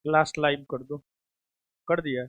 Last live कर दो। कर दिया।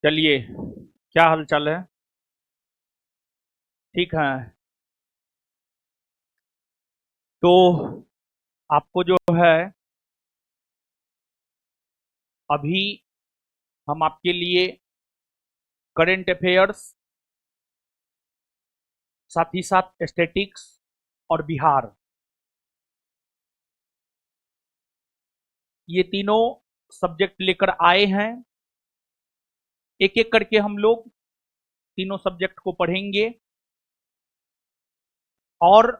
चलिए, क्या हाल चाल है? ठीक है। तो आपको जो है, अभी हम आपके लिए करंट अफेयर्स, साथ ही साथ स्टैटिक्स और बिहार, ये तीनों सब्जेक्ट लेकर आए हैं। एक एक करके हम लोग तीनों सब्जेक्ट को पढ़ेंगे और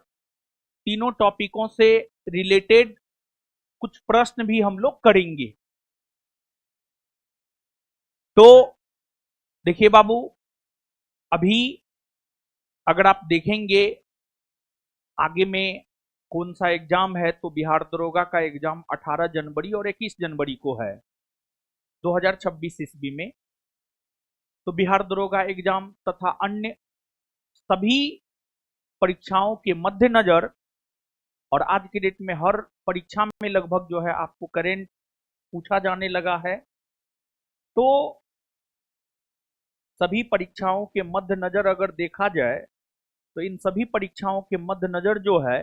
तीनों टॉपिकों से रिलेटेड कुछ प्रश्न भी हम लोग करेंगे। तो देखिए बाबू, अभी अगर आप देखेंगे आगे में कौन सा एग्जाम है, तो बिहार दरोगा का एग्जाम 18 जनवरी और 21 जनवरी को है, 2026 ईस्वी में। तो बिहार दरोगा एग्जाम तथा अन्य सभी परीक्षाओं के मद्देनजर, और आज की डेट में हर परीक्षा में लगभग जो है आपको करेंट पूछा जाने लगा है। तो सभी परीक्षाओं के मद्देनजर अगर देखा जाए, तो इन सभी परीक्षाओं के मद्देनजर जो है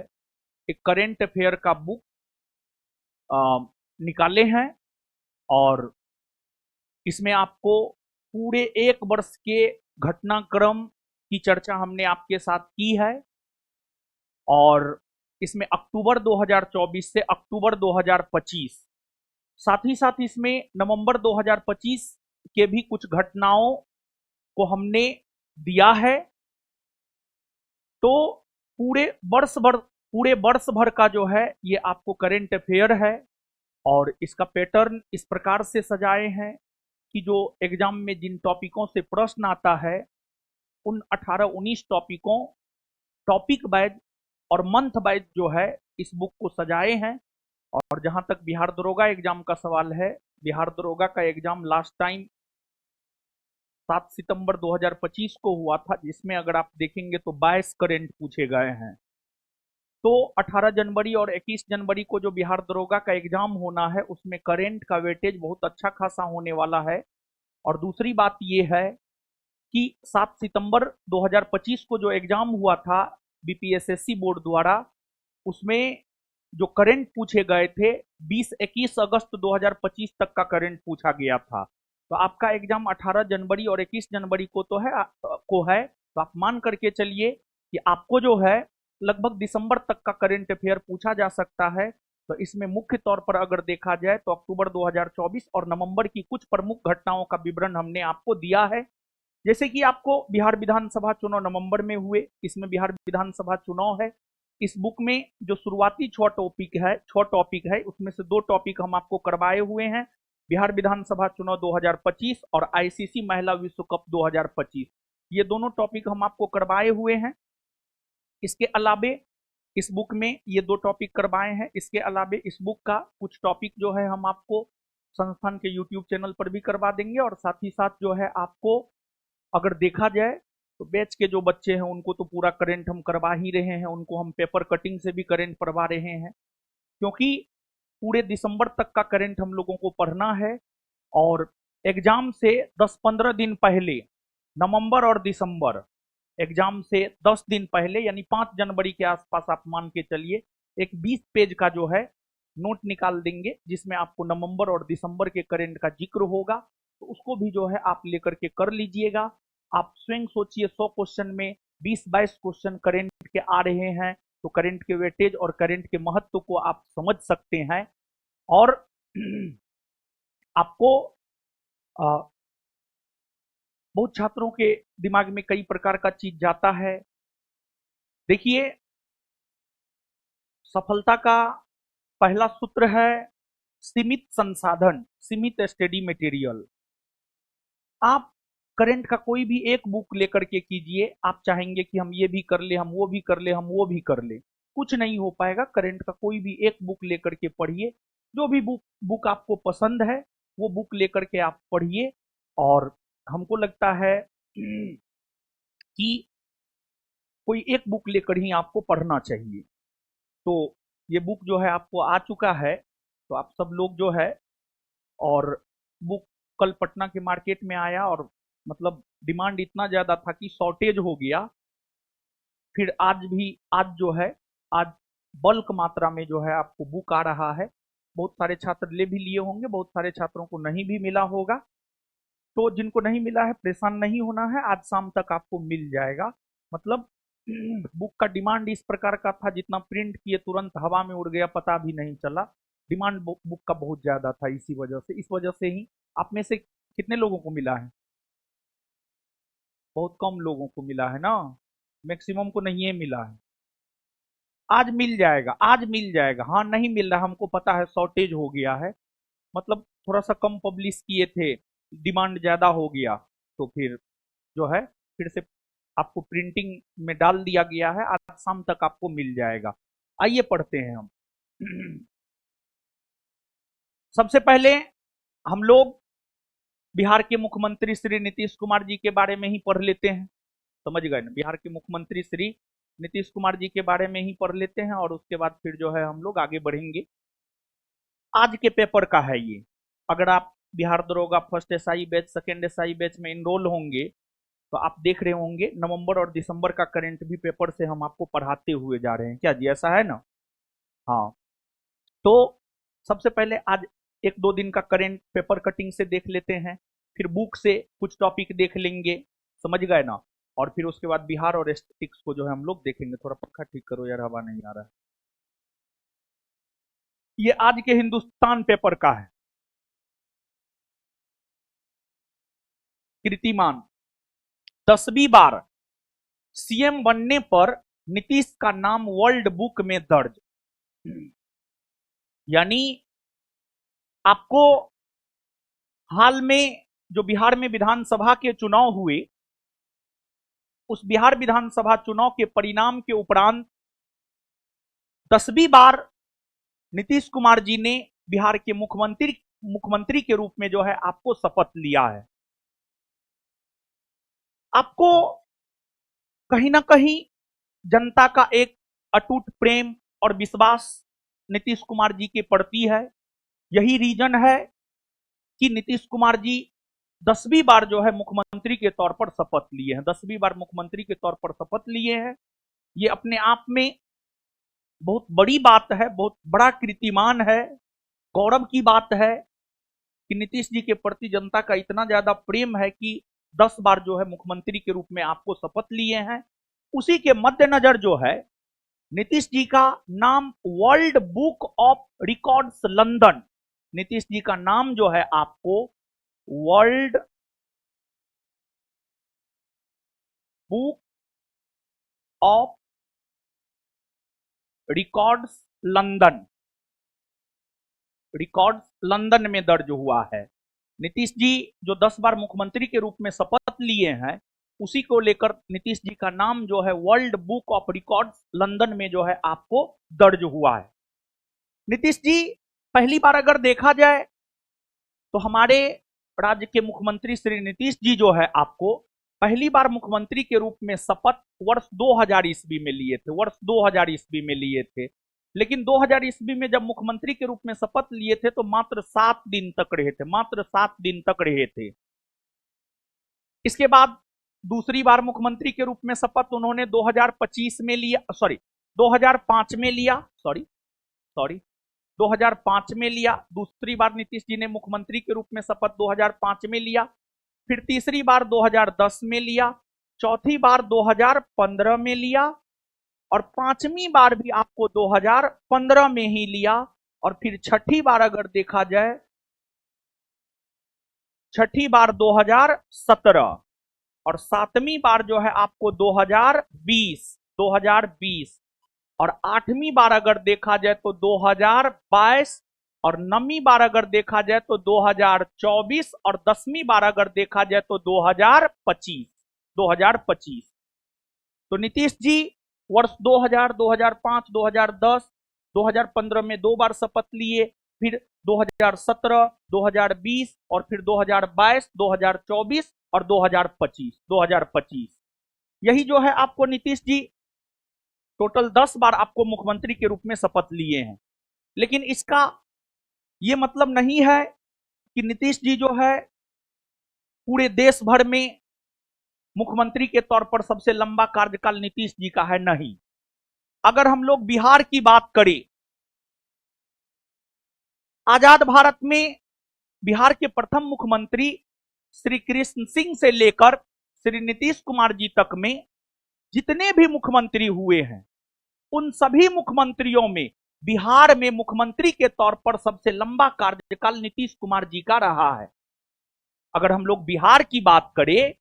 एक करेंट अफेयर का बुक निकाले हैं, और इसमें आपको पूरे एक वर्ष के घटनाक्रम की चर्चा हमने आपके साथ की है। और इसमें अक्टूबर 2024 से अक्टूबर 2025, साथ ही साथ इसमें नवंबर 2025 के भी कुछ घटनाओं को हमने दिया है। तो पूरे वर्ष भर पूरे वर्ष भर का जो है ये आपको करंट अफेयर है, और इसका पैटर्न इस प्रकार से सजाए हैं कि जो एग्जाम में जिन टॉपिकों से प्रश्न आता है, उन 18-19 टॉपिकों, टॉपिक वाइज और मंथ वाइज जो है इस बुक को सजाए हैं। और जहां तक बिहार दरोगा एग्जाम का सवाल है, बिहार दरोगा का एग्जाम लास्ट टाइम 7 सितंबर 2025 को हुआ था, जिसमें अगर आप देखेंगे तो 22 करेंट पूछे गए हैं। तो 18 जनवरी और 21 जनवरी को जो बिहार दरोगा का एग्जाम होना है, उसमें करेंट का वेटेज बहुत अच्छा खासा होने वाला है। और दूसरी बात यह है कि 7 सितंबर 2025 को जो एग्जाम हुआ था बीपीएसएससी बोर्ड द्वारा, उसमें जो करंट पूछे गए थे 20-21 अगस्त 2025 तक का करंट पूछा गया था। तो आपका एग्जाम 18 जनवरी और 21 जनवरी को है, तो आप मान करके चलिए कि आपको जो है लगभग दिसंबर तक का करंट अफेयर पूछा जा सकता है। तो इसमें मुख्य तौर पर अगर देखा जाए तो अक्टूबर 2024 और नवंबर की कुछ प्रमुख घटनाओं का विवरण हमने आपको दिया है। जैसे कि आपको बिहार विधानसभा चुनाव नवंबर में हुए, इसमें बिहार विधानसभा चुनाव है, इस बुक में जो शुरुआती 6 टॉपिक है उसमें से 2 टॉपिक हम आपको करवाए हुए हैं, बिहार विधानसभा चुनाव 2025 और आईसीसी महिला विश्व कप 2025। ये दोनों टॉपिक हम आपको करवाए हुए हैं। इसके अलावे इस बुक में ये 2 टॉपिक करवाए हैं। इसके अलावे इस बुक का कुछ टॉपिक जो है हम आपको संस्थान के यूट्यूब चैनल पर भी करवा देंगे, और साथ ही साथ जो है आपको अगर देखा जाए तो बैच के जो बच्चे हैं उनको तो पूरा करंट हम करवा ही रहे हैं, उनको हम पेपर कटिंग से भी करंट पढ़वा रहे हैं, क्योंकि पूरे दिसंबर तक का करंट हम लोगों को पढ़ना है। और एग्जाम से 10-15 दिन पहले, नवंबर और दिसंबर, एग्जाम से 10 दिन पहले यानी 5 जनवरी के आसपास आप मान के चलिए एक 20 पेज का जो है नोट निकाल देंगे, जिसमें आपको नवंबर और दिसंबर के करंट का जिक्र होगा, तो उसको भी जो है आप लेकर के कर लीजिएगा। आप स्वयं सोचिए 100 क्वेश्चन में 20-22 क्वेश्चन करंट के आ रहे हैं, तो करंट के वेटेज और करंट के महत्व को आप समझ सकते हैं। और आपको बहुत छात्रों के दिमाग में कई प्रकार का चीज जाता है। देखिए, सफलता का पहला सूत्र है सीमित संसाधन, सीमित स्टडी मटेरियल। आप करंट का कोई भी एक बुक लेकर के कीजिए, आप चाहेंगे कि हम ये भी कर ले, हम वो भी कर ले, हम वो भी कर ले, कुछ नहीं हो पाएगा। करंट का कोई भी एक बुक लेकर के पढ़िए, जो भी बुक आपको पसंद है वो बुक लेकर के आप पढ़िए। और हमको लगता है कि कोई एक बुक लेकर ही आपको पढ़ना चाहिए। तो ये बुक जो है आपको आ चुका है, तो आप सब लोग जो है, और बुक कल पटना के मार्केट में आया और मतलब डिमांड इतना ज्यादा था कि शॉर्टेज हो गया। फिर आज जो है, आज बल्क मात्रा में जो है आपको बुक आ रहा है। बहुत सारे छात्र ले भी लिए होंगे, बहुत सारे छात्रों को नहीं भी मिला होगा। तो जिनको नहीं मिला है परेशान नहीं होना है, आज शाम तक आपको मिल जाएगा। मतलब बुक का डिमांड इस प्रकार का था, जितना प्रिंट किए तुरंत हवा में उड़ गया, पता भी नहीं चला। डिमांड बुक का बहुत ज्यादा था, इस वजह से ही आप में से कितने लोगों को मिला है? बहुत कम लोगों को मिला है ना, मैक्सिमम को नहीं है मिला है। आज मिल जाएगा, आज मिल जाएगा। हाँ, नहीं मिल रहा, हमको पता है शॉर्टेज हो गया है, मतलब थोड़ा सा कम पब्लिश किए थे, डिमांड ज्यादा हो गया, तो फिर जो है फिर से आपको प्रिंटिंग में डाल दिया गया है। आज शाम तक आपको मिल जाएगा। आइए पढ़ते हैं हम। सबसे पहले हम लोग बिहार के मुख्यमंत्री श्री नीतीश कुमार जी के बारे में ही पढ़ लेते हैं। समझ गए ना, बिहार के मुख्यमंत्री श्री नीतीश कुमार जी के बारे में ही पढ़ लेते हैं, और उसके बाद फिर जो है हम लोग आगे बढ़ेंगे। आज के पेपर का है ये। अगर आप बिहार दरोगा first SI batch, second SI batch में इनरोल होंगे, तो आप देख रहे होंगे नवंबर और दिसंबर का करंट भी पेपर से हम आपको पढ़ाते हुए जा रहे हैं। क्या जी, ऐसा है ना? हाँ। तो सबसे पहले आज 1-2 दिन का करंट पेपर कटिंग से देख लेते हैं, फिर बुक से कुछ टॉपिक देख लेंगे। समझ गए ना? और फिर उसके बाद बिहार और स्टैटिस्टिक्स को जो है हम लोग देखेंगे। थोड़ा पंखा ठीक करो यार, हवा नहीं आ रहा है। ये आज के हिंदुस्तान पेपर का है। कीर्तिमान, 10वीं बार सीएम बनने पर नीतीश का नाम वर्ल्ड बुक में दर्ज। यानी आपको हाल में जो बिहार में विधानसभा के चुनाव हुए, उस बिहार विधानसभा चुनाव के परिणाम के उपरांत 10वीं बार नीतीश कुमार जी ने बिहार के मुख्यमंत्री के रूप में जो है आपको शपथ लिया है। आपको कहीं ना कहीं जनता का एक अटूट प्रेम और विश्वास नीतीश कुमार जी के प्रति है। यही रीजन है कि नीतीश कुमार जी 10वीं बार जो है मुख्यमंत्री के तौर पर शपथ लिए हैं। 10वीं बार मुख्यमंत्री के तौर पर शपथ लिए हैं। ये अपने आप में बहुत बड़ी बात है, बहुत बड़ा कीर्तिमान है, गौरव की बात है कि नीतीश जी के प्रति जनता का इतना ज्यादा प्रेम है कि 10 बार जो है मुख्यमंत्री के रूप में आपको शपथ लिए हैं। उसी के मद्देनजर जो है नीतीश जी का नाम world book of records London, Nitish ji का नाम जो है आपको world book of records London, records London में दर्ज हुआ है। नीतीश जी जो 10 बार मुख्यमंत्री के रूप में शपथ लिए हैं, उसी को लेकर नीतीश जी का नाम जो है world book of records London में जो है आपको दर्ज हुआ है। नीतीश जी पहली बार अगर देखा जाए तो हमारे राज्य के मुख्यमंत्री श्री नीतीश जी जो है आपको पहली बार मुख्यमंत्री के रूप में शपथ वर्ष 2000 ईस्वी में लिए थे, वर्ष 2000 ईस्वी में लिए थे। लेकिन 2000 ईस्वी में जब मुख्यमंत्री के रूप में शपथ लिए थे तो मात्र 7 दिन तक रहे थे, मात्र 7 दिन तक रहे थे। इसके बाद दूसरी बार मुख्यमंत्री के रूप में शपथ उन्होंने 2025 में लिया, 2005 में लिया, 2005 में लिया। दूसरी बार नीतीश जी ने मुख्यमंत्री के रूप में शपथ 2005 में लिया, फिर तीसरी बार 2010 में लिया, चौथी बार 2015 में लिया और पांचवी बार भी आपको 2015 में ही लिया। और फिर छठी बार अगर देखा जाए, छठी बार 2017 और सातवीं बार जो है आपको 2020 और आठवीं बार अगर देखा जाए तो 2022 और नवीं बार अगर देखा जाए तो 2024 और 10वीं बार अगर देखा जाए तो 2025। तो नीतीश जी वर्ष 2000, 2005, 2010, 2015 में 2 बार शपथ लिए, फिर 2017, 2020 और फिर 2022, 2024 और 2025। यही जो है आपको नीतीश जी टोटल 10 बार आपको मुख्यमंत्री के रूप में शपथ लिए हैं। लेकिन इसका यह मतलब नहीं है कि नीतीश जी जो है पूरे देश भर में मुख्यमंत्री के तौर पर सबसे लंबा कार्यकाल नीतीश जी का है, नहीं। अगर हम लोग बिहार की बात करें, आजाद भारत में बिहार के प्रथम मुख्यमंत्री श्री कृष्ण सिंह से लेकर श्री नीतीश कुमार जी तक में जितने भी मुख्यमंत्री हुए हैं, उन सभी मुख्यमंत्रियों में बिहार में मुख्यमंत्री के तौर पर सबसे लंबा कार्यकाल नीतीश कुमार जी का रहा है। अगर हम लोग बिहार की बात करें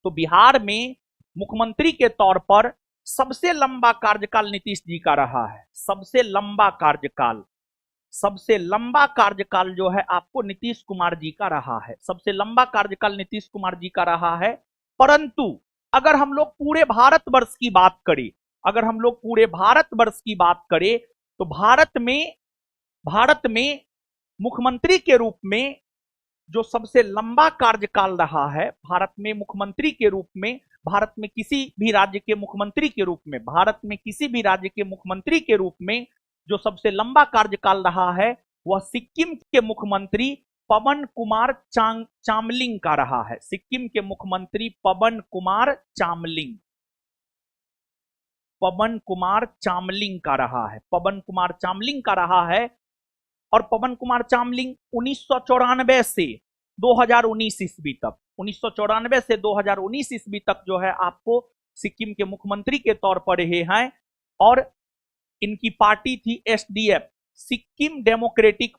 तो बिहार में मुख्यमंत्री के तौर पर सबसे लंबा कार्यकाल नीतीश जी का रहा है। सबसे लंबा कार्यकाल जो है आपको नीतीश कुमार जी का रहा है, सबसे लंबा कार्यकाल नीतीश कुमार जी का रहा है। परंतु अगर हम लोग पूरे भारतवर्ष की बात करें तो भारत में मुख्यमंत्री के रूप में जो सबसे लंबा कार्यकाल रहा है, भारत में किसी भी राज्य के मुख्यमंत्री के रूप में जो सबसे लंबा कार्यकाल रहा है, वह सिक्किम के मुख्यमंत्री पवन कुमार चामलिंग का रहा है। सिक्किम के मुख्यमंत्री पवन कुमार चामलिंग का रहा है। और पवन कुमार चामलिंग 1994 से 2019 ईस्वी तक, 1994 से 2019 ईस्वी तक जो है आपको सिक्किम के मुख्यमंत्री के तौर पर रहे हैं। और इनकी पार्टी थी एसडीएफ, सिक्किम डेमोक्रेटिक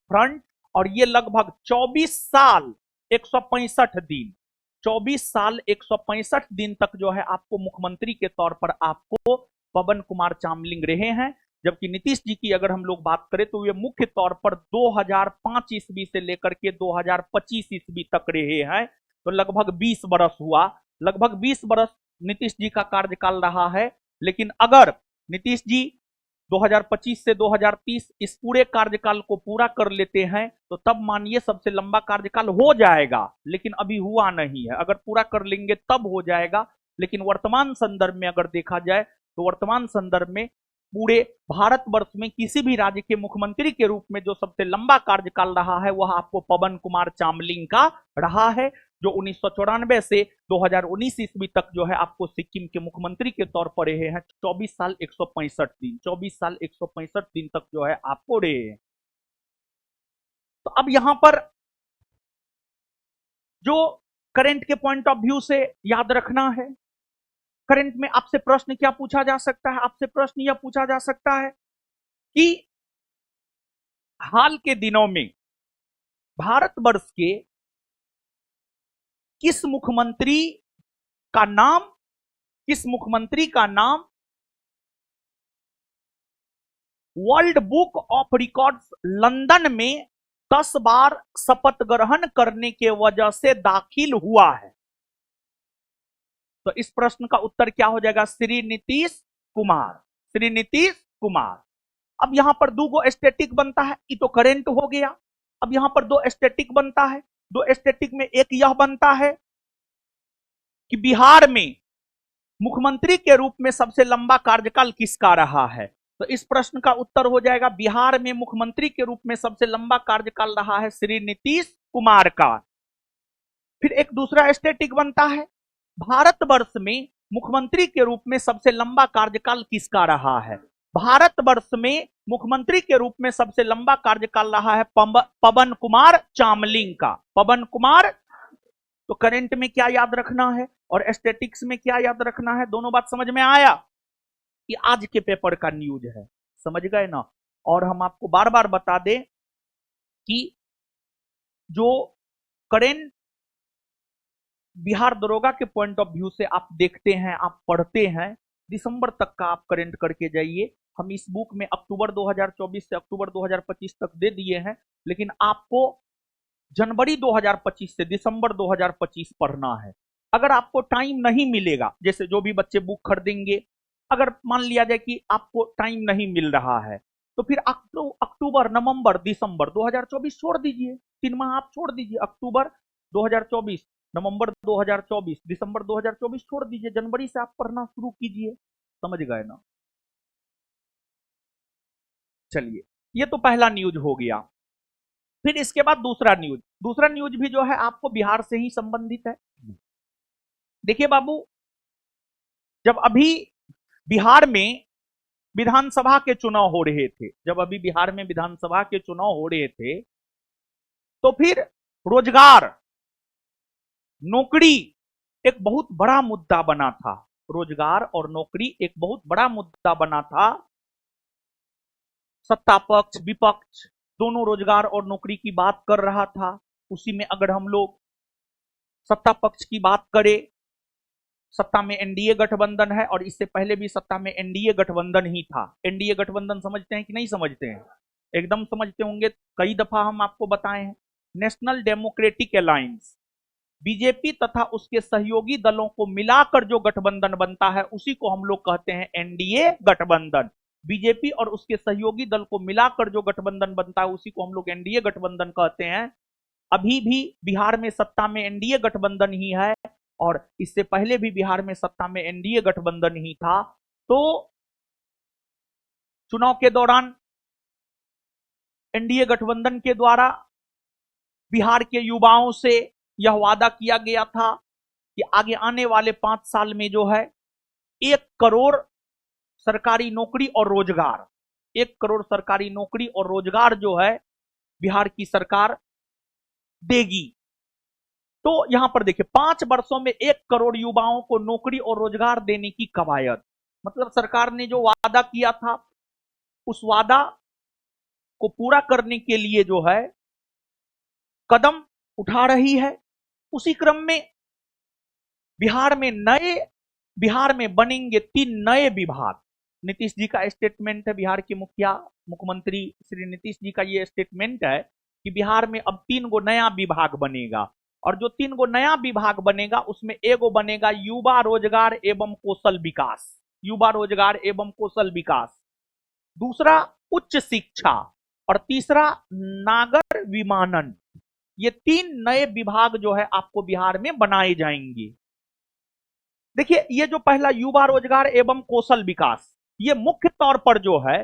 फ्रंट। और ये लगभग 24 साल 165 दिन तक जो है आपको मुख्यमंत्री के तौर पर आपको पवन कुमार चामलिंग रहे हैं। जबकि नीतीश जी की अगर हम लोग बात करें तो वे मुख्य तौर पर 2005 ईस्वी से लेकर के 2025 ईस्वी तक रहे हैं। तो लगभग 20 बरस हुआ, लगभग 20 बरस नीतीश जी का कार्यकाल रहा है। लेकिन अगर नीतीश जी 2025 से 2030 इस पूरे कार्यकाल को पूरा कर लेते हैं तो तब मानिए सबसे लंबा कार्यकाल हो जाएगा, लेकिन अभी हुआ नहीं है। अगर पूरा कर लेंगे तब हो जाएगा। लेकिन वर्तमान संदर्भ में अगर देखा जाए तो वर्तमान संदर्भ में पूरे भारतवर्ष में किसी भी राज्य के मुख्यमंत्री के रूप में जो सबसे लंबा कार्यकाल रहा है वह आपको पवन कुमार चामलिंग का रहा है, जो 1994 से 2019 ईस्वी तक जो है आपको सिक्किम के मुख्यमंत्री के तौर पर रहे हैं। 24 साल 165 दिन तक जो है आपको रहे हैं। तो अब यहां पर जो करंट के पॉइंट ऑफ व्यू से याद रखना है, करंट में आपसे प्रश्न क्या पूछा जा सकता है? आपसे प्रश्न यह पूछा जा सकता है कि हाल के दिनों में भारतवर्ष के किस मुख्यमंत्री का नाम world book of records London में 10 बार शपथ ग्रहण करने के वजह से दाखिल हुआ है। तो इस प्रश्न का उत्तर क्या हो जाएगा? श्री नीतीश कुमार। श्री नीतीश कुमार। अब यहां पर दो गो स्टैटिक बनता है, ये तो करेंट हो गया। अब यहां पर दो स्टैटिक बनता है, दो स्टैटिक में एक यह बनता है कि बिहार में मुख्यमंत्री के रूप में सबसे लंबा कार्यकाल किसका रहा है? तो इस प्रश्न का उत्तर हो जाएगा बिहार में मुख्यमंत्री के रूप में सबसे लंबा कार्यकाल रहा है श्री नीतीश कुमार का। फिर एक दूसरा स्टैटिक बनता है, भारतवर्ष में मुख्यमंत्री के रूप में सबसे लंबा कार्यकाल किसका रहा है? भारतवर्ष में मुख्यमंत्री के रूप में सबसे लंबा कार्यकाल रहा है पवन कुमार चामलिंग का। पवन कुमार। तो करंट में क्या याद रखना है और स्टैटिक्स में क्या याद रखना है? दोनों बात समझ में आया? कि आज के पेपर का न्यूज है, समझ गए ना। और हम आपको बार बार बता दें कि जो करेंट बिहार दरोगा के पॉइंट ऑफ व्यू से आप देखते हैं, आप पढ़ते हैं, दिसंबर तक का आप करेंट करके जाइए। हम इस बुक में अक्टूबर 2024 से अक्टूबर 2025 तक दे दिए हैं, लेकिन आपको जनवरी 2025 से दिसंबर 2025 पढ़ना है। अगर आपको टाइम नहीं मिलेगा, जैसे जो भी बच्चे बुक खरीदेंगे, अगर मान लिया जाए कि आपको टाइम नहीं मिल रहा है, तो फिर अक्टूबर, नवंबर, दिसंबर 2024 छोड़ दीजिए, 3 माह आप छोड़ दीजिए। अक्टूबर 2024, नवंबर 2024, दिसंबर 2024 छोड़ दीजिए, जनवरी से आप पढ़ना शुरू कीजिए। समझ गए ना? चलिए, ये तो पहला न्यूज हो गया। फिर इसके बाद दूसरा न्यूज भी जो है आपको बिहार से ही संबंधित है। देखिए बाबू, जब अभी बिहार में विधानसभा के चुनाव हो रहे थे, तो फिर रोजगार, नौकरी एक बहुत बड़ा मुद्दा बना था। रोजगार और नौकरी एक बहुत बड़ा मुद्दा बना था। सत्ता पक्ष, विपक्ष दोनों रोजगार और नौकरी की बात कर रहा था। उसी में अगर हम लोग सत्ता पक्ष की बात करें, सत्ता में एनडीए गठबंधन है और इससे पहले भी सत्ता में एनडीए गठबंधन ही था। एनडीए गठबंधन समझते हैं कि नहीं समझते हैं? एकदम समझते होंगे, कई दफा हम आपको बताए हैं। नेशनल डेमोक्रेटिक अलायंस, बीजेपी तथा उसके सहयोगी दलों को मिलाकर जो गठबंधन बनता है उसी को हम लोग कहते हैं एनडीए गठबंधन। बीजेपी और उसके सहयोगी दल को मिलाकर जो गठबंधन बनता है उसी को हम लोग एनडीए गठबंधन कहते हैं। अभी भी बिहार में सत्ता में एनडीए गठबंधन ही है और इससे पहले भी बिहार में सत्ता में एनडीए गठबंधन ही था। तो चुनाव के दौरान एनडीए गठबंधन के द्वारा बिहार के युवाओं से यह वादा किया गया था कि आगे आने वाले 5 साल में जो है 1 करोड़ सरकारी नौकरी और रोजगार, 1 करोड़ सरकारी नौकरी और रोजगार जो है बिहार की सरकार देगी। तो यहां पर देखिए, 5 वर्षों में 1 करोड़ युवाओं को नौकरी और रोजगार देने की कवायद, मतलब सरकार ने जो वादा किया था उस वादा को पूरा करने के लिए जो है कदम उठा रही है। उसी क्रम में बिहार में बनेंगे 3 नए विभाग। नीतीश जी का स्टेटमेंट है, बिहार के मुख्यमंत्री श्री नीतीश जी का ये स्टेटमेंट है कि बिहार में अब 3 गो नया विभाग बनेगा और जो 3 गो नया विभाग बनेगा उसमें एगो बनेगा युवा रोजगार एवं कौशल विकास, युवा रोजगार एवं कौशल विकास, दूसरा उच्च शिक्षा और तीसरा नागर विमानन। ये 3 नए विभाग जो है आपको बिहार में बनाए जाएंगे। देखिए, ये जो पहला युवा रोजगार एवं कौशल विकास, ये मुख्य तौर पर जो है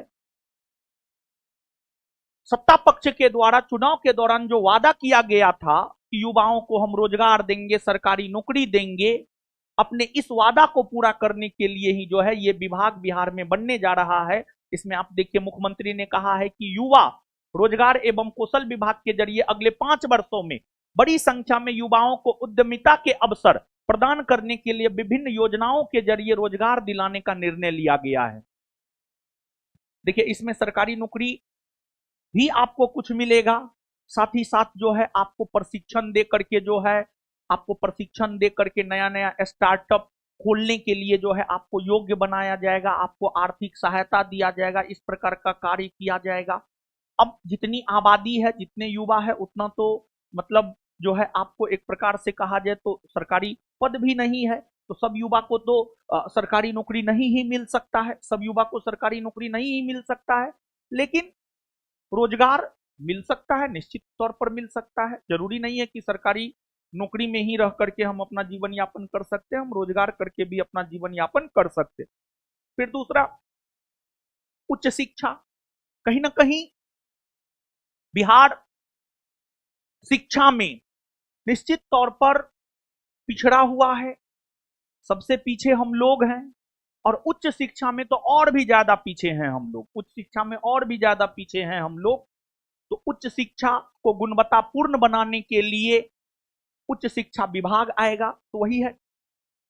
सत्ता पक्ष के द्वारा चुनाव के दौरान जो वादा किया गया था कि युवाओं को हम रोजगार देंगे, सरकारी नौकरी देंगे, अपने इस वादा को पूरा करने के लिए ही जो है ये विभाग बिहार में बनने जा रहा है। इसमें आप देखिए, मुख्यमंत्री ने कहा है कि युवा रोजगार एवं कौशल विभाग के जरिए अगले 5 वर्षों में बड़ी संख्या में युवाओं को उद्यमिता के अवसर प्रदान करने के लिए विभिन्न योजनाओं के जरिए रोजगार दिलाने का निर्णय लिया गया है। देखिए, इसमें सरकारी नौकरी भी आपको कुछ मिलेगा, साथ ही साथ जो है आपको प्रशिक्षण दे करके जो है आपको प्रशिक्षण दे करके नया नया स्टार्टअप खोलने के लिए जो है आपको योग्य बनाया जाएगा, आपको आर्थिक सहायता दिया जाएगा, इस प्रकार का कार्य किया जाएगा। अब जितनी आबादी है, जितने युवा है, उतना तो मतलब जो है आपको एक प्रकार से कहा जाए तो सरकारी पद भी नहीं है, तो सब युवा को तो सरकारी नौकरी नहीं ही मिल सकता है, सब युवा को सरकारी नौकरी नहीं ही मिल सकता है, लेकिन रोजगार मिल सकता है, निश्चित तौर पर मिल सकता है। जरूरी नहीं है कि सरकारी नौकरी में ही रह करके हम अपना जीवन यापन कर सकते हैं, हम रोजगार करके भी अपना जीवन यापन कर सकते हैं। फिर दूसरा, उच्च शिक्षा। कहीं ना कहीं बिहार शिक्षा में निश्चित तौर पर पिछड़ा हुआ है, सबसे पीछे हम लोग हैं, और उच्च शिक्षा में तो और भी ज्यादा पीछे हैं हम लोग, उच्च शिक्षा में और भी ज्यादा पीछे हैं हम लोग। तो उच्च शिक्षा को गुणवत्तापूर्ण बनाने के लिए उच्च शिक्षा विभाग आएगा। तो वही है,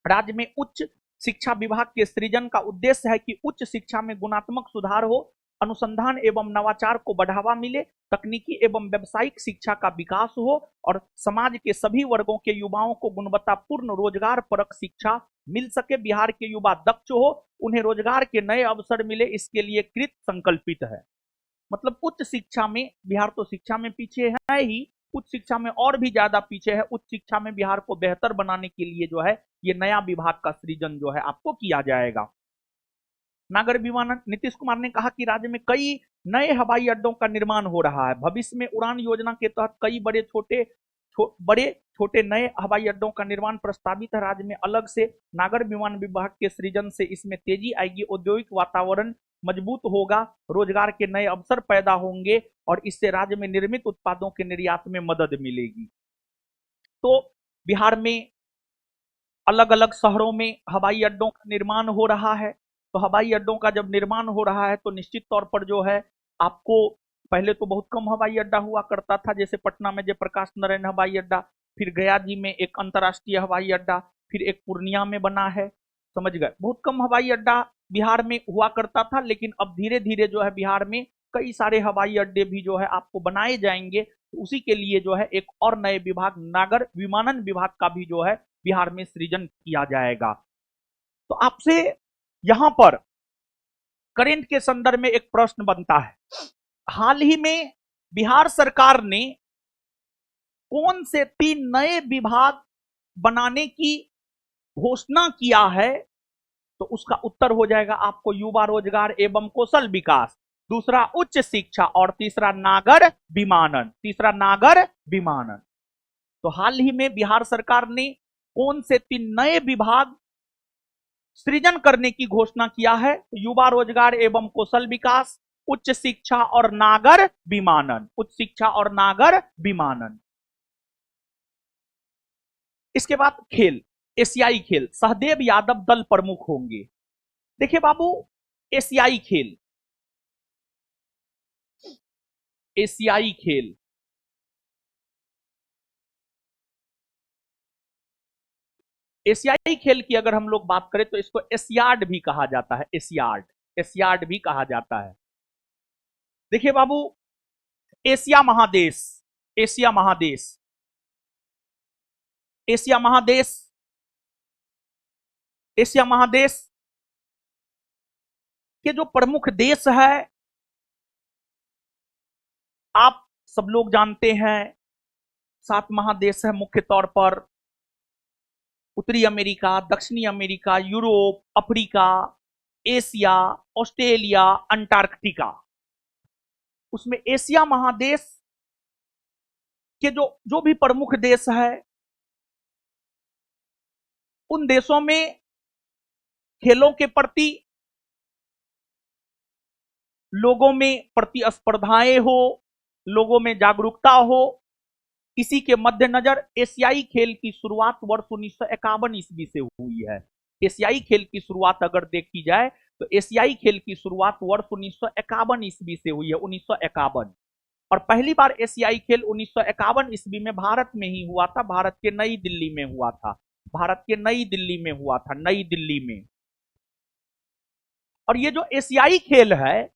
राज्य में उच्च शिक्षा विभाग के सृजन का उद्देश्य है कि उच्च शिक्षा में गुणात्मक सुधार हो, अनुसंधान एवं नवाचार को बढ़ावा मिले, तकनीकी एवं व्यावसायिक शिक्षा का विकास हो और समाज के सभी वर्गों के युवाओं को गुणवत्तापूर्ण रोजगार परक शिक्षा मिल सके। बिहार के युवा दक्ष हो, उन्हें रोजगार के नए अवसर मिले, इसके लिए कृत संकल्पित है। मतलब उच्च शिक्षा में बिहार तो शिक्षा में पीछे है ही, उच्च शिक्षा में और भी ज्यादा पीछे है। उच्च शिक्षा में बिहार को बेहतर बनाने के लिए जो है ये नया विभाग का सृजन जो है आपको किया जाएगा। नागर विमानन, नीतीश कुमार ने कहा कि राज्य में कई नए हवाई अड्डों का निर्माण हो रहा है। भविष्य में उड़ान योजना के तहत कई बड़े छोटे नए हवाई अड्डों का निर्माण प्रस्तावित है। राज्य में अलग से नागर विमान विभाग के सृजन से इसमें तेजी आएगी, औद्योगिक वातावरण मजबूत होगा, रोजगार के नए अवसर पैदा होंगे और इससे राज्य में निर्मित उत्पादों के निर्यात में मदद मिलेगी। तो बिहार में अलग अलग शहरों में हवाई अड्डों का निर्माण हो रहा है। तो हवाई अड्डों का जब निर्माण हो रहा है तो निश्चित तौर पर जो है आपको, पहले तो बहुत कम हवाई अड्डा हुआ करता था, जैसे पटना में जयप्रकाश नारायण हवाई अड्डा, फिर गया जी में एक अंतर्राष्ट्रीय हवाई अड्डा, फिर एक पूर्णिया में बना है, समझ गए। बहुत कम हवाई अड्डा बिहार में हुआ करता था, लेकिन अब धीरे धीरे जो है बिहार में कई सारे हवाई अड्डे भी जो है आपको बनाए जाएंगे। तो उसी के लिए जो है एक और नए विभाग नागर विमानन विभाग का भी जो है बिहार में सृजन किया जाएगा। तो आपसे यहां पर करेंट के संदर्भ में एक प्रश्न बनता है, हाल ही में बिहार सरकार ने कौन से 3 नए विभाग बनाने की घोषणा किया है? तो उसका उत्तर हो जाएगा आपको युवा रोजगार एवं कौशल विकास, दूसरा उच्च शिक्षा और तीसरा नागर विमानन। तो हाल ही में बिहार सरकार ने कौन से 3 नए विभाग सृजन करने की घोषणा किया है? तो युवा रोजगार एवं कौशल विकास, उच्च शिक्षा और नागर विमानन, उच्च शिक्षा और नागर विमानन। इसके बाद खेल, एशियाई खेल, सहदेव यादव दल प्रमुख होंगे। देखिए बाबू, एशियाई खेल, एशियाई खेल एशियाई खेल की अगर हम लोग बात करें तो इसको एशियाड भी कहा जाता है, एशियाड भी कहा जाता है। देखिए बाबू, एशिया महादेश, एशिया महादेश, एशिया महादेश, एशिया महादेश के जो प्रमुख देश है आप सब लोग जानते हैं, 7 महादेश है मुख्य तौर पर, उत्तरी अमेरिका, दक्षिणी America, Europe, Africa, Asia, Australia, Antarctica. उसमें एशिया महादेश के जो भी प्रमुख देश है उन देशों में खेलों के प्रति लोगों में प्रतिस्पर्धाएं हो, लोगों में जागरूकता हो, इसी के मद्देनजर एशियाई खेल की शुरुआत वर्ष 1951 ईस्वी से हुई है। एशियाई खेल की शुरुआत अगर देखी जाए तो एशियाई खेल की शुरुआत वर्ष 1951 ईस्वी से हुई है, 1951। और पहली बार एशियाई खेल 1951 ईस्वी में भारत में ही हुआ था, भारत के नई दिल्ली में हुआ था, भारत के नई दिल्ली में हुआ था, नई दिल्ली में। और ये जो एशियाई खेल है,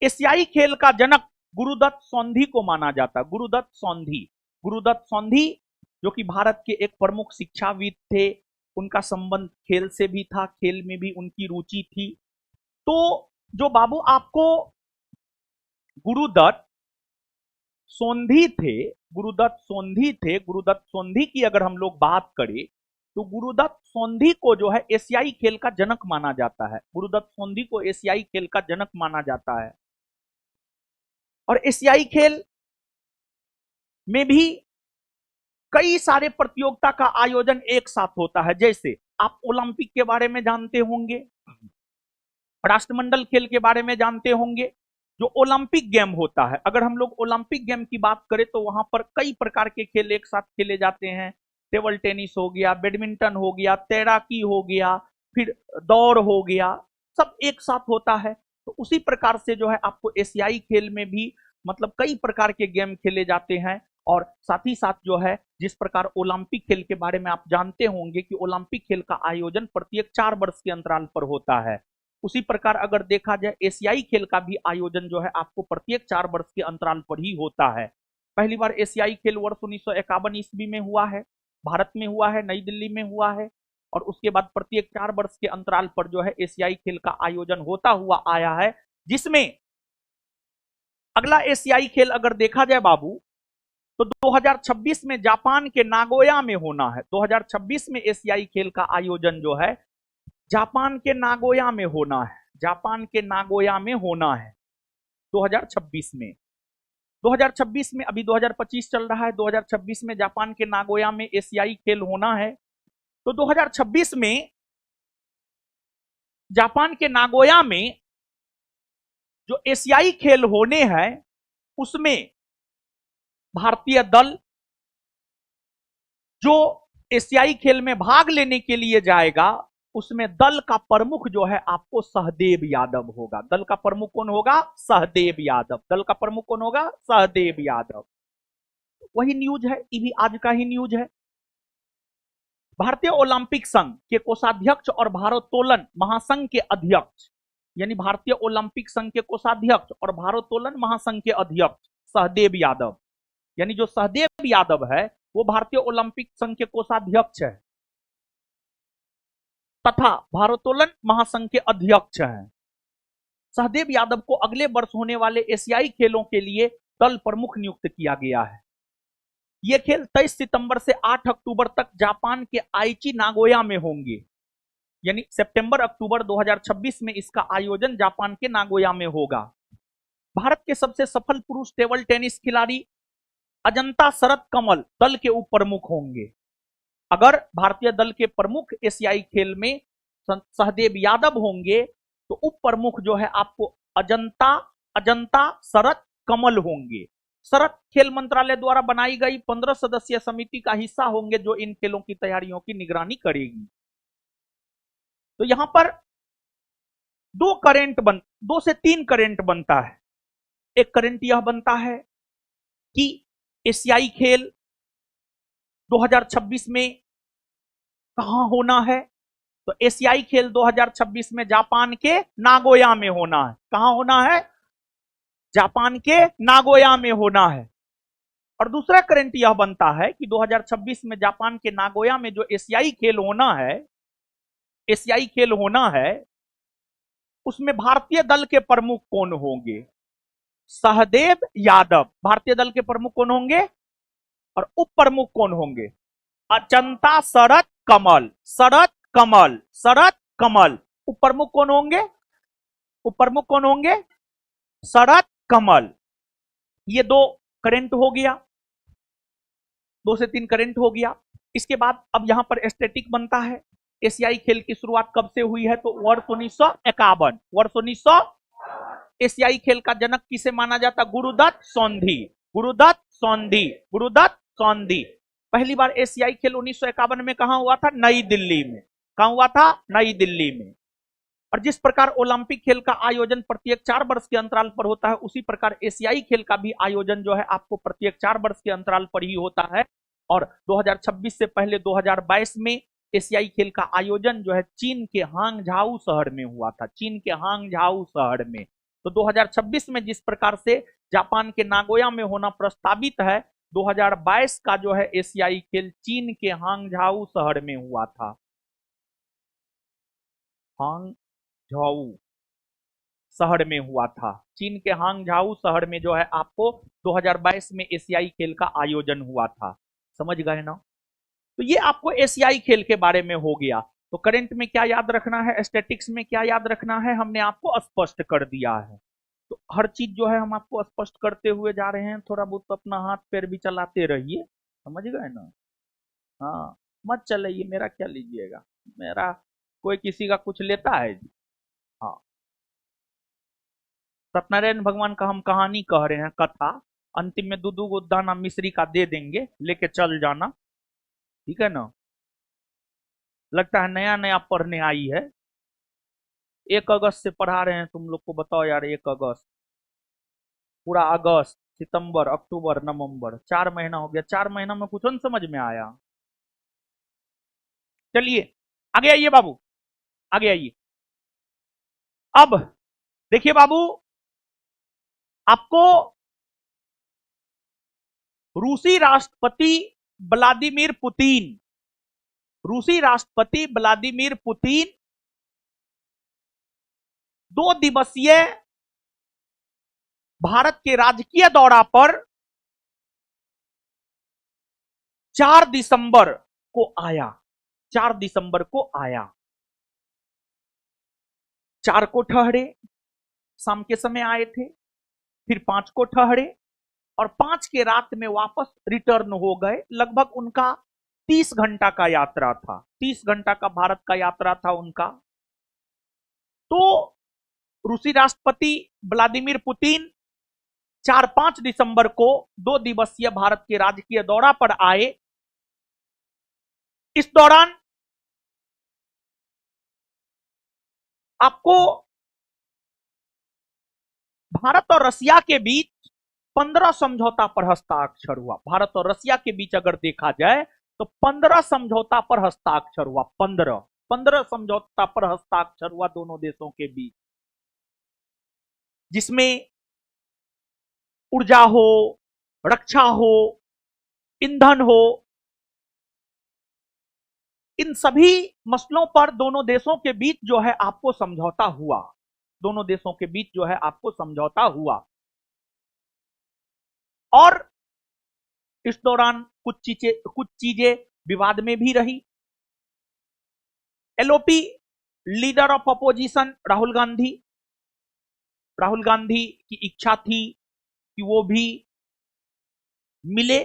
एशियाई खेल का जनक गुरुदत्त सौंधी को माना जाता है, गुरुदत्त सौंधी, गुरुदत्त सौंधी जो कि भारत के एक प्रमुख शिक्षाविद थे, उनका संबंध खेल से भी था, खेल में भी उनकी रुचि थी। तो जो बाबू आपको गुरुदत्त सोंधी थे, गुरुदत्त सोंधी की अगर हम लोग बात करें तो गुरुदत्त सोंधी को जो है एशियाई खेल का जनक माना जाता है। गुरुदत्त सोंधी को एशियाई खेल का जनक माना जाता है। और एशियाई खेल में भी कई सारे प्रतियोगिता का आयोजन एक साथ होता है। जैसे आप ओलंपिक के बारे में जानते होंगे, राष्ट्रमंडल खेल के बारे में जानते होंगे। जो ओलंपिक गेम होता है, अगर हम लोग ओलंपिक गेम की बात करें तो वहां पर कई प्रकार के खेल एक साथ खेले जाते हैं। टेबल टेनिस हो गया, बैडमिंटन हो गया, तैराकी हो गया, फिर दौड़ हो गया, सब एक साथ होता है। तो उसी प्रकार से जो है आपको एशियाई खेल में भी मतलब कई प्रकार के गेम खेले जाते हैं। और साथ ही साथ जो है जिस प्रकार ओलंपिक खेल के बारे में आप जानते होंगे कि ओलंपिक खेल का आयोजन प्रत्येक 4 वर्ष के अंतराल पर होता है, उसी प्रकार अगर देखा जाए एशियाई खेल का भी आयोजन जो है आपको प्रत्येक 4 वर्ष के अंतराल पर ही होता है। पहली बार एशियाई खेल वर्ष 1951 ईस्वी में हुआ है, भारत में हुआ है, नई दिल्ली में हुआ है। और उसके बाद प्रत्येक 4 वर्ष के अंतराल पर जो है एशियाई खेल का आयोजन होता हुआ आया है, जिसमें अगला एशियाई खेल अगर देखा जाए बाबू तो 2026 में जापान के नागोया में होना है। 2026 में एशियाई खेल का आयोजन जो है जापान के नागोया में होना है, जापान के नागोया में होना है 2026 में। 2026 में, अभी 2025 चल रहा है, 2026 में जापान के नागोया में एशियाई खेल होना है। तो 2026 में जापान के नागोया में जो एशियाई खेल होने हैं उसमें भारतीय दल जो एशियाई खेल में भाग लेने के लिए जाएगा उसमें दल का प्रमुख जो है आपको सहदेव यादव होगा। दल का प्रमुख कौन होगा? सहदेव यादव। दल का प्रमुख कौन होगा? सहदेव यादव। वही न्यूज है, ये भी आज का ही न्यूज है। भारतीय ओलंपिक संघ के कोषाध्यक्ष और भारोत्तोलन महासंघ के अध्यक्ष, यानी भारतीय ओलंपिक संघ के कोषाध्यक्ष और भारोत्तोलन महासंघ के अध्यक्ष सहदेव यादव, यानी जो सहदेव यादव है वो भारतीय ओलंपिक संघ के कोषाध्यक्ष है तथा भारोत्तोलन महासंघ के अध्यक्ष हैं। सहदेव यादव को अगले वर्ष होने वाले एशियाई खेलों के लिए दल प्रमुख नियुक्त किया गया है। ये खेल 23 सितंबर से 8 अक्टूबर तक जापान के आइची नागोया में होंगे, यानी सितंबर अक्टूबर 2026 में इसका आयोजन जापान के नागोया में होगा। भारत के सबसे सफल पुरुष टेबल टेनिस खिलाड़ी अजंता शरद कमल दल के उप प्रमुख होंगे। अगर भारतीय दल के प्रमुख एशियाई खेल में सहदेव यादव होंगे तो उप प्रमुख जो है आपको अजंता शरद कमल होंगे। शरद खेल मंत्रालय द्वारा बनाई गई 15 सदस्यीय समिति का हिस्सा होंगे जो इन खेलों की तैयारियों की निगरानी करेगी। तो यहां पर दो से तीन करंट बनता है। एक करंट यह बनता है कि एशियाई खेल 2026 में कहां होना है, तो एशियाई खेल 2026 में जापान के नागोया में होना है। कहां होना है? जापान के नागोया में होना है। और दूसरा करंट यह बनता है कि 2026 में जापान के नागोया में जो एशियाई खेल होना है, एशियाई खेल होना है, उसमें भारतीय दल के प्रमुख कौन होंगे? सहदेव यादव भारतीय दल के प्रमुख कौन होंगे और उप प्रमुख कौन होंगे? अजंता शरद कमल, शरद कमल, शरद कमल। उप प्रमुख कौन होंगे? उप प्रमुख कौन होंगे? शरद कमल। ये दो करंट हो गया, 2 से 3 करंट हो गया। इसके बाद अब यहां पर स्टैटिक बनता है। एशियाई खेल की शुरुआत कब से हुई है? तो वर्ष 1951। वर्ष 1900 एशियाई खेल का जनक किसे माना जाता? गुरुदत्त सोंधी, गुरुदत्त सोंधी, गुरुदत्त सोंधी। पहली बार एशियाई खेल 1951 में कहां हुआ था? नई दिल्ली में। कहां हुआ था? नई दिल्ली में। और जिस प्रकार ओलंपिक खेल का आयोजन प्रत्येक 4 वर्ष के अंतराल पर होता है, उसी प्रकार एशियाई खेल का भी आयोजन जो है आपको प्रत्येक 4 वर्ष के अंतराल पर ही होता है। और 2026 से पहले 2022 में एशियाई खेल का आयोजन जो है चीन के हांगझाऊ शहर में हुआ था, चीन के हांगझाऊ शहर में। तो 2026 में जिस प्रकार से जापान के नागोया में होना प्रस्तावित है, 2022 का जो है एशियाई खेल चीन के हांगझाऊ शहर में हुआ था। हांगझाऊ शहर में हुआ था। चीन के हांगझाऊ शहर में जो है आपको 2022 में एशियाई खेल का आयोजन हुआ था। समझ गए ना? तो ये आपको एशियाई खेल के बारे में हो गया। तो करंट में क्या याद रखना है, स्टैटिक्स में क्या याद रखना है, हमने आपको स्पष्ट कर दिया है। तो हर चीज जो है हम आपको स्पष्ट करते हुए जा रहे हैं। थोड़ा बहुत अपना हाथ पैर भी चलाते रहिए, समझ गए ना? हाँ, मत चलाइए, मेरा क्या लीजिएगा, मेरा कोई किसी का कुछ लेता है जी। हाँ, सत्यनारायण भगवान का हम कहानी कह रहे हैं, कथा। अंतिम में दू गो दाना मिश्री का दे देंगे, लेके चल जाना, ठीक है ना? लगता है नया नया पढ़ने आई है। 1 अगस्त से पढ़ा रहे हैं तुम लोग को, बताओ यार, 1 अगस्त, पूरा अगस्त, सितंबर, अक्टूबर, नवंबर, 4 महीना हो गया। 4 महीना में कुछ नहीं समझ में आया। चलिए आगे आइए बाबू, आगे आइए। अब देखिए बाबू, आपको रूसी राष्ट्रपति व्लादिमीर पुतिन, रूसी राष्ट्रपति व्लादिमीर पुतिन 2 दिवसीय भारत के राजकीय दौरा पर 4 दिसंबर को आया। 4 दिसंबर को आया। 4 को ठहरे, शाम के समय आए थे, फिर 5 को ठहरे और 5 के रात में वापस रिटर्न हो गए। लगभग उनका 30 घंटा का यात्रा था, 30 घंटा का भारत का यात्रा था उनका। तो रूसी राष्ट्रपति व्लादिमीर पुतिन 4-5 दिसंबर को 2 दिवसीय भारत के राजकीय दौरा पर आए। इस दौरान आपको भारत और रसिया के बीच 15 समझौता पर हस्ताक्षर हुआ। भारत और रसिया के बीच अगर देखा जाए तो 15 समझौता पर हस्ताक्षर हुआ। 15 समझौता पर हस्ताक्षर हुआ दोनों देशों के बीच, जिसमें ऊर्जा हो, रक्षा हो, ईंधन हो, इन सभी मसलों पर दोनों देशों के बीच जो है आपको समझौता हुआ। दोनों देशों के बीच जो है आपको समझौता हुआ। और इस दौरान कुछ चीजें विवाद में भी रही। LOP, leader of opposition Rahul Gandhi की इच्छा थी कि वो भी मिले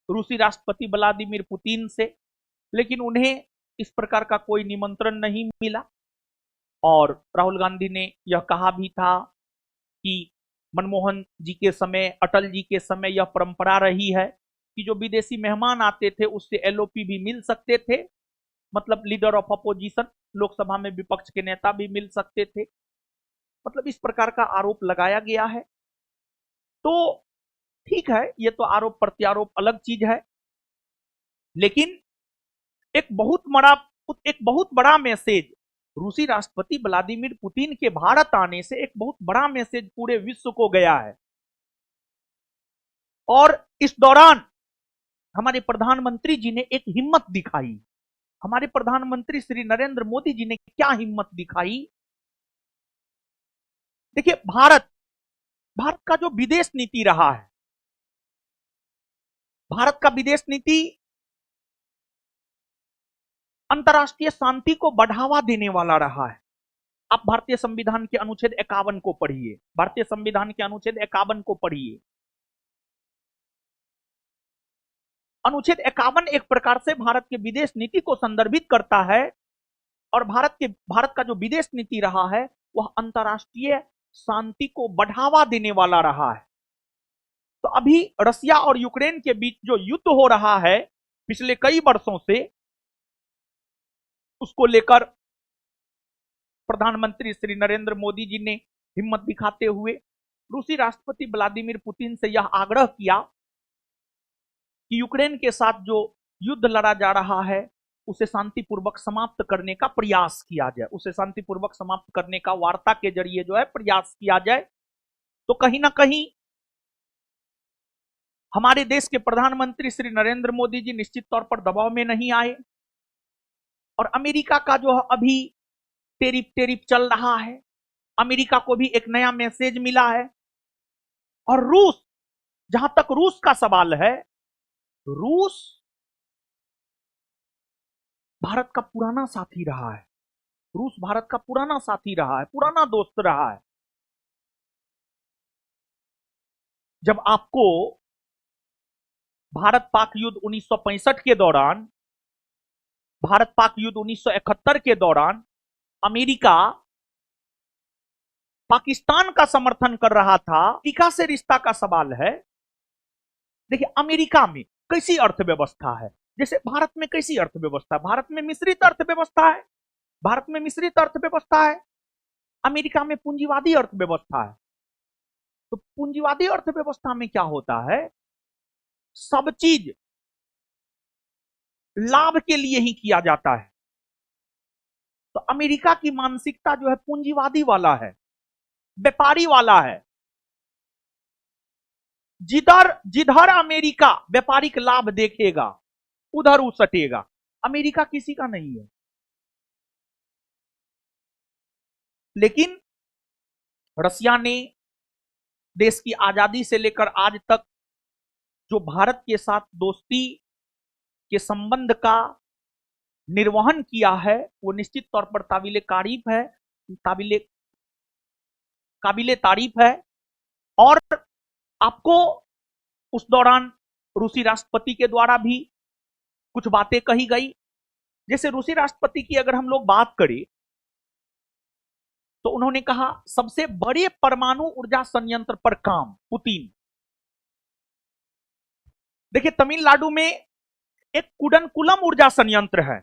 रूसी राष्ट्रपति व्लादिमीर पुतिन से, लेकिन उन्हें इस प्रकार का कोई निमंत्रण नहीं मिला। और राहुल गांधी ने यह कहा भी था कि मनमोहन जी के समय, अटल जी के समय यह परंपरा रही है कि जो विदेशी मेहमान आते थे उससे एलओपी भी मिल सकते थे, मतलब लीडर ऑफ अपोजिशन, लोकसभा में विपक्ष के नेता भी मिल सकते थे। मतलब इस प्रकार का आरोप लगाया गया है। तो ठीक है, ये तो आरोप प्रत्यारोप अलग चीज है, लेकिन एक बहुत बड़ा मैसेज रूसी राष्ट्रपति व्लादिमीर पुतिन के भारत आने से, एक बहुत बड़ा मैसेज पूरे विश्व को गया है। और इस दौरान हमारे प्रधानमंत्री जी ने एक हिम्मत दिखाई। हमारे प्रधानमंत्री श्री नरेंद्र मोदी जी ने क्या हिम्मत दिखाई? देखिए, भारत का जो विदेश नीति रहा है, भारत का विदेश नीति अंतर्राष्ट्रीय शांति को बढ़ावा देने वाला रहा है। आप भारतीय संविधान के अनुच्छेद 51 को पढ़िए, भारतीय संविधान के अनुच्छेद 51 को पढ़िए। अनुच्छेद 51 एक प्रकार से भारत के विदेश नीति को संदर्भित करता है। और भारत का जो विदेश नीति रहा है वह अंतर्राष्ट्रीय शांति को बढ़ावा देने वाला रहा है। तो अभी रसिया और यूक्रेन के बीच जो युद्ध हो रहा है पिछले कई वर्षों से, उसको लेकर प्रधानमंत्री श्री नरेंद्र मोदी जी ने हिम्मत दिखाते हुए रूसी राष्ट्रपति व्लादिमीर पुतिन से यह आग्रह किया कि यूक्रेन के साथ जो युद्ध लड़ा जा रहा है उसे शांतिपूर्वक समाप्त करने का प्रयास किया जाए, उसे शांतिपूर्वक समाप्त करने का वार्ता के जरिए जो है प्रयास किया जाए। तो कहीं ना कहीं हमारे देश के प्रधानमंत्री श्री नरेंद्र मोदी जी निश्चित तौर पर दबाव में नहीं आए। और अमेरिका का जो अभी टेरिफ टेरिफ चल रहा है, अमेरिका को भी एक नया मैसेज मिला है। और रूस, जहां तक रूस का सवाल है, रूस भारत का पुराना साथी रहा है। रूस भारत का पुराना साथी रहा है, पुराना दोस्त रहा है। जब आपको भारत पाक युद्ध 1965 के दौरान, भारत पाक युद्ध 1971 के दौरान अमेरिका पाकिस्तान का समर्थन कर रहा था, अमेरिका से रिश्ता का सवाल है। देखिए, अमेरिका में कैसी अर्थव्यवस्था है, जैसे भारत में कैसी अर्थव्यवस्था है? भारत में मिश्रित अर्थव्यवस्था है, भारत में मिश्रित अर्थव्यवस्था है। अमेरिका में पूंजीवादी अर्थव्यवस्था है। तो पूंजीवादी अर्थव्यवस्था में क्या होता है? सब चीज लाभ के लिए ही किया जाता है। तो अमेरिका की मानसिकता जो है पूंजीवादी वाला है, व्यापारी वाला है। जिधर जिधर अमेरिका व्यापारिक लाभ देखेगा उधर वो सटेगा। अमेरिका किसी का नहीं है। लेकिन रसिया ने देश की आजादी से लेकर आज तक जो भारत के साथ दोस्ती के संबंध का निर्वहन किया है, वो निश्चित तौर पर काबिले तारीफ है। और आपको उस दौरान रूसी राष्ट्रपति के द्वारा भी कुछ बातें कही गई। जैसे रूसी राष्ट्रपति की अगर हम लोग बात करें तो उन्होंने कहा सबसे बड़े परमाणु ऊर्जा संयंत्र पर काम पुतिन। देखिए, तमिलनाडु में एक कुडनकुलम ऊर्जा संयंत्र है।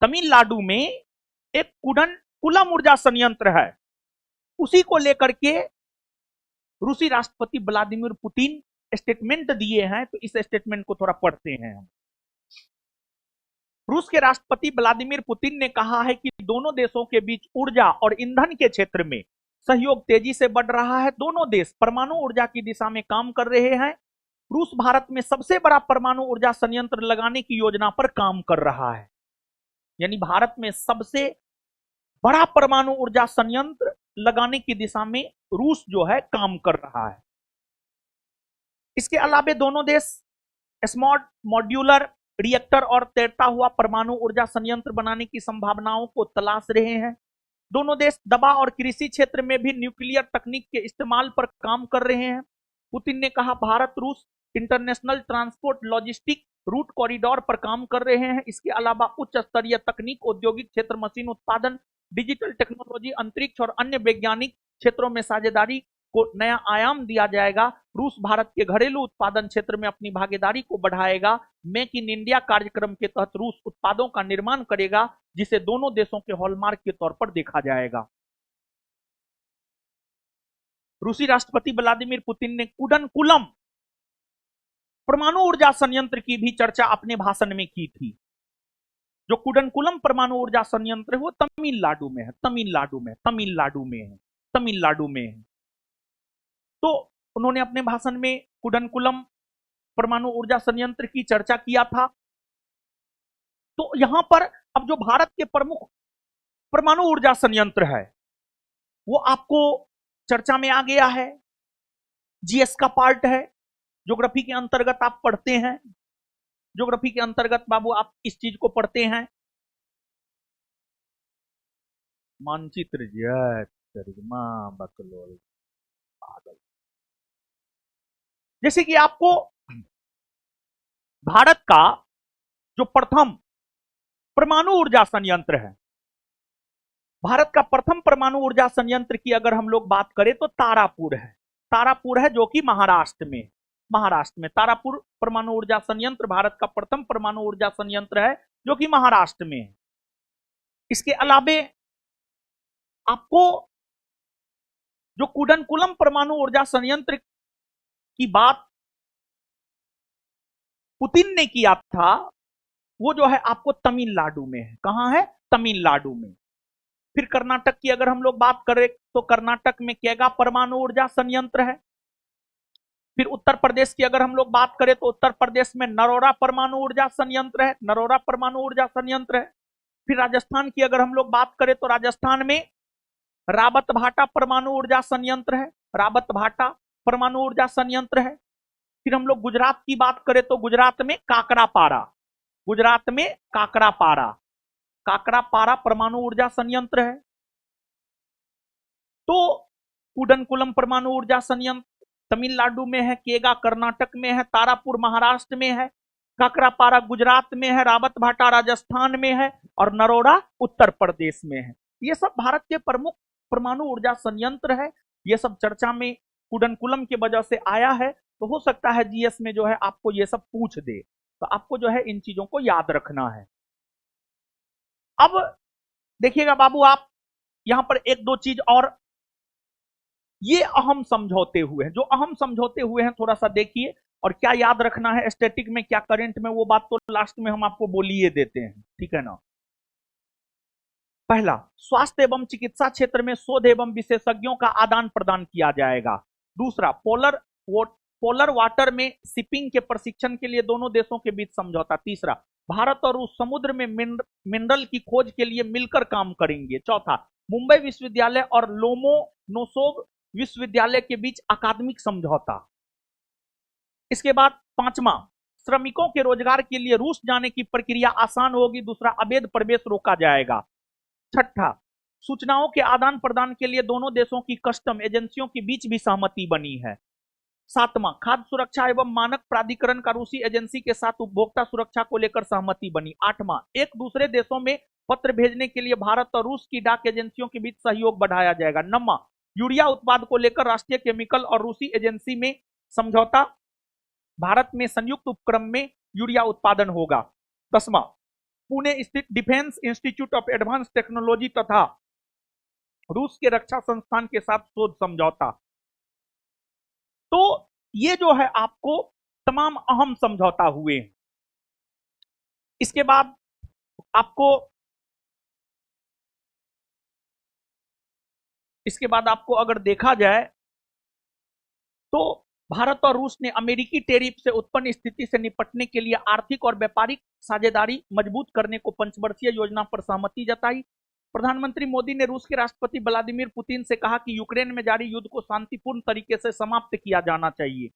तमिलनाडु में एक कुडनकुलम ऊर्जा संयंत्र है। उसी को लेकर के रूसी राष्ट्रपति व्लादिमीर पुतिन स्टेटमेंट दिए हैं। तो इस स्टेटमेंट को थोड़ा पढ़ते हैं हम। रूस के राष्ट्रपति व्लादिमीर पुतिन ने कहा है कि दोनों देशों के बीच ऊर्जा और ईंधन के क्षेत्र में सहयोग तेजी से बढ़ रहा है। दोनों देश परमाणु ऊर्जा की दिशा में काम कर रहे हैं। रूस भारत में सबसे बड़ा परमाणु ऊर्जा संयंत्र लगाने की योजना पर काम कर रहा है। यानी भारत में सबसे बड़ा परमाणु ऊर्जा संयंत्र लगाने की दिशा में रूस जो है काम कर रहा है। इसके अलावा दोनों देश स्मॉल मॉड्यूलर रिएक्टर और तैरता हुआ परमाणु ऊर्जा संयंत्र बनाने की संभावनाओं को तलाश रहे हैं। दोनों देश दवा और कृषि क्षेत्र में भी न्यूक्लियर तकनीक के इस्तेमाल पर काम कर रहे हैं। पुतिन ने कहा भारत रूस international transport logistic route corridor पर काम कर रहे हैं। इसके अलावा उच्च स्तरीय तकनीक, औद्योगिक क्षेत्र, मशीन उत्पादन, डिजिटल टेक्नोलॉजी, अंतरिक्ष और अन्य वैज्ञानिक क्षेत्रों में साझेदारी को नया आयाम दिया जाएगा। रूस भारत के घरेलू उत्पादन क्षेत्र में अपनी भागीदारी को बढ़ाएगा। मेक इन इंडिया कार्यक्रम के तहत रूस उत्पादों का निर्माण करेगा, जिसे दोनों देशों के हॉलमार्क के तौर पर देखा जाएगा। रूसी राष्ट्रपति व्लादिमीर पुतिन ने कुडनकुलम परमाणु ऊर्जा संयंत्र की भी चर्चा अपने भाषण में की थी। जो कुडनकुलम परमाणु ऊर्जा संयंत्र है वो तमिलनाडु में है। तो उन्होंने अपने भाषण में कुडनकुलम परमाणु ऊर्जा संयंत्र की चर्चा किया था। तो यहां पर अब जो भारत के प्रमुख परमाणु ऊर्जा संयंत्र है वो आपको चर्चा में आ गया है। जीएस का पार्ट है। ज्योग्राफी के अंतर्गत आप पढ़ते हैं। ज्योग्राफी के अंतर्गत बाबू आप इस चीज को पढ़ते हैं। मानचित्र जैसे कि आपको भारत का जो प्रथम परमाणु ऊर्जा संयंत्र है, भारत का प्रथम परमाणु ऊर्जा संयंत्र की अगर हम लोग बात करें तो तारापुर है जो कि महाराष्ट्र में तारापुर परमाणु ऊर्जा संयंत्र भारत का प्रथम परमाणु ऊर्जा संयंत्र है जो कि महाराष्ट्र में है। इसके अलावे आपको जो कुडनकुलम परमाणु ऊर्जा संयंत्र की बात पुतिन ने किया था वो जो है आपको तमिलनाडु में है। कहां है? तमिलनाडु में। फिर कर्नाटक की अगर हम लोग बात करें तो कर्नाटक में केगा परमाणु ऊर्जा संयंत्र है। फिर उत्तर प्रदेश की अगर हम लोग बात करें तो उत्तर प्रदेश में नरोरा परमाणु ऊर्जा संयंत्र है। फिर राजस्थान की अगर हम लोग बात करें तो राजस्थान में रावत भाटा परमाणु ऊर्जा संयंत्र है, रावत भाटा परमाणु ऊर्जा संयंत्र है। फिर हम लोग गुजरात की बात करें तो गुजरात में काकरापारा, गुजरात में काकरापारा, काकरापारा परमाणु ऊर्जा संयंत्र है। तो कुडनकुलम परमाणु ऊर्जा संयंत्र तमिलनाडु में है, केगा कर्नाटक में है, तारापुर महाराष्ट्र में है, काकरापारा गुजरात में है, रावत भाटा राजस्थान में है और नरोड़ा उत्तर प्रदेश में है। ये सब भारत के प्रमुख परमाणु ऊर्जा संयंत्र है। ये सब चर्चा में कुडनकुलम की वजह से आया है, तो हो सकता है जीएस में जो है आपको ये सब पूछ दे, तो आपको जो है इन चीजों को याद रखना है। अब देखिएगा बाबू, आप यहां पर एक दो चीज और, ये अहम समझौते हुए हैं, जो अहम समझौते हुए हैं थोड़ा सा देखिए, और क्या याद रखना है स्टैटिक में क्या करंट में, वो बात तो लास्ट में हम आपको बोलिए देते हैं, ठीक है ना। पहला, स्वास्थ्य एवं चिकित्सा क्षेत्र में शोध एवं विशेषज्ञों का आदान प्रदान किया जाएगा। दूसरा, पोलर वाटर में शिपिंग के प्रशिक्षण के लिए दोनों देशों के बीच समझौता। तीसरा, भारत और रूस समुद्र में मिनरल की खोज के लिए मिलकर काम करेंगे। चौथा, मुंबई विश्वविद्यालय और लोमोनोसोव विश्वविद्यालय के बीच अकादमिक समझौता। इसके बाद पांचवा, श्रमिकों के रोजगार के लिए रूस जाने की प्रक्रिया आसान होगी। दूसरा, अवैध प्रवेश रोका जाएगा। छठा, सूचनाओं के आदान प्रदान के लिए दोनों देशों की कस्टम एजेंसियों के बीच भी सहमति बनी है। सातवां, खाद्य सुरक्षा एवं मानक प्राधिकरण का रूसी एजेंसी के साथ उपभोक्ता सुरक्षा को लेकर सहमति बनी। आठवां, एक दूसरे देशों में पत्र भेजने के लिए भारत और रूस की डाक एजेंसियों के बीच सहयोग बढ़ाया जाएगा। नौवां, यूरिया उत्पाद को लेकर राष्ट्रीय केमिकल और रूसी एजेंसी में समझौता, भारत में संयुक्त उपक्रम में यूरिया उत्पादन होगा। 10वां, पुणे स्थित defence institute of advance technology तथा रूस के रक्षा संस्थान के साथ शोध समझौता। तो ये जो है आपको तमाम अहम समझौता हुए। इसके बाद आपको अगर देखा जाए तो भारत और रूस ने अमेरिकी टैरिफ से उत्पन्न स्थिति से निपटने के लिए आर्थिक और व्यापारिक साझेदारी मजबूत करने को पंचवर्षीय योजना पर सहमति जताई। प्रधानमंत्री मोदी ने रूस के राष्ट्रपति व्लादिमीर पुतिन से कहा कि यूक्रेन में जारी युद्ध को शांतिपूर्ण तरीके से समाप्त किया जाना चाहिए।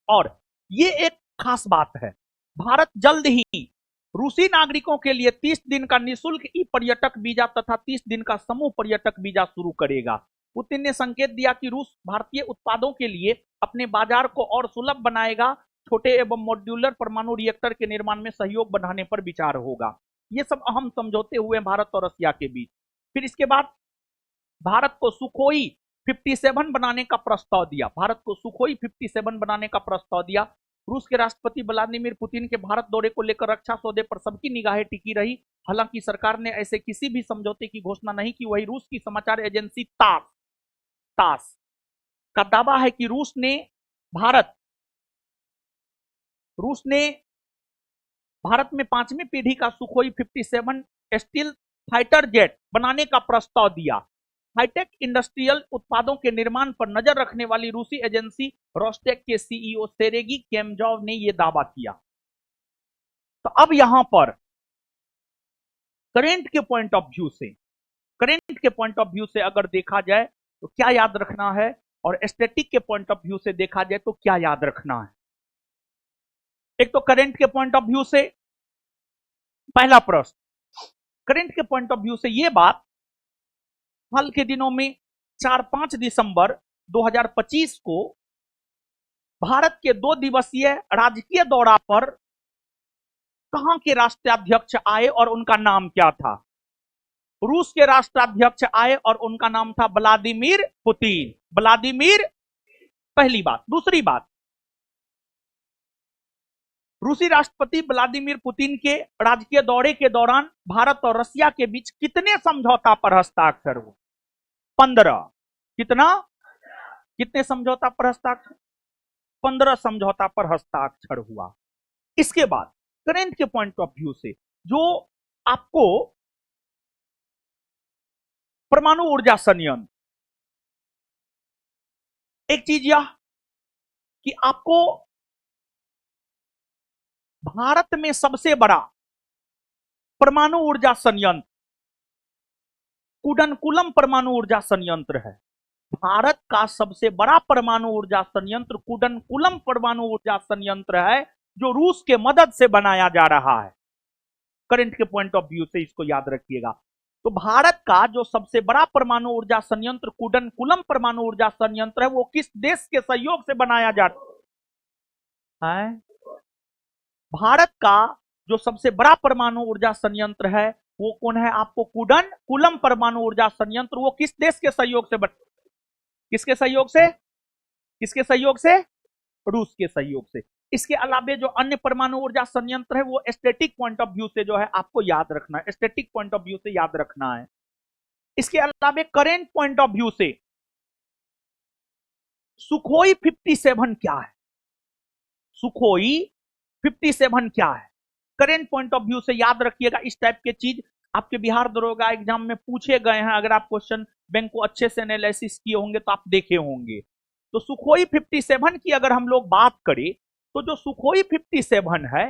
और ये एक खास बात है, भारत जल्द ही रूसी नागरिकों के लिए 30 दिन का निःशुल्क ई पर्यटक वीजा तथा 30 दिन का समूह पर्यटक वीजा शुरू करेगा। पुतिन ने संकेत दिया कि रूस भारतीय उत्पादों के लिए अपने बाजार को और सुलभ बनाएगा। छोटे एवं मॉड्यूलर परमाणु रिएक्टर के निर्माण में सहयोग बढ़ाने पर विचार होगा। ये सब अहम समझौते हुए भारत और रशिया के बीच। फिर इसके बाद भारत को सुखोई 57 बनाने का प्रस्ताव दिया, भारत को सुखोई 57 बनाने का प्रस्ताव दिया। रूस के राष्ट्रपति व्लादिमीर पुतिन के भारत दौरे को लेकर रक्षा सौदे पर सबकी निगाहें टिकी रही। हालांकि सरकार ने ऐसे किसी भी समझौते की घोषणा नहीं की। वही रूस की समाचार एजेंसी तास का दावा है कि रूस ने भारत में 5वीं पीढ़ी का सुखोई 57 स्टील फाइटर जेट बनाने का प्रस्ताव दिया। हाईटेक इंडस्ट्रियल उत्पादों के निर्माण पर नजर रखने वाली रूसी एजेंसी रोस्टेक के सीईओ सेरेगी केमजोव ने यह दावा किया। तो अब यहां पर करंट के पॉइंट ऑफ व्यू से अगर देखा जाए तो क्या याद रखना है, और स्टैटिक के पॉइंट ऑफ व्यू से देखा जाए तो क्या याद रखना है। एक तो करंट के पॉइंट ऑफ व्यू से पहला प्रश्न, करंट के पॉइंट ऑफ व्यू से यह बात, हाल के दिनों में 4-5 दिसंबर 2025 को भारत के 2 दिवसीय राजकीय दौरा पर कहां के राष्ट्राध्यक्ष आए और उनका नाम क्या था? रूस के राष्ट्राध्यक्ष आए और उनका नाम था व्लादिमीर पुतिन। पहली बात। दूसरी बात, रूसी राष्ट्रपति व्लादिमीर पुतिन के राजकीय दौरे के दौरान भारत और रशिया के बीच कितने समझौता पर हस्ताक्षर हुए? 15। कितने समझौता पर हस्ताक्षर? 15 समझौता पर हस्ताक्षर हुआ। इसके बाद करंट के पॉइंट ऑफ व्यू से जो आपको परमाणु ऊर्जा संयंत्र, एक चीज यह कि आपको भारत में सबसे बड़ा परमाणु ऊर्जा संयंत्र कुडनकुलम परमाणु ऊर्जा संयंत्र है। भारत का सबसे बड़ा परमाणु ऊर्जा संयंत्र कुडनकुलम परमाणु ऊर्जा संयंत्र है, जो रूस के मदद से बनाया जा रहा है। करंट के पॉइंट ऑफ व्यू से इसको याद रखिएगा। तो भारत का जो सबसे बड़ा परमाणु ऊर्जा संयंत्र कुडनकुलम परमाणु ऊर्जा संयंत्र है, वो किस देश के सहयोग से बनाया जाता है? भारत का जो सबसे बड़ा परमाणु ऊर्जा संयंत्र है वो कौन है? आपको कुडनकुलम परमाणु ऊर्जा संयंत्र, वो किस देश के सहयोग से किसके सहयोग से? किसके सहयोग से? रूस के सहयोग से। इसके अलावा जो अन्य परमाणु ऊर्जा संयंत्र है वो स्टैटिक पॉइंट ऑफ व्यू से जो है आपको याद रखना है, स्टैटिक पॉइंट ऑफ व्यू से याद रखना है। इसके अलावा करेंट पॉइंट ऑफ व्यू से सुखोई 57 क्या है? सुखोई 57 क्या है? करेंट पॉइंट ऑफ व्यू से याद रखिएगा। इस टाइप के चीज आपके बिहार दरोगा एग्जाम में पूछे गए हैं। अगर आप क्वेश्चन बैंक को अच्छे से एनालिसिस किए होंगे तो आप देखे होंगे। तो सुखोई 57 की अगर हम लोग बात करें तो जो सुखोई 57 है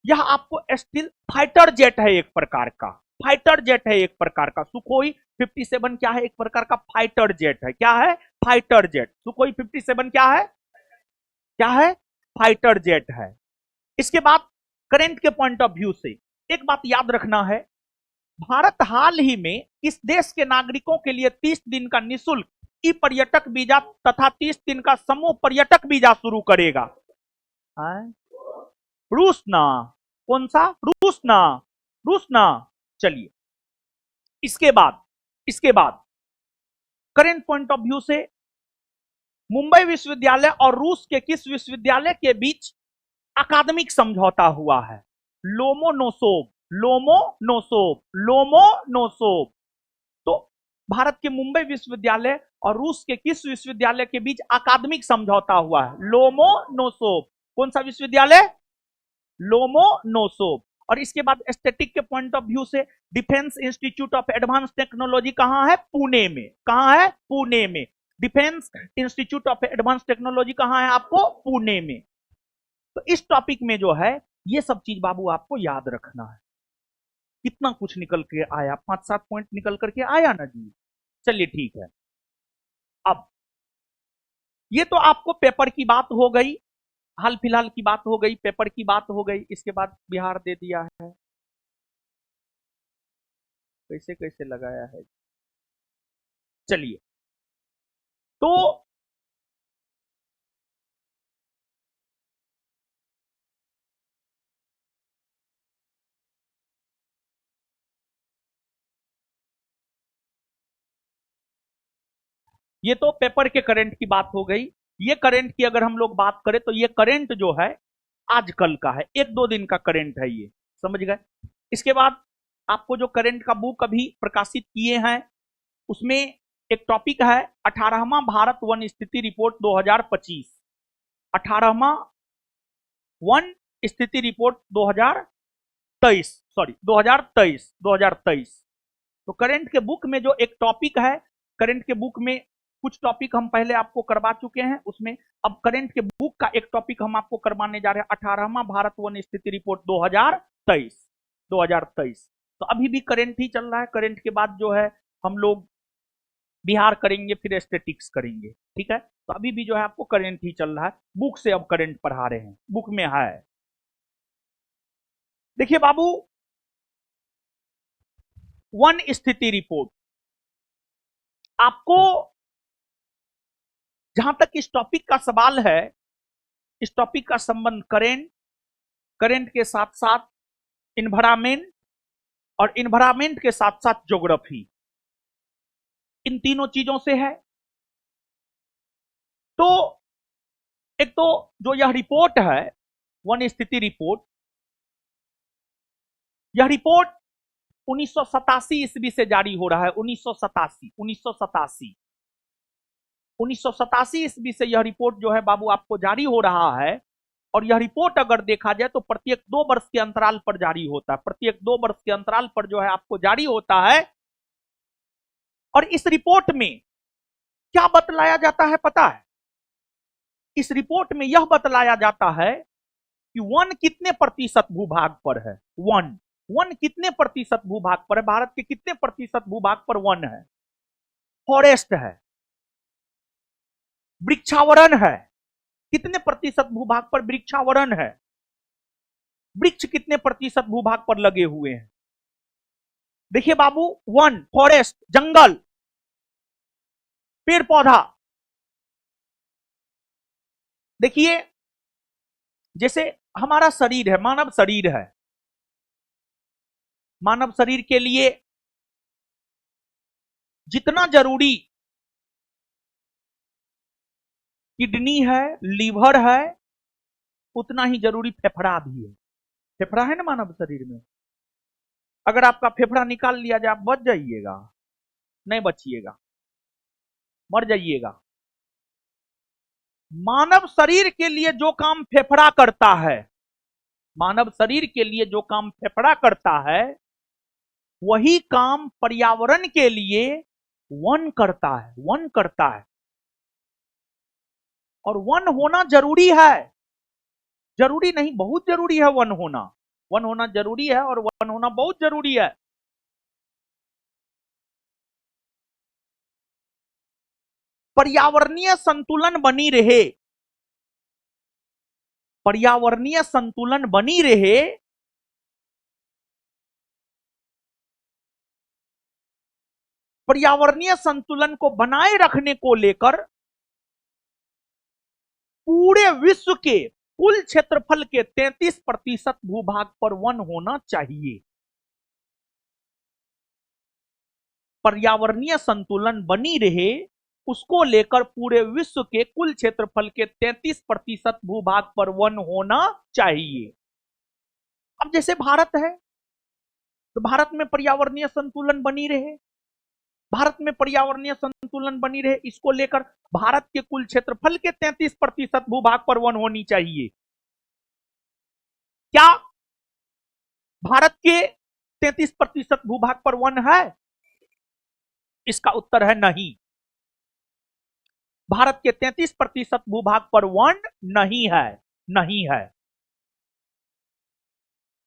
यह आपको स्टिल फाइटर जेट है, एक प्रकार का फाइटर जेट है, एक प्रकार का। सुखोई 57 क्या है? एक प्रकार का फाइटर जेट है। क्या है? Fighter jet. सुखोई 57 क्या है? क्या है? फाइटर जेट है। इसके बाद करंट के पॉइंट ऑफ व्यू से एक बात याद रखना है, भारत हाल ही में इस देश के नागरिकों के लिए 30 दिन का निःशुल्क ई पर्यटक वीजा तथा 30 दिन का समूह पर्यटक वीजा शुरू करेगा। रूस ना? कौन सा? रूस ना? रूस ना? चलिए इसके बाद करंट पॉइंट ऑफ व्यू से मुंबई विश्वविद्यालय और रूस के किस विश्वविद्यालय के बीच अकादमिक समझौता हुआ है? Lomonosov, Lomonosov, Lomonosov. तो भारत के मुंबई विश्वविद्यालय और रूस के किस विश्वविद्यालय के बीच अकादमिक समझौता हुआ है? लोमोनोसोव। कौन सा विश्वविद्यालय? लोमोनोसोव। और इसके बाद स्टैटिक के पॉइंट ऑफ व्यू से defence institute of advance technology कहां है? पुणे में। कहां है? पुणे में। Defence institute of advance technology कहां है? आपको पुणे में। तो इस टॉपिक में जो है ये सब चीज बाबू आपको याद रखना है। कितना कुछ निकल के आया, 5-7 पॉइंट निकल करके आया ना जी। चलिए ठीक है। अब ये तो आपको पेपर की बात हो गई, हाल फिलहाल की बात हो गई, पेपर की बात हो गई। इसके बाद बिहार दे दिया है, कैसे कैसे लगाया है। चलिए तो ये तो पेपर के करंट की बात हो गई। ये करंट की अगर हम लोग बात करें तो ये करंट जो है आजकल का है, 1-2 दिन का करंट है ये, समझ गए। इसके बाद आपको जो करंट का बुक अभी प्रकाशित किए हैं उसमें एक टॉपिक है 18वां भारत वन स्थिति रिपोर्ट 2025। 18वां वन स्थिति रिपोर्ट 2023, सॉरी 2023। तो करंट के बुक में जो एक टॉपिक है, करंट के बुक में कुछ टॉपिक हम पहले आपको करवा चुके हैं उसमें, अब करंट के बुक का एक टॉपिक हम आपको करवाने जा रहे हैं 18वां भारत वन स्थिति रिपोर्ट 2023। तो अभी भी करंट ही चल रहा है। करंट के बाद जो है हम लोग बिहार करेंगे, फिर स्टैटिक्स करेंगे, ठीक है। तो अभी भी जो है आपको करंट ही चल रहा है, बुक से अब करंट पढ़ा रहे हैं, बुक में है। देखिए बाबू, वन स्थिति रिपोर्ट आपको, जहां तक इस टॉपिक का सवाल है, इस टॉपिक का संबंध करंट के साथ साथ इन्वायरमेंट और इन्वायरमेंट के साथ साथ ज्योग्राफी, इन तीनों चीजों से है। तो एक तो जो यह रिपोर्ट है वन स्थिति रिपोर्ट, यह रिपोर्ट 1987 ईस्वी से जारी हो रहा है। 1987 ईस्वी से यह रिपोर्ट जो है बाबू आपको जारी हो रहा है। और यह रिपोर्ट अगर देखा जाए तो प्रत्येक 2 वर्ष के अंतराल पर जारी होता है, प्रत्येक 2 वर्ष के अंतराल पर जो है आपको जारी होता है। और इस रिपोर्ट में क्या बतलाया जाता है पता है? इस रिपोर्ट में यह बतलाया जाता है कि वन कितने प्रतिशत भूभाग पर है। वन वन कितने प्रतिशत भूभाग पर है? भारत के कितने प्रतिशत भूभाग पर वन है? फॉरेस्ट है, वृक्षावरण है। कितने प्रतिशत भूभाग पर वृक्षावरण है? वृक्ष कितने प्रतिशत भूभाग पर लगे हुए हैं? देखिए बाबू, वन, फॉरेस्ट, जंगल, पेड़ पौधा। देखिए, जैसे हमारा शरीर है, मानव शरीर है। मानव शरीर के लिए जितना जरूरी किडनी है, लीवर है, उतना ही जरूरी फेफड़ा भी है। फेफड़ा है ना मानव शरीर में। अगर आपका फेफड़ा निकाल लिया जाए, आप बच जाइएगा? नहीं बचिएगा, मर जाइएगा। मानव शरीर के लिए जो काम फेफड़ा करता है, मानव शरीर के लिए जो काम फेफड़ा करता है, वही काम पर्यावरण के लिए वन करता है। वन करता है, और वन होना जरूरी है। जरूरी नहीं, बहुत जरूरी है वन होना। वन होना जरूरी है और वन होना बहुत जरूरी है। पर्यावरणीय संतुलन बनी रहे, पर्यावरणीय संतुलन बनी रहे, पर्यावरणीय संतुलन को बनाए रखने को लेकर पूरे विश्व के कुल क्षेत्रफल के 33% भूभाग पर वन होना चाहिए। पर्यावरणीय संतुलन बनी रहे, उसको लेकर पूरे विश्व के कुल क्षेत्रफल के 33% भूभाग पर वन होना चाहिए। अब जैसे भारत है, तो भारत में पर्यावरणीय संतुलन बनी रहे, भारत में पर्यावरणीय संतुलन बनी रहे, इसको लेकर भारत के कुल क्षेत्रफल के 33% भूभाग पर वन होनी चाहिए। क्या भारत के 33% भूभाग पर वन है? इसका उत्तर है नहीं। भारत के 33% भूभाग पर वन नहीं है, नहीं है।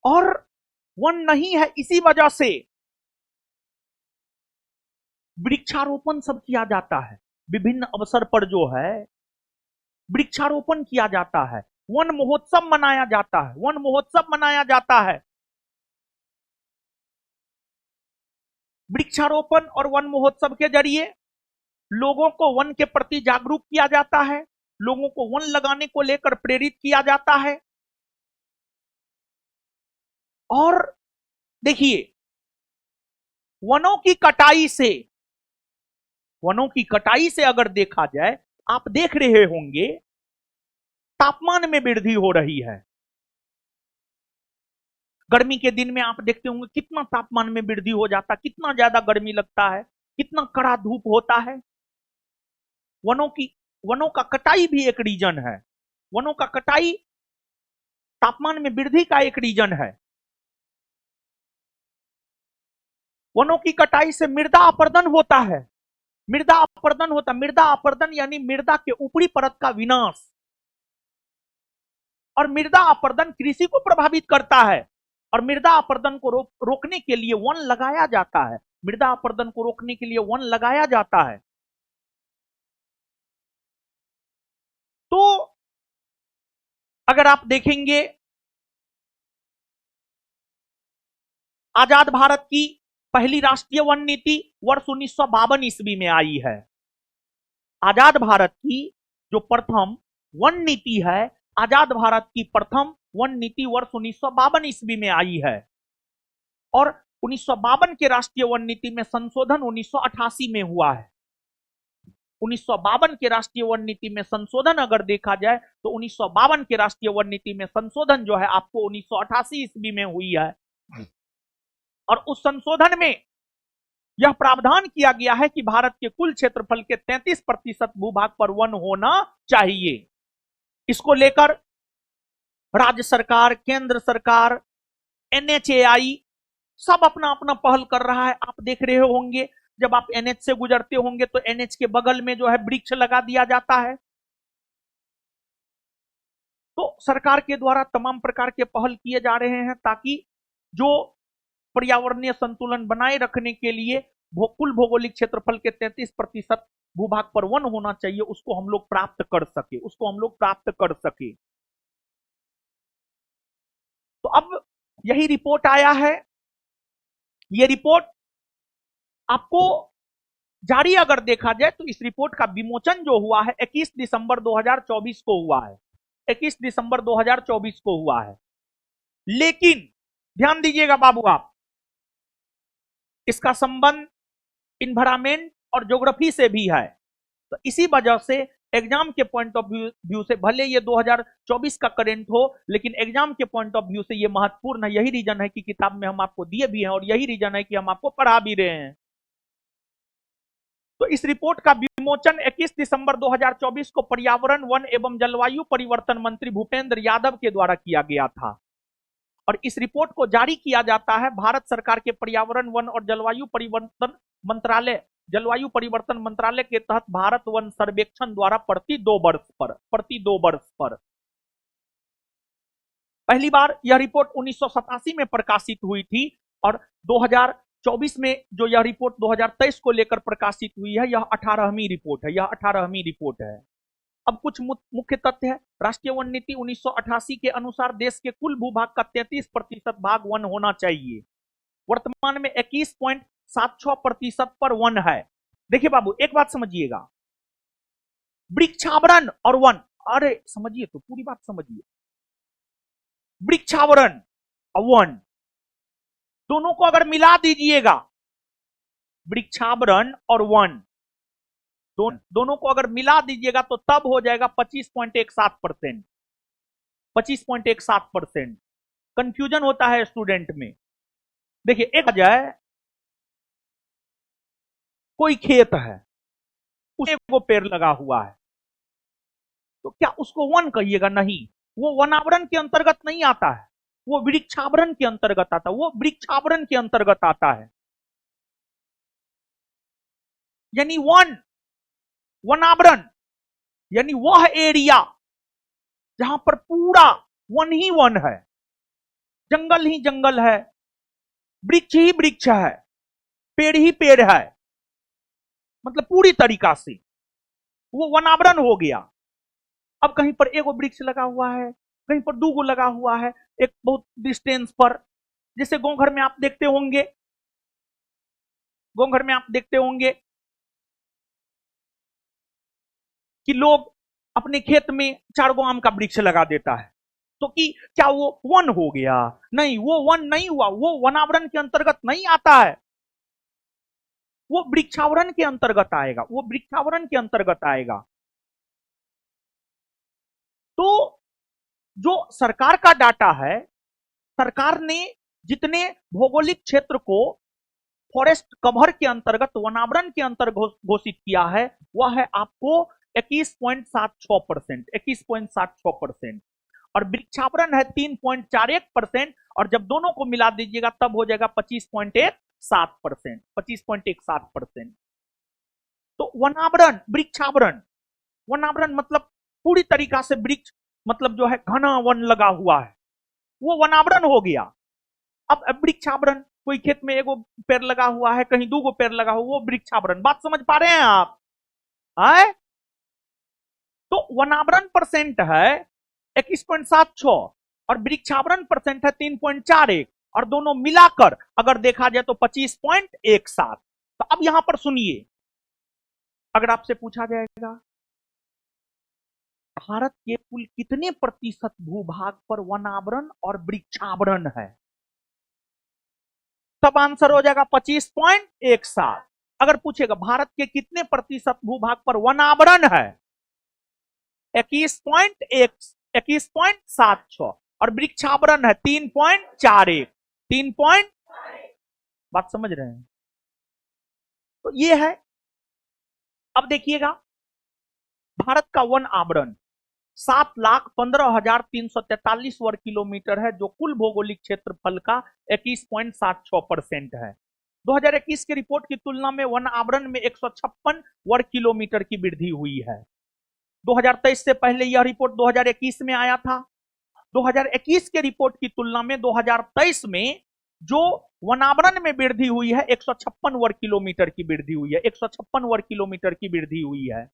और वन नहीं है, इसी वजह से वृक्षारोपण सब किया जाता है। विभिन्न अवसर पर जो है वृक्षारोपण किया जाता है, वन महोत्सव मनाया जाता है, वन महोत्सव मनाया जाता है। वृक्षारोपण और वन महोत्सव के जरिए लोगों को वन के प्रति जागरूक किया जाता है, लोगों को वन लगाने को लेकर प्रेरित किया जाता है। और देखिए, वनों की कटाई से, वनों की कटाई से अगर देखा जाए, आप देख रहे होंगे तापमान में वृद्धि हो रही है। गर्मी के दिन में आप देखते होंगे कितना तापमान में वृद्धि हो जाता है, कितना ज्यादा गर्मी लगता है, कितना कड़ा धूप होता है। वनों का कटाई भी एक रीजन है। वनों का कटाई तापमान में वृद्धि का एक रीजन है। वनों की कटाई से मृदा अपरदन होता है। मृदा अपरदन होता, मृदा अपरदन यानी मृदा के ऊपरी परत का विनाश। और मृदा अपरदन कृषि को प्रभावित करता है, और मृदा अपरदन को रोकने के लिए वन लगाया जाता है। मृदा अपरदन को रोकने के लिए वन लगाया जाता है। तो अगर आप देखेंगे, आजाद भारत की पहली राष्ट्रीय वन नीति वर्ष 1952 ईस्वी में आई है। आजाद भारत की जो प्रथम वन नीति है, आजाद भारत की प्रथम वन नीति वर्ष 1952 ईस्वी में आई है। और 1952 के राष्ट्रीय वन नीति में संशोधन 1988 में हुआ है। 1952 के राष्ट्रीय वन नीति में संशोधन अगर देखा जाए तो 1952 के राष्ट्रीय वन नीति में संशोधन जो है आपको 1988 ईस्वी में हुई है। और उस संशोधन में यह प्रावधान किया गया है कि भारत के कुल क्षेत्रफल के 33% भूभाग पर वन होना चाहिए। इसको लेकर राज्य सरकार, केंद्र सरकार, NHAI सब अपना अपना पहल कर रहा है। आप देख रहे होंगे, जब आप NH से गुजरते होंगे तो NH के बगल में जो है वृक्ष लगा दिया जाता है। तो सरकार के द्वारा तमाम प्रकार के पहल किए जा रहे हैं ताकि जो पर्यावरणीय संतुलन बनाए रखने के लिए कुल भौगोलिक क्षेत्रफल के 33% भूभाग पर वन होना चाहिए, उसको हम लोग प्राप्त कर सके। तो अब यही रिपोर्ट आया है। ये रिपोर्ट आपको जारी अगर देखा जाए तो इस रिपोर्ट का विमोचन जो हुआ है 21 दिसंबर 2024 को हुआ है। 21 दिसंबर 2024 को हुआ है। लेकिन ध्यान दीजिएगा बाबू आप, इसका संबंध इन्वायरमेंट और ज्योग्राफी से भी है। तो इसी वजह से एग्जाम के पॉइंट ऑफ व्यू से भले ये 2024 का करेंट हो, लेकिन एग्जाम के पॉइंट ऑफ व्यू से ये महत्वपूर्ण है। यही रीजन है कि किताब में हम आपको दिए भी हैं और यही रीजन है कि हम आपको पढ़ा भी रहे हैं। तो इस रिपोर्ट का विमोचन 21 दिसंबर 2024 को पर्यावरण, वन एवं जलवायु परिवर्तन मंत्री भूपेंद्र यादव के द्वारा किया गया था। और इस रिपोर्ट को जारी किया जाता है भारत सरकार के पर्यावरण, वन और जलवायु परिवर्तन मंत्रालय के तहत भारत वन सर्वेक्षण द्वारा प्रति 2 वर्ष पर। पहली बार यह रिपोर्ट 1987 में प्रकाशित हुई थी और 2024 में जो यह रिपोर्ट 2023 को लेकर प्रकाशित हुई है, यह 18वीं रिपोर्ट है। अब कुछ मुख्य तथ्य है। राष्ट्रीय वन नीति 1988 के अनुसार देश के कुल भूभाग का 33% भाग वन होना चाहिए। वर्तमान में 21.76% पर वन है। देखिए बाबू, एक बात समझिएगा, वृक्षावरण और वन, अरे समझिए तो पूरी बात समझिए। वृक्षावरण और वन दोनों को अगर मिला दीजिएगा, वृक्षावरण और वन दोनों को अगर मिला दीजिएगा तो तब हो जाएगा 25.17%। 25.17%। कंफ्यूजन होता है स्टूडेंट में। देखिए, एक जाए कोई खेत है, उसमें वो पेड़ लगा हुआ है, तो क्या उसको वन कहिएगा? नहीं, वो वनावरण के अंतर्गत नहीं आता है, वो वृक्षावरण के अंतर्गत आता है। यानी वनावरण यानी वह एरिया जहां पर पूरा वन ही वन है, जंगल ही जंगल है, वृक्ष ही वृक्ष है, पेड़ ही पेड़ है, मतलब पूरी तरीका से वो वनावरण हो गया। अब कहीं पर एक वृक्ष लगा हुआ है, कहीं पर 2 लगा हुआ है, एक बहुत डिस्टेंस पर। जैसे गांव घर में आप देखते होंगे कि लोग अपने खेत में 4 आम का वृक्ष लगा देता है, तो कि क्या वो वन हो गया? नहीं, वो वन नहीं हुआ, वो वनावरण के अंतर्गत नहीं आता है, वो वृक्षावरण के अंतर्गत आएगा। तो जो सरकार का डाटा है, सरकार ने जितने भौगोलिक क्षेत्र को फॉरेस्ट कवर के अंतर्गत, वनावरण के अंतर्गत घोषित किया है, वह है आपको 21.76%। और वृक्षावरण है 3.41%, और जब दोनों को मिला दीजिएगा तब हो जाएगा 25.17%। तो वनावरण मतलब पूरी तरीका से वृक्ष, मतलब जो है घना वन लगा हुआ है, वो वनावरण हो गया। अब वृक्षावरण, कोई खेत में 1 पेड़ लगा हुआ है, कहीं 2 पेड़ लगा हुआ, वो वृक्षावरण। बात समझ पा रहे हैं आप? है? तो वनावरण परसेंट है 21.76 और वृक्षावरण परसेंट है 3.41, और दोनों मिलाकर अगर देखा जाए तो 25.17। तो अब यहां पर सुनिए, अगर आपसे पूछा जाएगा भारत के कुल कितने प्रतिशत भूभाग पर वनावरण और वृक्षावरण है, तब आंसर हो जाएगा 25.17। अगर पूछेगा भारत के कितने प्रतिशत भूभाग पर वनावरण है, 21.76, और वृक्षावरण है 3.41। बात समझ रहे हैं? तो ये है। अब देखिएगा, भारत का वन आवरण 7,15,343 वर्ग किलोमीटर है, जो कुल भौगोलिक क्षेत्रफल का 21.76% है। 2021 की रिपोर्ट की तुलना में वन आवरण में 156 वर्ग किलोमीटर की वृद्धि हुई है। 2023 से पहले यह रिपोर्ट 2021 में आया था। 2021 के रिपोर्ट की तुलना में 2023 में जो वनावरण में वृद्धि हुई है 156 वर्ग किलोमीटर की वृद्धि हुई है, 156 वर्ग किलोमीटर की वृद्धि हुई है।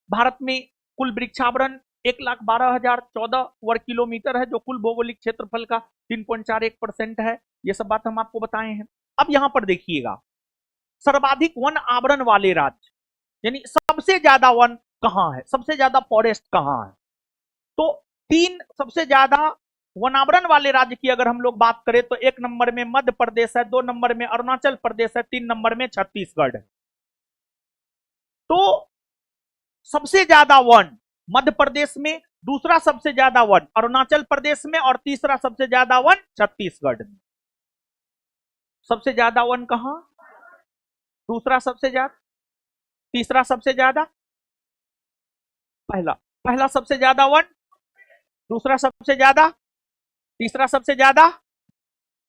भारत में कुल वृक्षावरण 1,12,014 वर्ग किलोमीटर है, जो कुल भौगोलिक क्षेत्रफल का 3.41% है। ये सब बात हम आपको बताए हैं। अब यहां पर देखिएगा, सर्वाधिक वन आवरण वाले राज्य, यानी सबसे ज्यादा वन कहां है, सबसे ज्यादा फॉरेस्ट कहां है। तो 3 सबसे ज्यादा वनावरण वाले राज्य की अगर हम लोग बात करें तो 1 नंबर में मध्य प्रदेश है, 2 नंबर में अरुणाचल प्रदेश है, 3 नंबर में छत्तीसगढ़ है। तो सबसे ज्यादा वन मध्य प्रदेश में, दूसरा सबसे ज्यादा वन अरुणाचल प्रदेश में, और तीसरा सबसे ज्यादा वन छत्तीसगढ़ में। सबसे ज्यादा वन कहां, दूसरा सबसे ज्यादा, तीसरा सबसे ज्यादा, पहला सबसे ज्यादा वन, दूसरा सबसे ज्यादा, तीसरा सबसे ज्यादा।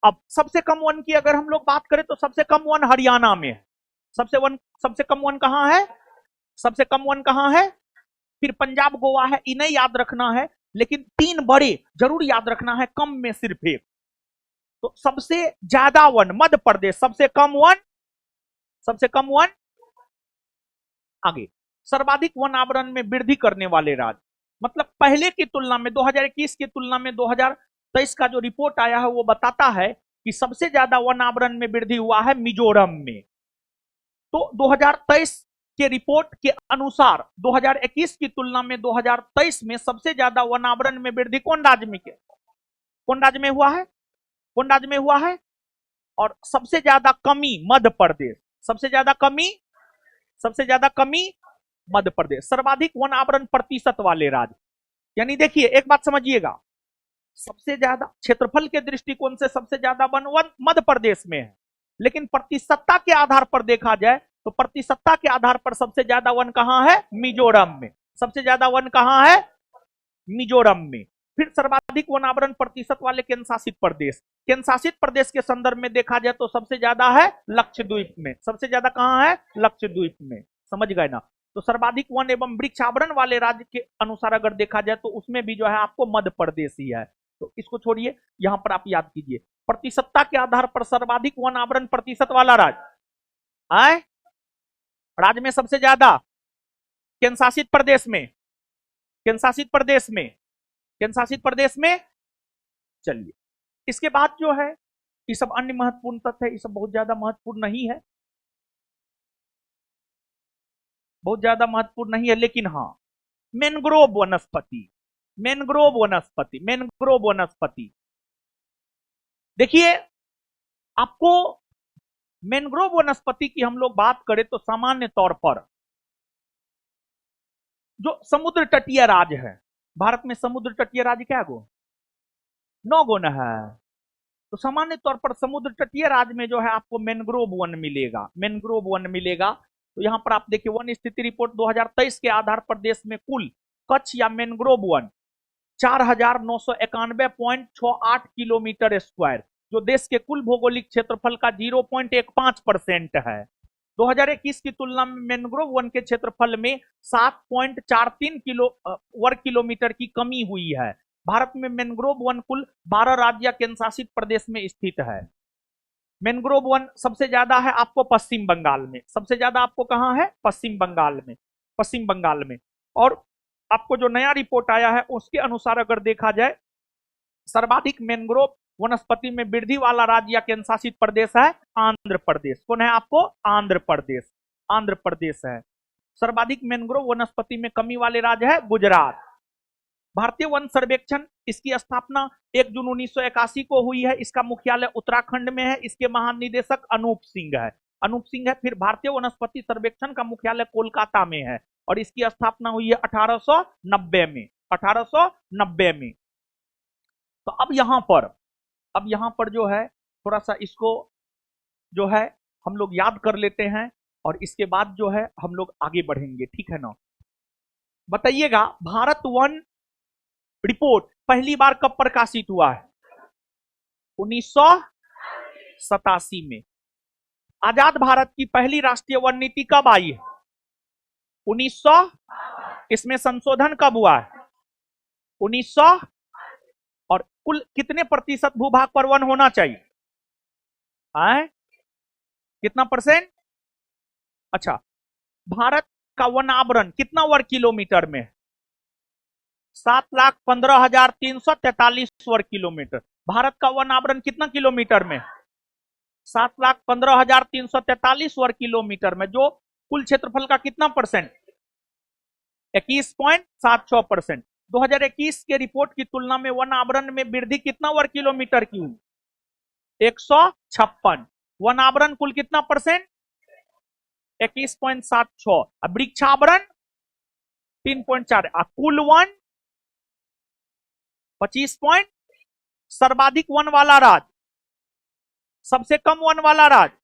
अब सबसे कम वन की अगर हम लोग बात करें तो सबसे कम वन हरियाणा में है। सबसे कम वन कहां है, सबसे कम वन कहां है, फिर पंजाब गोवा है, इन्हें याद रखना है। लेकिन 3 बड़े जरूर याद रखना है, कम में सिर्फ एक। तो सबसे ज्यादा वन मध्य प्रदेश, सबसे कम वन, सबसे कम वन। आगे, सर्वाधिक वन आवरण में वृद्धि करने वाले राज्य, मतलब पहले की तुलना में 2021 की तुलना में 2023 का जो रिपोर्ट आया है वो बताता है कि सबसे ज्यादा वन आवरण में वृद्धि हुआ है मिजोरम में। तो 2023 के रिपोर्ट के अनुसार 2021 की तुलना में 2023 में सबसे ज्यादा वन आवरण में वृद्धि कौन राज्य में, कौन राज्य में हुआ है, कौन राज्य में हुआ है। और सबसे ज्यादा कमी मध्य प्रदेश, सबसे ज्यादा कमी, सबसे ज्यादा कमी मध्य प्रदेश। सर्वाधिक वन आवरण प्रतिशत वाले राज्य, यानी देखिए एक बात समझिएगा, सबसे ज्यादा क्षेत्रफल के दृष्टिकोण से सबसे ज्यादा वन मध्य प्रदेश में है, लेकिन प्रतिशतता के आधार पर देखा जाए तो प्रतिशतता के आधार पर सबसे ज्यादा वन कहां है, मिजोरम में। सबसे ज्यादा वन कहां है, मिजोरम में। फिर सर्वाधिक वन आवरण प्रतिशत वाले केंद्र शासित प्रदेश, केंद्र शासित प्रदेश के संदर्भ में देखा जाए तो सबसे ज्यादा है लक्षद्वीप में। सबसे ज्यादा कहां है, लक्षद्वीप में। समझ गए ना। तो सर्वाधिक वन एवं वृक्ष आवरण वाले राज्य के अनुसार अगर देखा जाए तो उसमें भी जो है आपको मध्य प्रदेश ही है। तो इसको छोड़िए, यहां पर आप याद कीजिए, प्रतिशतता के आधार पर सर्वाधिक वन आवरण प्रतिशत वाला राज्य आए, राज्य में सबसे ज्यादा केंद्र शासित प्रदेश में, केंद्र शासित प्रदेश में, केंद्र शासित प्रदेश में। चलिए, इसके बाद जो है ये सब अन्य महत्वपूर्ण तथ्य है, ये सब बहुत ज्यादा महत्वपूर्ण नहीं है, बहुत ज्यादा महत्वपूर्ण नहीं है। लेकिन हाँ, मैंग्रोव वनस्पति, मैंग्रोव वनस्पति, मैंग्रोव वनस्पति, देखिए आपको मैंग्रोव वनस्पति की हम लोग बात करें तो सामान्य तौर पर जो समुद्र तटीय राज्य है, भारत में समुद्र तटीय राज्य क्या गो, 9 गुण है। तो सामान्य तौर पर समुद्र तटीय राज्य में जो है आपको मैंग्रोव वन मिलेगा, मैंग्रोव वन मिलेगा। तो यहां पर आप देखिए, वन स्थिति रिपोर्ट 2023 के आधार पर देश में कुल कच्छ या मैंग्रोव वन 4,991.68 किलोमीटर स्क्वायर, जो देश के कुल भौगोलिक क्षेत्रफल का 0.15% है। 2021 की तुलना में मैंग्रोव वन के क्षेत्रफल में 7.43 वर्ग किलोमीटर की कमी हुई है। भारत में मैंग्रोव वन कुल 12 राज्य या केंद्र शासित प्रदेश में स्थित है। मैंग्रोव वन सबसे ज्यादा है आपको पश्चिम बंगाल में, सबसे ज्यादा आपको कहां है, पश्चिम बंगाल में, पश्चिम बंगाल में। और आपको जो नया रिपोर्ट आया है उसके अनुसार अगर देखा जाए, सर्वाधिक मैंग्रोव वनस्पति में वृद्धि वाला राज्य या केंद्र शासित प्रदेश है आंध्र प्रदेश। कौन है आपको, आंध्र प्रदेश, आंध्र प्रदेश है। सर्वाधिक मैंग्रोव वनस्पति में कमी वाले राज्य है गुजरात। भारतीय वन सर्वेक्षण, इसकी स्थापना 1 जून 1981 को हुई है। इसका मुख्यालय उत्तराखंड में है। इसके महानिदेशक अनूप सिंह है, अनूप सिंह है। फिर भारतीय वनस्पति सर्वेक्षण का मुख्यालय कोलकाता में है और इसकी स्थापना हुई है 1890 में, 1890 में। तो अब यहां पर जो है थोड़ा सा इसको जो है हम लोग याद कर लेते हैं और इसके बाद जो है हम लोग आगे बढ़ेंगे, ठीक है ना। बताइएगा, भारत वन रिपोर्ट पहली बार कब प्रकाशित हुआ है, 1987 में। आजाद भारत की पहली राष्ट्रीय वन नीति कब आई है, 1900। इसमें संशोधन कब हुआ है, 1900। और कुल कितने प्रतिशत भूभाग पर वन होना चाहिए, है कितना परसेंट? अच्छा, भारत का वन आवरण कितना वर्ग किलोमीटर में? 7,15,343 वर्ग किलोमीटर। भारत का वन आवरण कितना किलोमीटर में? 7,15,343 वर्ग किलोमीटर में, जो कुल क्षेत्रफल का कितना परसेंट? 21.76%। 2021 के रिपोर्ट की तुलना में वन आवरण में वृद्धि कितना वर्ग किलोमीटर की हुई? 156। वन आवरण कुल कितना परसेंट? 21.76। वृक्षावरण 3.4। कुल वन 25 सर्वाधिक वन वाला राज्य, सबसे कम वन वाला राज्य,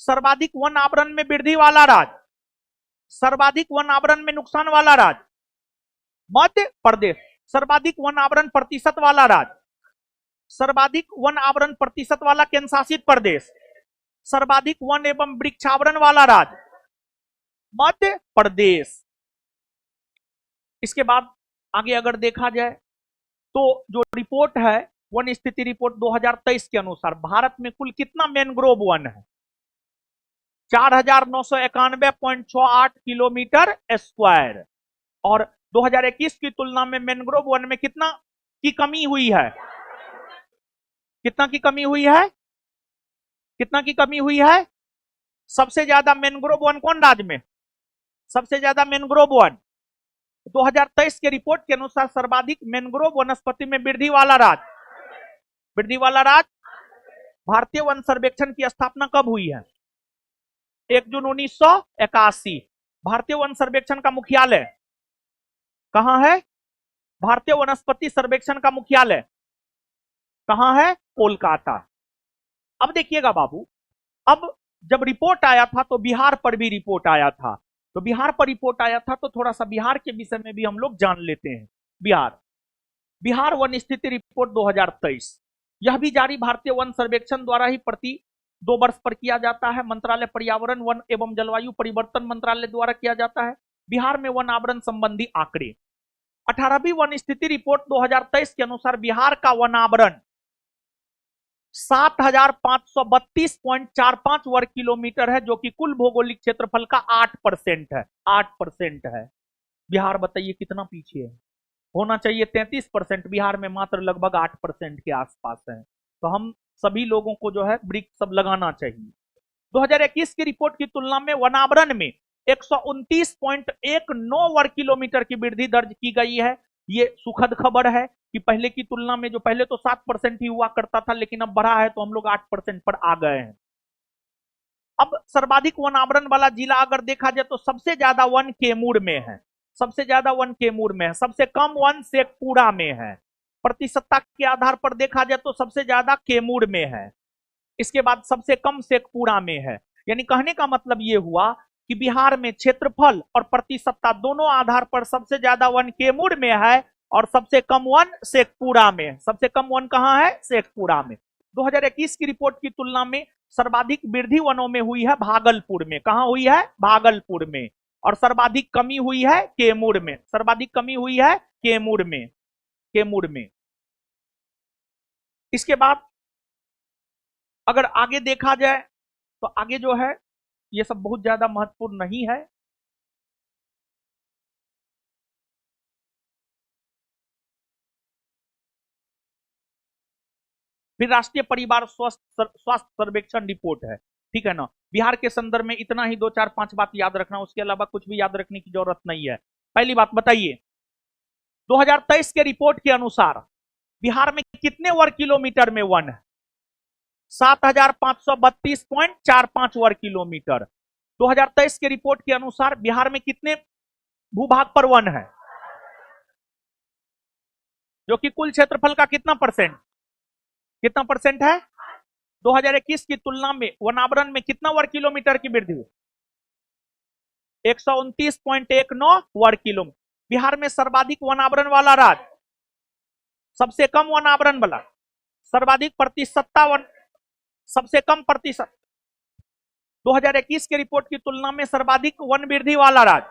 सर्वाधिक वन आवरण में वृद्धि वाला राज्य, सर्वाधिक वन आवरण में नुकसान वाला राज्य मध्य प्रदेश। सर्वाधिक वन आवरण प्रतिशत वाला राज्य, सर्वाधिक वन आवरण प्रतिशत वाला केंद्र शासित प्रदेश, सर्वाधिक वन एवं वृक्षावरण वाला राज्य मध्य प्रदेश। इसके बाद आगे अगर देखा जाए तो जो रिपोर्ट है, वन स्थिति रिपोर्ट 2023 के अनुसार भारत में कुल कितना मैनग्रोव वन है? 4,991.68 किलोमीटर स्क्वायर। और 2021 की तुलना में मैनग्रोव वन में कितना की कमी हुई है? कितना की कमी हुई है? कितना की कमी हुई है? सबसे ज्यादा मैनग्रोव वन कौन राज्य में? सबसे ज्यादा मैनग्रोव वन 2023 के रिपोर्ट के अनुसार सर्वाधिक मैनग्रोव वनस्पति में वृद्धि वाला राज्य, वृद्धि वाला राज्य। भारतीय वन सर्वेक्षण की स्थापना कब हुई है? 1 जून 1981। भारतीय वन सर्वेक्षण का मुख्यालय कहां है? भारतीय वनस्पति सर्वेक्षण का मुख्यालय कहां है? कोलकाता। अब देखिएगा बाबू, अब जब रिपोर्ट आया था तो बिहार पर भी रिपोर्ट आया था, तो बिहार पर रिपोर्ट आया था तो थोड़ा सा बिहार के विषय में भी हम लोग जान लेते हैं। बिहार वन स्थिति रिपोर्ट 2023, यह भी जारी भारतीय वन सर्वेक्षण द्वारा ही प्रति 2 वर्ष पर किया जाता है। मंत्रालय पर्यावरण, वन एवं जलवायु परिवर्तन मंत्रालय द्वारा किया जाता है। बिहार में वन आवरण संबंधी आंकड़े, 18वीं वन स्थिति रिपोर्ट 2023 के अनुसार बिहार का वन आवरण 7,532.45 वर्ग किलोमीटर है, जो कि कुल भौगोलिक क्षेत्रफल का 8% है। 8% है। बिहार बताइए कितना पीछे है? होना चाहिए 33%, बिहार में मात्र लगभग 8% के आसपास है। तो हम सभी लोगों को जो है वृक्ष सब लगाना चाहिए। 2021 की रिपोर्ट की तुलना में वनावरण में 129.19 वर्ग किलोमीटर की वृद्धि दर्ज की गई है। ये सुखद खबर है कि पहले की तुलना में, जो पहले तो 7% ही हुआ करता था, लेकिन अब बढ़ा है तो हम लोग 8% पर आ गए हैं। अब सर्वाधिक वन आवरण वाला जिला अगर देखा जाए तो सबसे ज्यादा वन कैमूर में है, सबसे ज्यादा वन कैमूर में है, सबसे कम वन शेखपुरा में है। प्रतिशतता के आधार पर देखा जाए तो सबसे ज्यादा कैमूर में है, इसके बाद सबसे कम शेखपुरा में है। यानी कहने का मतलब यह हुआ कि बिहार में क्षेत्रफल और प्रतिशतता दोनों आधार पर सबसे ज्यादा वन कैमूर में है और सबसे कम वन शेखपुरा में। सबसे कम वन कहां है? शेखपुरा में। 2021 की रिपोर्ट की तुलना में सर्वाधिक वृद्धि वनों में हुई है भागलपुर में। कहां हुई है? भागलपुर में। और सर्वाधिक कमी हुई है कैमूर में। सर्वाधिक कमी हुई है कैमूर में, कैमूर में। इसके बाद अगर आगे देखा जाए तो आगे जो है ये सब बहुत ज्यादा महत्वपूर्ण नहीं है। फिर राष्ट्रीय परिवार स्वास्थ्य सर्वेक्षण रिपोर्ट है, ठीक है ना। बिहार के संदर्भ में इतना ही 2 4 5 बात याद रखना, उसके अलावा कुछ भी याद रखने की जरूरत नहीं है। पहली बात बताइए, 2023 के रिपोर्ट के अनुसार बिहार में कितने वर्ग किलोमीटर में वन है? 7,532.45 वर्ग किलोमीटर। 2023 के रिपोर्ट के अनुसार बिहार में कितने भूभाग पर वन है, जो कि कुल क्षेत्रफल का कितना परसेंट, कितना परसेंट है? 2021 की तुलना में वनावरण में कितना वर्ग किलोमीटर की वृद्धि हुई? 129.19 वर्ग किलोमीटर। बिहार में सर्वाधिक वनावरण वाला राज्य, सबसे कम वनावरण वाला, सर्वाधिक प्रतिशतता वन, सबसे कम प्रतिशत। 2021 के रिपोर्ट की तुलना में सर्वाधिक वन वृद्धि वाला राज्य,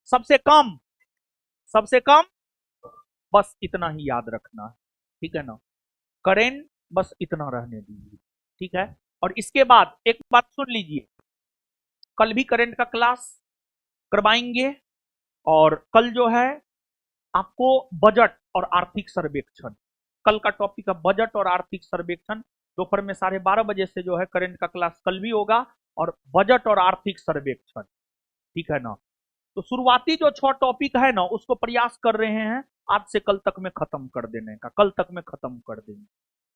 सबसे कम, सबसे कम। बस इतना ही याद रखना है, ठीक है ना। करेंट बस इतना रहने दीजिए, ठीक है। और इसके बाद एक बात सुन लीजिए, कल भी करंट का क्लास करवाएंगे, और कल जो है आपको बजट और आर्थिक सर्वेक्षण, कल का टॉपिक है बजट और आर्थिक सर्वेक्षण। दोपहर में 12:30 बजे से जो है करंट का क्लास कल भी होगा, और बजट और आर्थिक सर्वेक्षण, ठीक है ना। तो शुरुआती जो 6 टॉपिक है ना, उसको प्रयास कर रहे हैं आज से कल तक में खत्म कर देने का, कल तक में खत्म कर देंगे,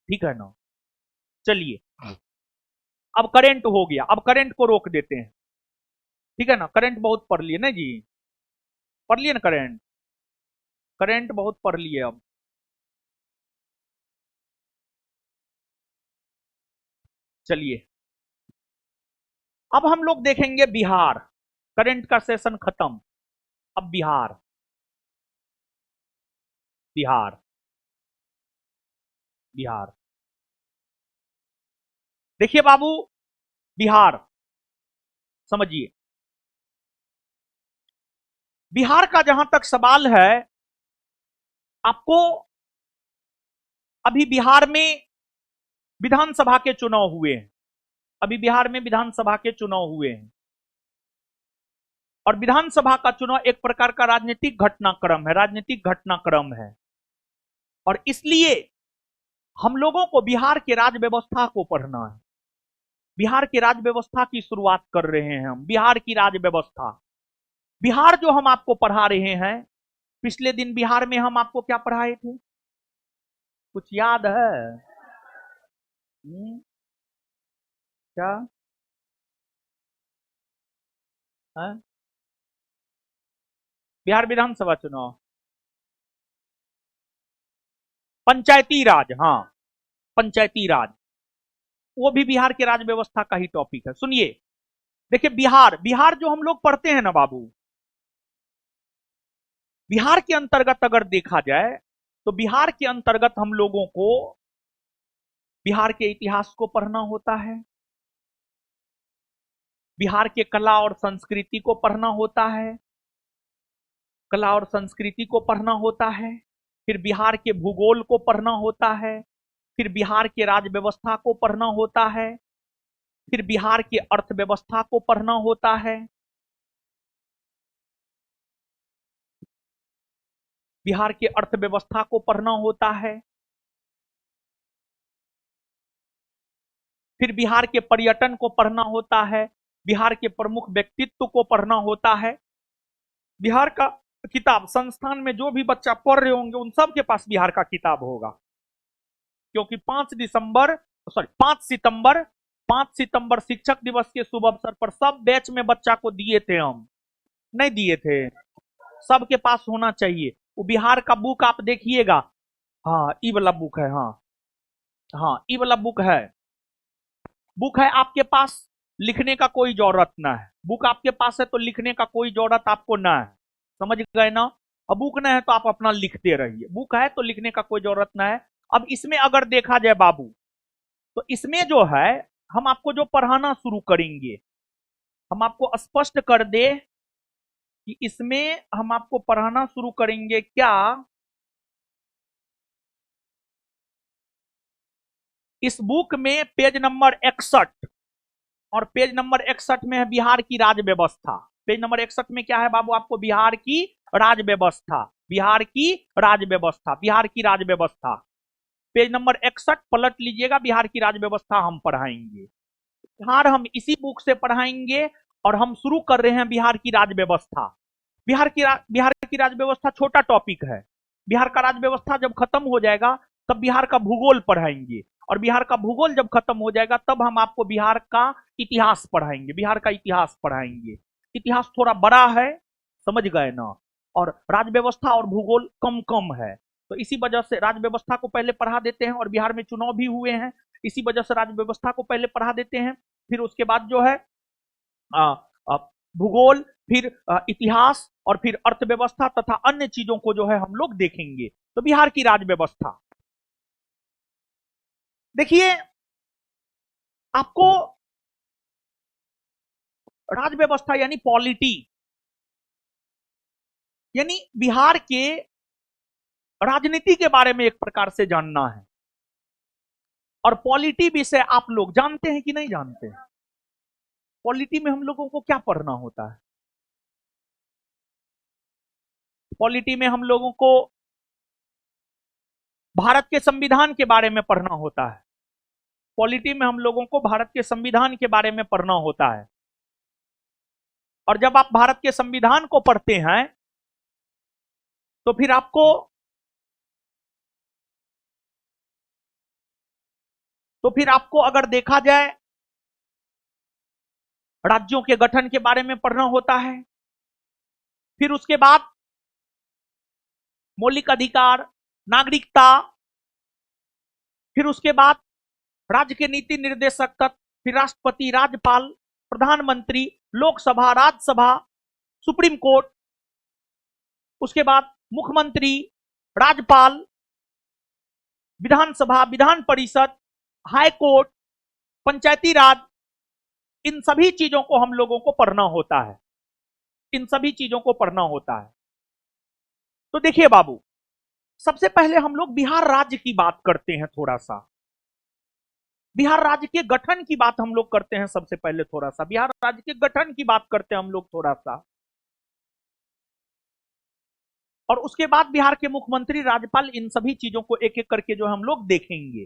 ठीक है ना। चलिए, अब करंट हो गया, अब करंट को रोक देते हैं, ठीक है ना। करंट बहुत पढ़ लिए ना जी, पढ़ लिए ना करंट, करंट बहुत पढ़ लिए। अब चलिए, अब हम लोग देखेंगे बिहार। करंट का सेशन खत्म, अब बिहार, बिहार, बिहार। देखिए बाबू, बिहार समझिए, बिहार का जहां तक सवाल है, आपको अभी बिहार में विधानसभा के चुनाव हुए हैं, अभी बिहार में विधानसभा के चुनाव हुए हैं, और विधानसभा का चुनाव एक प्रकार का राजनीतिक घटनाक्रम है, राजनीतिक घटनाक्रम है। और इसलिए हम लोगों को बिहार के राज व्यवस्था को पढ़ना है। बिहार की राज व्यवस्था की शुरुआत कर रहे हैं हम, बिहार की राज व्यवस्था। बिहार जो हम आपको पढ़ा रहे हैं, पिछले दिन बिहार में हम आपको क्या पढ़ाए थे, कुछ याद है? क्या है? बिहार विधानसभा चुनाव, पंचायती राज, हाँ, पंचायती राज, वो भी बिहार के राज व्यवस्था का ही टॉपिक है। सुनिए, देखिए बिहार, बिहार जो हम लोग पढ़ते हैं ना बाबू, बिहार के अंतर्गत अगर देखा जाए, तो बिहार के अंतर्गत हम लोगों को बिहार के इतिहास को पढ़ना होता है, बिहार के कला और संस्कृति को पढ़ना होता है, कला और संस्कृति को पढ़ना होता है, फिर बिहार के भूगोल को पढ़ना होता है, फिर बिहार के राज व्यवस्था को पढ़ना होता है, फिर बिहार की अर्थव्यवस्था को पढ़ना होता है, बिहार की अर्थव्यवस्था को पढ़ना होता है, फिर बिहार के पर्यटन को पढ़ना होता है, बिहार के प्रमुख व्यक्तित्व को पढ़ना होता है। बिहार का किताब संस्थान में जो भी बच्चा पढ़ रहे होंगे उन सब के पास बिहार का किताब होगा, क्योंकि 5 सितंबर 5 सितंबर शिक्षक दिवस के शुभ अवसर पर सब बैच में बच्चा को दिए थे हम, नहीं दिए थे? सबके पास होना चाहिए। वो बिहार का बुक आप देखिएगा, हाँ ई वाला बुक है, हाँ हाँ ई वाला बुक है, बुक है आपके पास, लिखने का कोई जरूरत ना है। बुक आपके पास है तो लिखने का कोई जरूरत आपको ना है, समझ गए ना। अब बुक ना है तो आप अपना लिखते रहिए, बुक है तो लिखने का कोई जरूरत ना है। अब इसमें अगर देखा जाए बाबू, तो इसमें जो है हम आपको जो पढ़ाना शुरू करेंगे, हम आपको स्पष्ट कर दे कि इसमें हम आपको पढ़ाना शुरू करेंगे क्या, इस बुक में पेज नंबर 61 और पेज नंबर 61 में है बिहार की राज व्यवस्था। पेज नंबर 61 में क्या है बाबू, आपको बिहार की राज व्यवस्था, बिहार की राज व्यवस्था, बिहार की राज व्यवस्था। पेज नंबर 61 पलट लीजिएगा, बिहार की राज व्यवस्था हम पढ़ाएंगे। बिहार हम इसी बुक से पढ़ाएंगे, और हम शुरू कर रहे हैं बिहार की राज व्यवस्था। बिहार की राज व्यवस्था छोटा टॉपिक है। बिहार का राज व्यवस्था जब खत्म हो जाएगा तब बिहार का भूगोल पढ़ाएंगे, और बिहार का भूगोल जब खत्म हो जाएगा तब हम आपको बिहार का इतिहास पढ़ाएंगे, बिहार का इतिहास पढ़ाएंगे। इतिहास थोड़ा बड़ा है, समझ गए ना, और राज व्यवस्था और भूगोल कम कम है। तो इसी वजह से राज व्यवस्था को पहले पढ़ा देते हैं, और बिहार में चुनाव भी हुए हैं, इसी वजह से राज व्यवस्था को पहले पढ़ा देते हैं। फिर उसके बाद जो है भूगोल, फिर इतिहास, और फिर अर्थव्यवस्था तथा अन्य चीजों को जो है हम लोग देखेंगे। तो बिहार की राज व्यवस्था देखिए, आपको राज व्यवस्था यानी पॉलिटी, यानी बिहार के राजनीति के बारे में एक प्रकार से जानना है। और पॉलिटी विषय आप लोग जानते हैं कि नहीं जानते हैं? पॉलिटी में हम लोगों को क्या पढ़ना होता है? पॉलिटी में हम लोगों को भारत के संविधान के बारे में पढ़ना होता है। पॉलिटी में हम लोगों को भारत के संविधान के बारे में पढ़ना होता है। और जब आप भारत के संविधान को पढ़ते हैं तो फिर आपको अगर देखा जाए राज्यों के गठन के बारे में पढ़ना होता है। फिर उसके बाद मौलिक अधिकार, नागरिकता, फिर उसके बाद राज्य के नीति निर्देशक तत्व, फिर राष्ट्रपति, राज्यपाल, प्रधानमंत्री, लोकसभा, राज्यसभा, सुप्रीम कोर्ट, उसके बाद मुख्यमंत्री, राज्यपाल, विधानसभा, विधान परिषद, हाई कोर्ट, पंचायती राज, इन सभी चीजों को हम लोगों को पढ़ना होता है। इन सभी चीजों को पढ़ना होता है। तो देखिए बाबू, सबसे पहले हम लोग बिहार राज्य की बात करते हैं। थोड़ा सा बिहार राज्य के गठन की बात हम लोग करते हैं। सबसे पहले थोड़ा सा बिहार राज्य के गठन की बात करते हैं हम लोग थोड़ा सा, और उसके बाद बिहार के मुख्यमंत्री, राज्यपाल, इन सभी चीजों को एक एक करके जो हम लोग देखेंगे।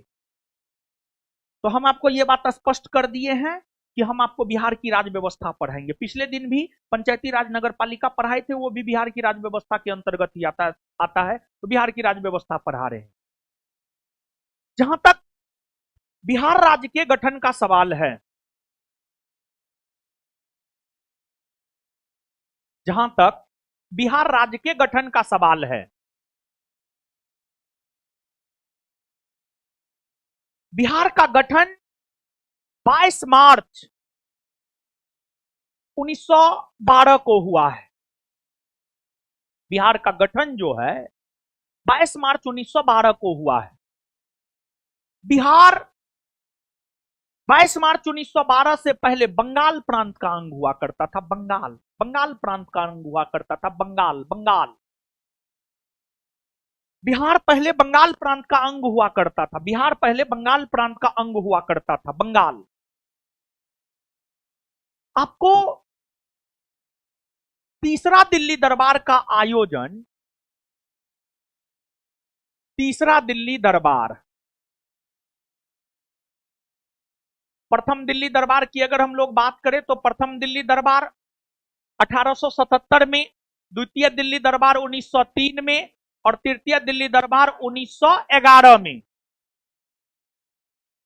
तो हम आपको यह बात स्पष्ट कर दिए हैं कि हम आपको बिहार की राज्य व्यवस्था पढ़ाएंगे। पिछले दिन भी पंचायती राज नगर पालिका पढ़ाए थे, वो भी बिहार की राज्य व्यवस्था के अंतर्गत ही आता है। तो बिहार की राज्य व्यवस्था पढ़ा रहे हैं। जहां तक बिहार राज्य के गठन का सवाल है, जहां तक बिहार राज्य के गठन का सवाल है, बिहार का गठन 22 मार्च 1912 को हुआ है। बिहार का गठन जो है 22 मार्च 1912 को हुआ है। बिहार 22 मार्च 1912 से पहले बंगाल प्रांत का अंग हुआ करता था। बंगाल प्रांत का अंग हुआ करता था। बंगाल। बिहार पहले बंगाल प्रांत का अंग हुआ करता था। बिहार पहले बंगाल प्रांत का अंग हुआ करता था। बंगाल। आपको तीसरा दिल्ली दरबार का आयोजन, तीसरा दिल्ली दरबार, प्रथम दिल्ली दरबार की अगर हम लोग बात करें तो प्रथम दिल्ली दरबार 1877 में, द्वितीय दिल्ली दरबार 1903 में, और तृतीय दिल्ली दरबार 1911 में।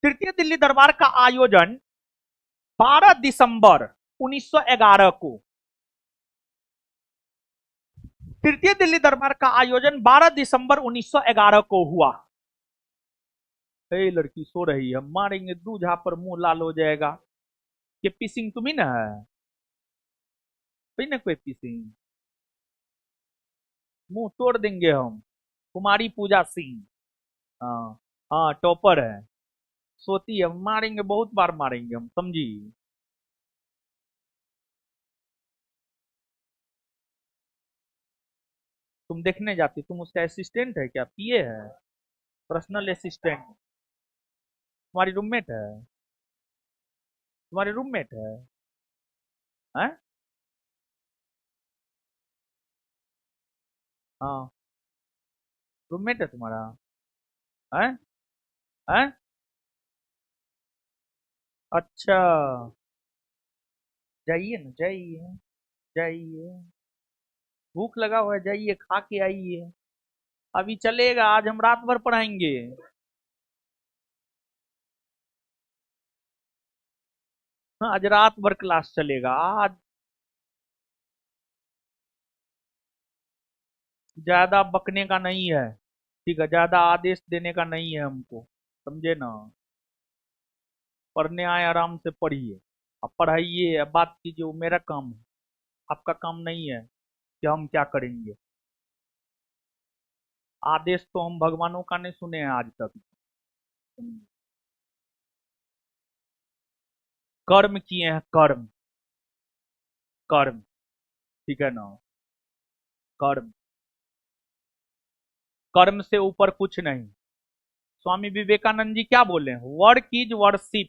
तृतीय दिल्ली दरबार का आयोजन 12 दिसंबर 1911 को, तृतीय दिल्ली दरबार का आयोजन 12 दिसंबर 1911 को हुआ। लड़की सो रही है, मारेंगे दूझा पर मुंह लाल हो जाएगा। ये पीसिंग तुम्ही ना है, कोई ना कोई पीसिंग, मुंह तोड़ देंगे हम। कुमारी पूजा सिंह, हाँ हाँ, टॉपर है, सोती है, मारेंगे, बहुत बार मारेंगे हम, समझी। तुम देखने जाती, तुम उसका असिस्टेंट है क्या? पीए है, पर्सनल असिस्टेंट? तुम्हारी रूममेट है? तुम्हारी रूममेट है? हैं? हाँ, रूममेट है तुम्हारा? हैं? हैं? अच्छा, जाइए ना, जाइए, जाइए, भूख लगा हुआ है, जाइए खा के आइए। अभी चलेगा, आज हम रात भर पढ़ाएंगे। हाँ, आज रात भर क्लास चलेगा आज। ज्यादा बकने का नहीं है, ठीक है? ज्यादा आदेश देने का नहीं है हमको, समझे ना? पढ़ने आए, आराम से पढ़िए, अब पढ़ाइए, अब बात कीजिए, वो मेरा काम है, आपका काम नहीं है कि हम क्या करेंगे। आदेश तो हम भगवानों का नहीं सुने हैं आज तक। कर्म किए हैं, कर्म, कर्म, ठीक है ना? कर्म, कर्म से ऊपर कुछ नहीं। स्वामी विवेकानंद जी क्या बोले? वर्क इज वर्शिप,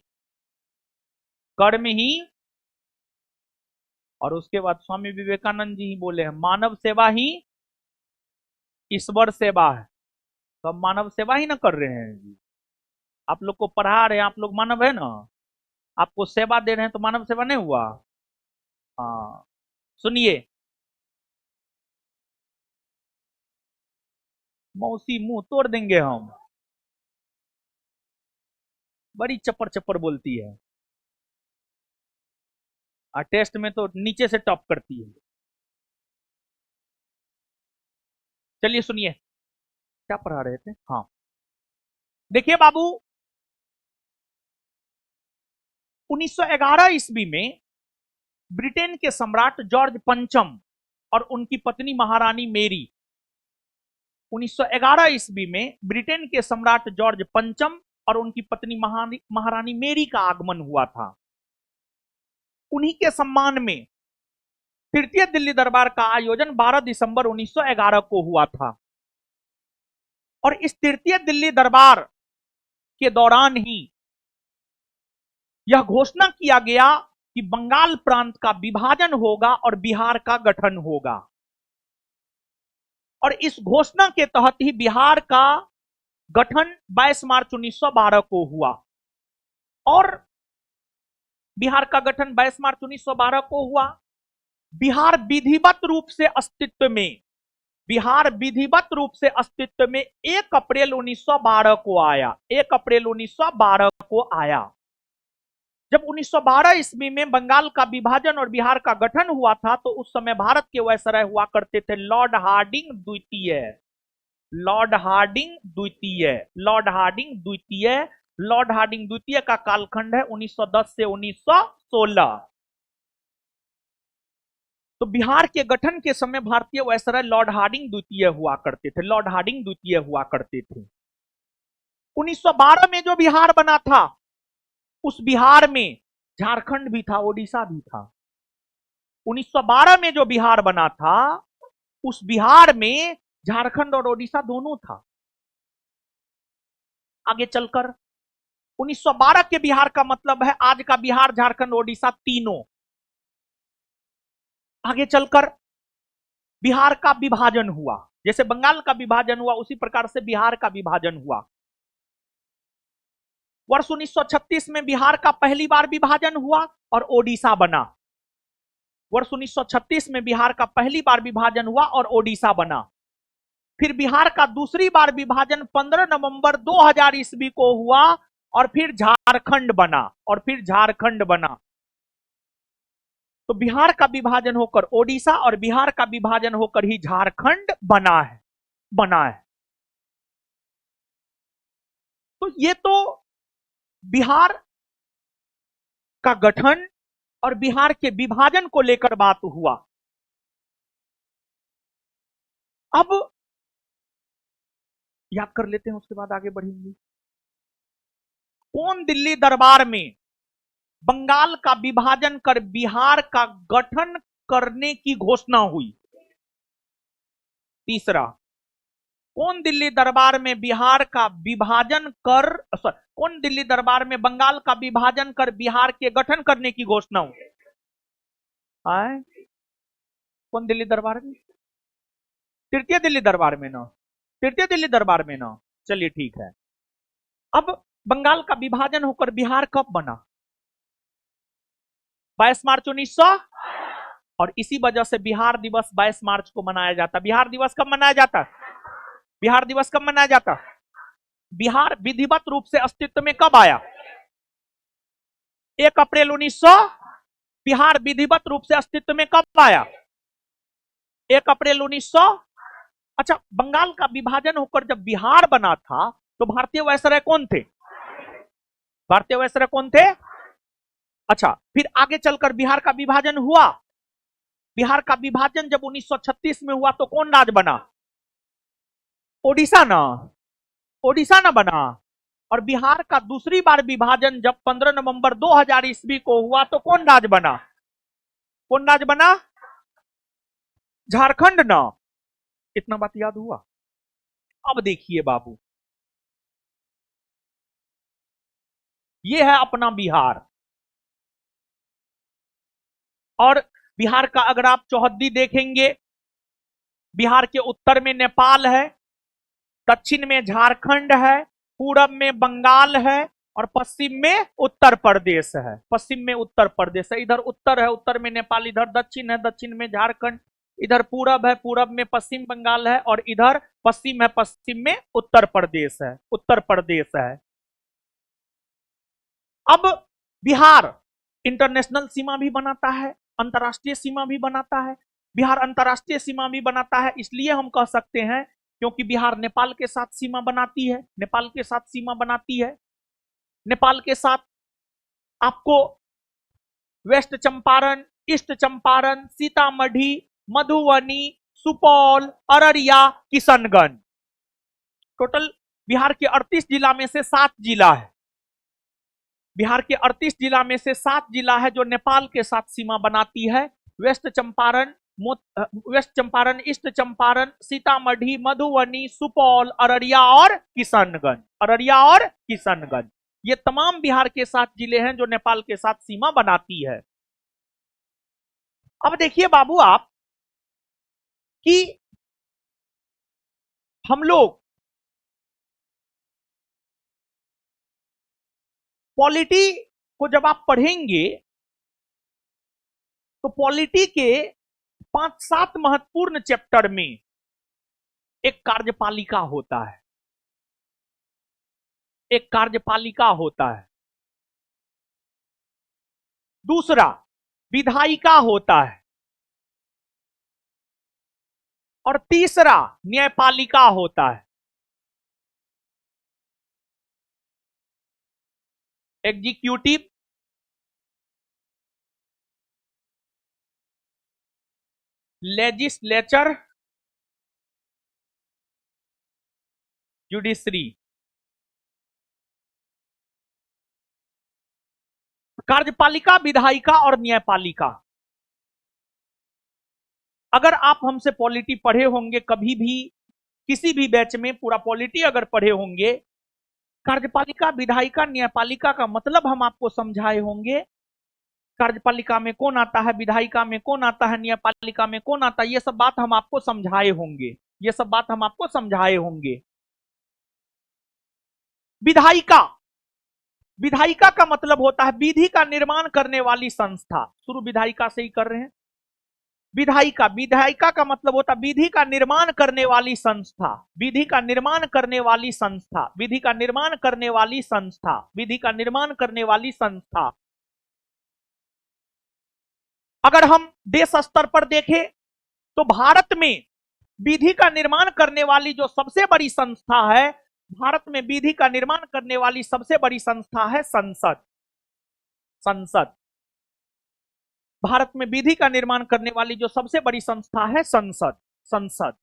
कर्म ही। और उसके बाद स्वामी विवेकानंद जी ही बोले हैं मानव सेवा ही ईश्वर सेवा है। तो हम मानव सेवा ही ना कर रहे हैं जी। आप लोग को पढ़ा रहे हैं, आप लोग मानव है ना, आपको सेवा दे रहे हैं, तो मानव सेवा नहीं हुआ? हाँ, सुनिए। मौसी मुंह तोड़ देंगे हम, बड़ी चप्पर चप्पर बोलती है। टेस्ट में तो नीचे से टॉप करती है। चलिए सुनिए, क्या पढ़ा रहे थे? हाँ, देखिए बाबू, 1911 ईस्वी में ब्रिटेन के सम्राट जॉर्ज पंचम और उनकी पत्नी महारानी मेरी, 1911 ईस्वी में ब्रिटेन के सम्राट जॉर्ज पंचम और उनकी पत्नी महारानी मेरी का आगमन हुआ था। उन्हीं के सम्मान में तृतीय दिल्ली दरबार का आयोजन 12 दिसंबर 1911 को हुआ था। और इस तृतीय दिल्ली दरबार के दौरान ही यह घोषणा किया गया कि बंगाल प्रांत का विभाजन होगा और बिहार का गठन होगा। और इस घोषणा के तहत ही बिहार का गठन 22 मार्च 1912 को हुआ। और बिहार का गठन 22 मार्च 1912 को हुआ। बिहार विधिवत रूप से अस्तित्व में, बिहार विधिवत रूप से अस्तित्व में 1 अप्रैल 1912 को आया। 1 अप्रैल 1912 को आया। जब 1912 ईस्वी में बंगाल का विभाजन और बिहार का गठन हुआ था, तो उस समय भारत के वायसराय हुआ करते थे लॉर्ड हार्डिंग द्वितीय। लॉर्ड हार्डिंग द्वितीय, लॉर्ड हार्डिंग द्वितीय, लॉर्ड हार्डिंग द्वितीय का कालखंड है 1910 से 1916। तो बिहार के गठन के समय भारतीय वायसराय लॉर्ड हार्डिंग द्वितीय हुआ करते थे, लॉर्ड हार्डिंग द्वितीय हुआ करते थे। 1912 में जो बिहार बना था, उस बिहार में झारखंड भी था, ओडिशा भी था। 1912 में जो बिहार बना था, उस बिहार में झारखंड और ओडिशा दोनों था। आगे चलकर 1912 के बिहार का मतलब है आज का बिहार, झारखंड, ओडिशा तीनों। आगे चलकर बिहार का विभाजन हुआ, जैसे बंगाल का विभाजन हुआ उसी प्रकार से बिहार का विभाजन हुआ। वर्ष 1936 में बिहार का पहली बार विभाजन हुआ और ओडिशा बना। वर्ष 1936 में बिहार का पहली बार विभाजन हुआ और ओडिशा बना। फिर बिहार का दूसरी बार विभाजन 15 नवंबर 2000 ईस्वी को हुआ और फिर झारखंड बना, और फिर झारखंड बना। तो बिहार का विभाजन होकर ओडिशा और बिहार का विभाजन होकर ही झारखंड बना है, बना है। तो ये तो बिहार का गठन और बिहार के विभाजन को लेकर बात हुआ। अब याद कर लेते हैं, उसके बाद आगे बढ़ेंगे। कौन दिल्ली दरबार में बंगाल का विभाजन कर बिहार का गठन करने की घोषणा हुई? तीसरा, कौन दिल्ली दरबार में बिहार का विभाजन कर, कौन दिल्ली दरबार में बंगाल का विभाजन कर बिहार के गठन करने की घोषणा हुई? आए? कौन दिल्ली दरबार में? तृतीय दिल्ली दरबार में ना, तृतीय दिल्ली दरबार में ना। चलिए ठीक है। अब बंगाल का विभाजन होकर बिहार कब बना? 22 मार्च 1900। और इसी वजह से बिहार दिवस 22 मार्च को मनाया जाता। बिहार दिवस कब मनाया जाता? बिहार दिवस कब मनाया जाता? बिहार विधिवत रूप से अस्तित्व में कब आया? 1 अप्रैल 1900। बिहार विधिवत रूप से अस्तित्व में कब आया? 1 अप्रैल 1900। अच्छा, बंगाल का विभाजन होकर जब बिहार बना था, तो भारतीय वायसराय कौन थे? भारतीय वायसराय कौन थे? अच्छा, फिर आगे चलकर बिहार का विभाजन हुआ। बिहार का विभाजन जब 1936 में हुआ, तो कौन राज बना? ओडिशा ना, ओडिशा ना बना। और बिहार का दूसरी बार विभाजन जब 15 नवंबर 2000 ईस्वी को हुआ, तो कौन राज बना? कौन राज बना? झारखंड ना। इतना बात याद हुआ? अब देखिए बाबू, ये है अपना बिहार। और बिहार का अगर आप चौहद्दी देखेंगे, बिहार के उत्तर में नेपाल है, दक्षिण में झारखंड है, पूरब में बंगाल है और पश्चिम में उत्तर प्रदेश है। पश्चिम में उत्तर प्रदेश है, इधर उत्तर है, उत्तर में नेपाल, इधर दक्षिण है, दक्षिण में झारखंड, इधर पूरब है, पूरब में पश्चिम बंगाल है और इधर पश्चिम है, पश्चिम में उत्तर प्रदेश है, उत्तर प्रदेश है। अब बिहार इंटरनेशनल सीमा भी बनाता है, अंतर्राष्ट्रीय सीमा भी बनाता है। बिहार अंतर्राष्ट्रीय सीमा भी बनाता है, इसलिए हम कह सकते हैं क्योंकि बिहार नेपाल के साथ सीमा बनाती है, नेपाल के साथ सीमा बनाती है। नेपाल के साथ आपको west Champaran, east Champaran, Sitamarhi, Madhubani, Supaul, Araria, Kishanganj, total Bihar के 38 जिला में से 7 जिला है। बिहार के 38 जिला में से 7 जिला है जो नेपाल के साथ सीमा बनाती है। वेस्ट चंपारण, ईस्ट चंपारण, सीतामढ़ी, मधुबनी, सुपौल, अररिया और किशनगंज, अररिया और किशनगंज, ये तमाम बिहार के 7 जिले हैं जो नेपाल के साथ सीमा बनाती है। अब देखिए बाबू आप कि हम लोग पॉलिटी को जब आप पढ़ेंगे तो पॉलिटी के 5-7 महत्वपूर्ण चैप्टर में एक कार्यपालिका होता है, एक कार्यपालिका होता है, दूसरा विधायिका होता है और तीसरा न्यायपालिका होता है। Executive, legislature, judiciary. कार्यपालिका, विधायिका और न्यायपालिका। अगर आप हमसे पॉलिटी पढ़े होंगे कभी भी, किसी भी बैच में पूरा पॉलिटी अगर पढ़े होंगे, कार्यपालिका, विधायिका, न्यायपालिका का मतलब हम आपको समझाए होंगे। कार्यपालिका में कौन आता है, विधायिका में कौन आता है, न्यायपालिका में कौन आता है, ये सब बात हम आपको समझाए होंगे, ये सब बात हम आपको समझाए होंगे। विधायिका, विधायिका का मतलब होता है विधि का निर्माण करने वाली संस्था। शुरू विधायिका से ही कर रहे हैं। विधायिका, विधायिका का मतलब होता है विधि का निर्माण करने वाली संस्था, विधि का निर्माण करने वाली संस्था, विधि का निर्माण करने वाली संस्था, विधि का निर्माण करने वाली संस्था। अगर हम देश स्तर पर देखें तो भारत में विधि का निर्माण करने वाली जो सबसे बड़ी संस्था है, भारत में विधि का निर्माण करने वाली सबसे बड़ी संस्था है संसद। संसद, भारत में विधि का निर्माण करने वाली जो सबसे बड़ी संस्था है संसद, संसद।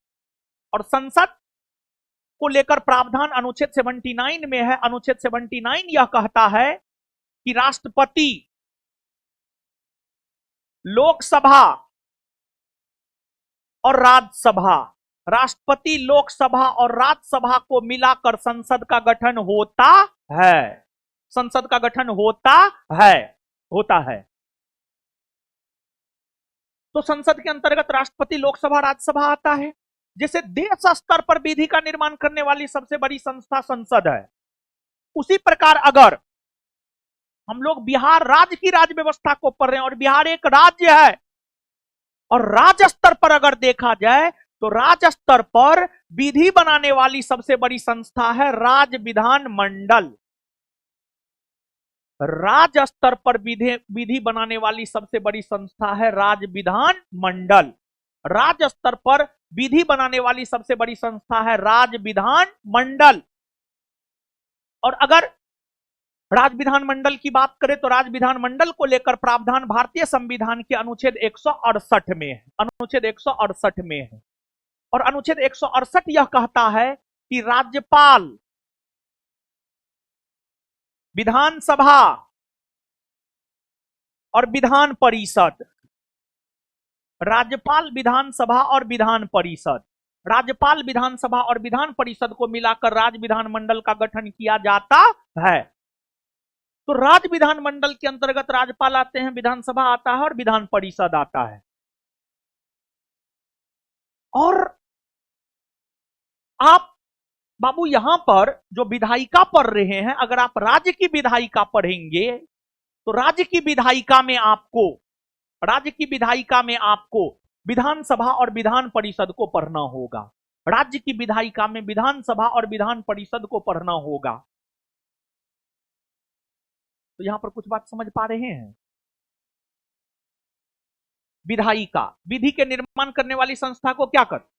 और संसद को लेकर प्रावधान अनुच्छेद 79 में है। अनुच्छेद 79 यह कहता है कि राष्ट्रपति, लोकसभा और राज्यसभा, राष्ट्रपति, लोकसभा और राज्यसभा को मिलाकर संसद का गठन होता है, संसद का गठन होता है, होता है। तो संसद के अंतर्गत राष्ट्रपति, लोकसभा, राज्यसभा आता है। जैसे देश स्तर पर विधि का निर्माण करने वाली सबसे बड़ी संस्था संसद है, उसी प्रकार अगर हम लोग बिहार राज्य की राज्य व्यवस्था को पढ़ रहे हैं और बिहार एक राज्य है, और राज्य स्तर पर अगर देखा जाए तो राज्य स्तर पर विधि बनाने वाली सबसे बड़ी संस्था है राज्य विधान मंडल। राज्य स्तर पर विधि बनाने वाली सबसे बड़ी संस्था है राज्य विधान मंडल। राज्य स्तर पर विधि बनाने वाली सबसे बड़ी संस्था है राज्य विधान मंडल। और अगर राज्य विधान मंडल की बात करें तो राज्य विधान मंडल को लेकर प्रावधान भारतीय संविधान के अनुच्छेद 168 में है, अनुच्छेद 168 में है। और अनुच्छेद 168 यह कहता है कि राज्यपाल, विधानसभा और विधान परिषद, राज्यपाल, विधानसभा और विधान परिषद, राज्यपाल, विधानसभा और विधान परिषद को मिलाकर राज्य विधान मंडल का गठन किया जाता है। तो राज्य विधानमंडल के अंतर्गत राज्यपाल आते हैं, विधानसभा आता है और विधान परिषद आता है। और आप बाबू यहां पर जो विधायिका पढ़ रहे हैं, अगर आप राज्य की विधायिका पढ़ेंगे तो राज्य की विधायिका में आपको विधानसभा और विधान परिषद को पढ़ना होगा। राज्य की विधायिका में विधानसभा और विधान परिषद को पढ़ना होगा। तो यहां पर कुछ बात समझ पा रहे हैं? विधायिका, विधि के निर्माण करने वाली संस्था को क्या कहते?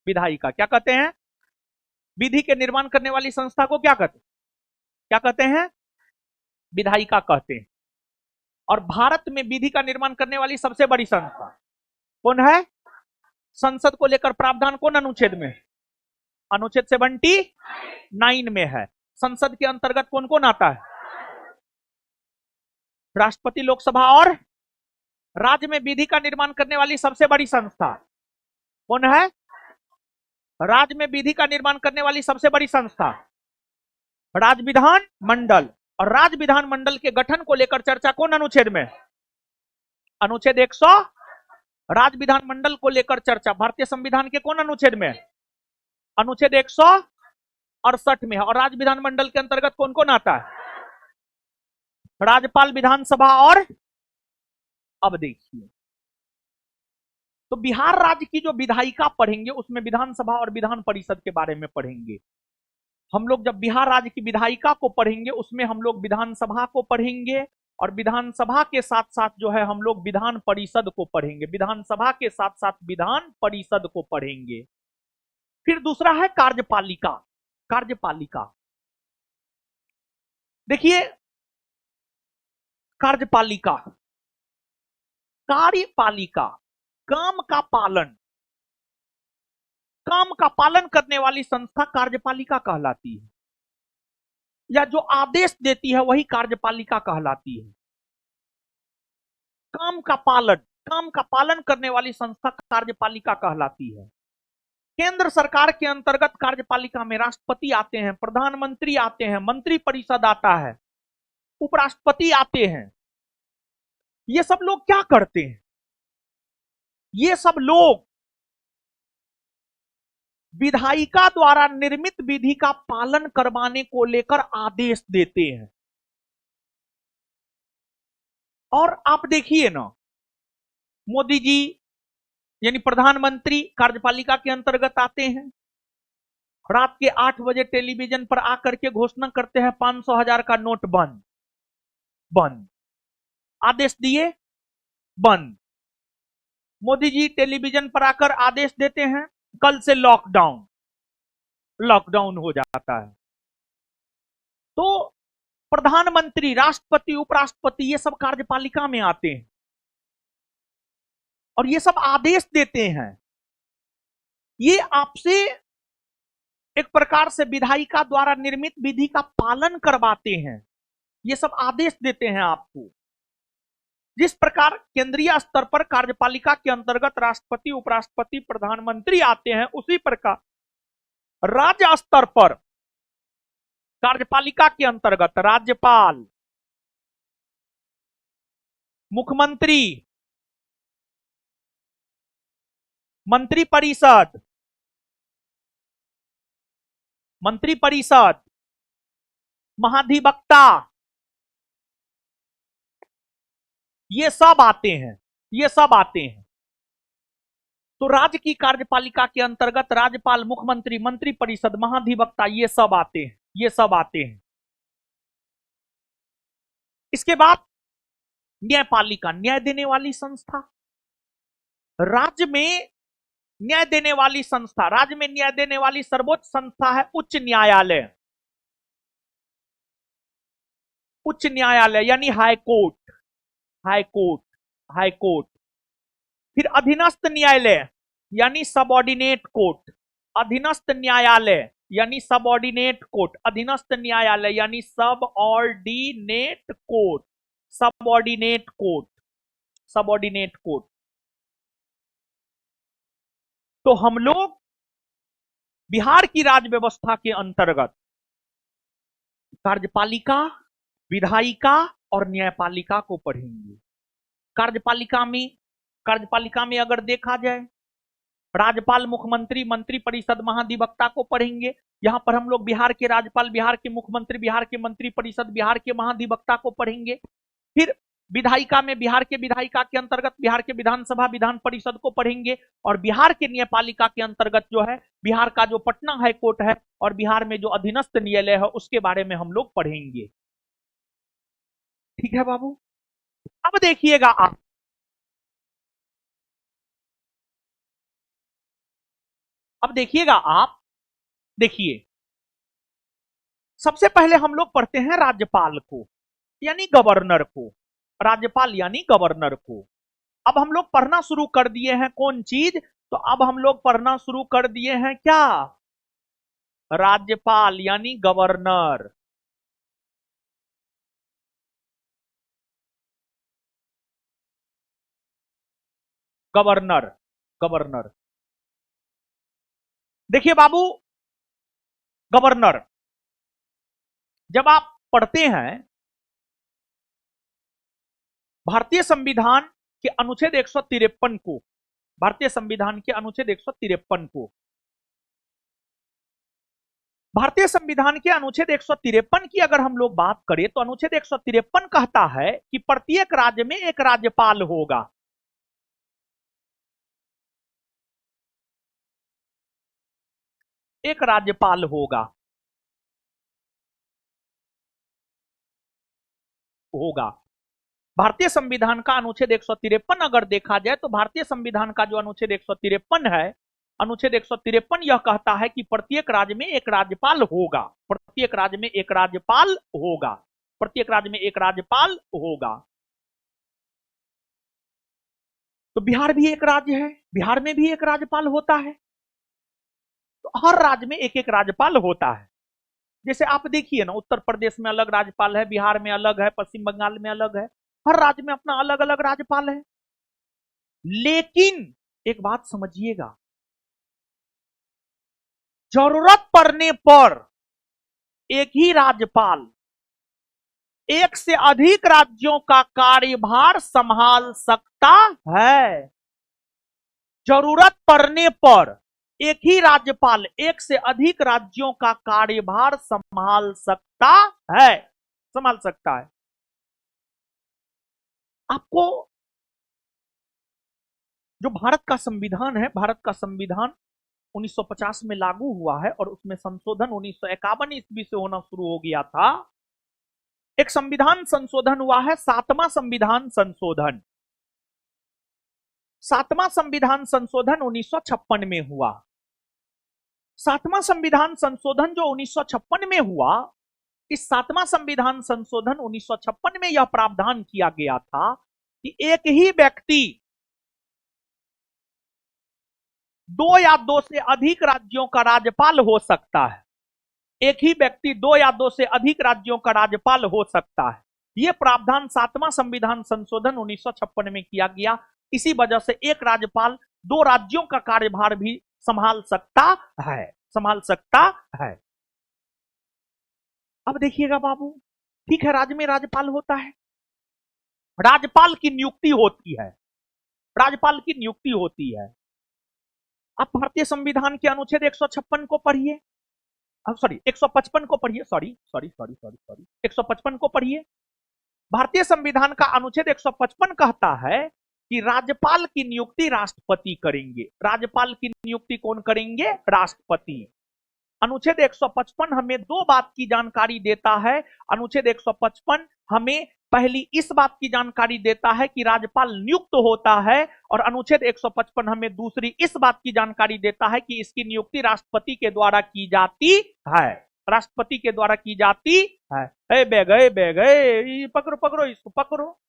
विधायिका क्या कहते हैं? विधि के निर्माण करने वाली संस्था को क्या कहते हैं? विधायिका कहते हैं। और भारत में विधि का निर्माण करने वाली सबसे बड़ी संस्था कौन है? संसद को लेकर प्रावधान कौन अनुच्छेद में? अनुच्छेद 79 में है। संसद के अंतर्गत कौन कौन आता है? राष्ट्रपति, लोकसभा और राज्य में विधि का निर्माण करने वाली सबसे बड़ी संस्था कौन है? राज्य में विधि का निर्माण करने वाली सबसे बड़ी संस्था राज्य विधान मंडल। और राज्य विधान मंडल के गठन को लेकर चर्चा कौन अनुच्छेद में? अनुच्छेद 100। राज्य विधान मंडल को लेकर चर्चा भारतीय संविधान के कौन अनुच्छेद में? अनुच्छेद 168 में है। और राज्य विधान मंडल के अंतर्गत कौन कौन आता है? राज्यपाल, विधानसभा और अब देखिए, तो बिहार राज्य की जो विधायिका पढ़ेंगे उसमें विधानसभा और विधान परिषद के बारे में पढ़ेंगे हम लोग। जब बिहार राज्य की विधायिका को पढ़ेंगे उसमें हम लोग विधानसभा को पढ़ेंगे और विधानसभा के साथ साथ जो है हम लोग विधान परिषद को पढ़ेंगे। विधानसभा के साथ साथ विधान परिषद को पढ़ेंगे। फिर दूसरा है कार्यपालिका। कार्यपालिका देखिए, कार्यपालिका, कार्यपालिका काम का पालन करने वाली संस्था कार्यपालिका कहलाती है, या जो आदेश देती है वही कार्यपालिका कहलाती है। काम का पालन करने वाली संस्था कार्यपालिका कहलाती है। केंद्र सरकार के अंतर्गत कार्यपालिका में राष्ट्रपति आते हैं, प्रधानमंत्री आते हैं, मंत्री परिषद आता है, उपराष्ट्रपति आते हैं। ये सब लोग क्या करते हैं? ये सब लोग विधायिका द्वारा निर्मित विधि का पालन करवाने को लेकर आदेश देते हैं। और आप देखिए ना, मोदी जी यानी प्रधानमंत्री कार्यपालिका के अंतर्गत आते हैं। रात के 8 बजे टेलीविजन पर आकर के घोषणा करते हैं 500,000 का नोट बंद। आदेश दिए, बंद। मोदी जी टेलीविजन पर आकर आदेश देते हैं कल से लॉकडाउन हो जाता है। तो प्रधानमंत्री, राष्ट्रपति, उपराष्ट्रपति ये सब कार्यपालिका में आते हैं और ये सब आदेश देते हैं। ये आपसे एक प्रकार से विधायिका द्वारा निर्मित विधि का पालन करवाते हैं। ये सब आदेश देते हैं आपको। जिस प्रकार केंद्रीय स्तर पर कार्यपालिका के अंतर्गत राष्ट्रपति, उपराष्ट्रपति, प्रधानमंत्री आते हैं, उसी प्रकार राज्य स्तर पर कार्यपालिका के अंतर्गत राज्यपाल, मुख्यमंत्री, मंत्री परिषद, महाधिवक्ता, ये सब आते हैं। तो राज्य की कार्यपालिका के अंतर्गत राज्यपाल, मुख्यमंत्री, मंत्री परिषद, महाधिवक्ता ये सब आते हैं। इसके बाद न्यायपालिका, न्याय देने वाली संस्था। राज्य में न्याय देने वाली संस्था, राज्य में न्याय देने वाली सर्वोच्च संस्था है उच्च न्यायालय। उच्च न्यायालय यानी हाई कोर्ट। फिर अधीनस्थ न्यायालय यानी सबऑर्डिनेट कोर्ट। अधीनस्थ न्यायालय यानी सबऑर्डिनेट कोर्ट। अधीनस्थ न्यायालय यानी सबऑर्डिनेट कोर्ट। तो हम लोग बिहार की राज्य व्यवस्था के अंतर्गत कार्यपालिका, विधायिका और न्यायपालिका को पढ़ेंगे। कार्यपालिका में अगर देखा जाए, राज्यपाल, मुख्यमंत्री, मंत्री परिषद, महाधिवक्ता को पढ़ेंगे। यहां पर हम लोग बिहार के राज्यपाल, बिहार के मुख्यमंत्री, बिहार के मंत्री परिषद, बिहार के महाधिवक्ता को पढ़ेंगे। फिर विधायिका में बिहार के विधायिका के अंतर्गत बिहार के विधानसभा, विधान परिषद को पढ़ेंगे। और बिहार के न्यायपालिका के अंतर्गत जो है बिहार का जो पटना हाईकोर्ट है और बिहार में जो अधीनस्थ न्यायालय है उसके बारे में हम लोग पढ़ेंगे। ठीक है बाबू। अब देखिएगा आप, देखिए, सबसे पहले हम लोग पढ़ते हैं राज्यपाल को, यानी गवर्नर को। राज्यपाल यानी गवर्नर को। अब हम लोग पढ़ना शुरू कर दिए हैं कौन चीज? तो अब हम लोग पढ़ना शुरू कर दिए हैं क्या? राज्यपाल यानी गवर्नर। Governor, governor. देखिए बाबू, गवर्नर जब आप पढ़ते हैं भारतीय संविधान के अनुच्छेद 153 को, भारतीय संविधान के अनुच्छेद 153 को, भारतीय संविधान के अनुच्छेद 153 की अगर हम लोग बात करें तो अनुच्छेद 153 कहता है कि प्रत्येक राज्य में एक राज्यपाल होगा। एक राज्यपाल होगा, होगा। भारतीय संविधान का अनुच्छेद 153 अगर देखा जाए तो भारतीय संविधान का जो अनुच्छेद 153 है, अनुच्छेद 153 यह कहता है कि प्रत्येक राज्य में एक राज्यपाल होगा। प्रत्येक राज्य में एक राज्यपाल होगा। प्रत्येक राज्य में एक राज्यपाल होगा। तो बिहार भी एक राज्य है, बिहार में भी एक राज्यपाल होता है। तो हर राज्य में एक एक राज्यपाल होता है। जैसे आप देखिए ना, उत्तर प्रदेश में अलग राज्यपाल है, बिहार में अलग है, पश्चिम बंगाल में अलग है, हर राज्य में अपना अलग अलग राज्यपाल है। लेकिन एक बात समझिएगा, जरूरत पड़ने पर एक ही राज्यपाल एक से अधिक राज्यों का कार्यभार संभाल सकता है। जरूरत पड़ने पर एक ही राज्यपाल एक से अधिक राज्यों का कार्यभार संभाल सकता है, संभाल सकता है। आपको जो भारत का संविधान है, भारत का संविधान 1950 में लागू हुआ है और उसमें संशोधन 1951 ईस्वी से होना शुरू हो गया था। एक संविधान संशोधन हुआ है, 7वां संविधान संशोधन। 7वां संविधान संशोधन 1956 में हुआ। 7वां संविधान संशोधन जो 1956 में हुआ, इस 7वां संविधान संशोधन 1956 में यह प्रावधान किया गया था कि एक ही व्यक्ति दो या दो से अधिक राज्यों का राज्यपाल हो सकता है। एक ही व्यक्ति दो या दो से अधिक राज्यों का राज्यपाल हो सकता है। यह प्रावधान 7वां संविधान संशोधन 1956 में किया गया। इसी वजह से एक राज्यपाल दो राज्यों का कार्यभार भी संभाल सकता है, संभाल सकता है। अब देखिएगा बाबू, ठीक है, राज्य में राज्यपाल होता है, राज्यपाल की नियुक्ति होती है, राज्यपाल की नियुक्ति होती है। अब भारतीय संविधान के अनुच्छेद 156 को पढ़िए, सॉरी 155 को पढ़िए, सॉरी 155 को पढ़िए। भारतीय संविधान का अनुच्छेद 155 कहता है कि राज्यपाल की नियुक्ति राष्ट्रपति करेंगे। राज्यपाल की नियुक्ति कौन करेंगे? राष्ट्रपति। अनुच्छेद 155 हमें दो बात की जानकारी देता है। अनुच्छेद 155 हमें पहली इस बात की जानकारी देता है कि राज्यपाल नियुक्त होता है, और अनुच्छेद 155 हमें दूसरी इस बात की जानकारी देता है कि इसकी नियुक्ति राष्ट्रपति के द्वारा की जाती है। राष्ट्रपति के द्वारा की जाती है। पकड़ो पकड़ो, इसको पकड़ो।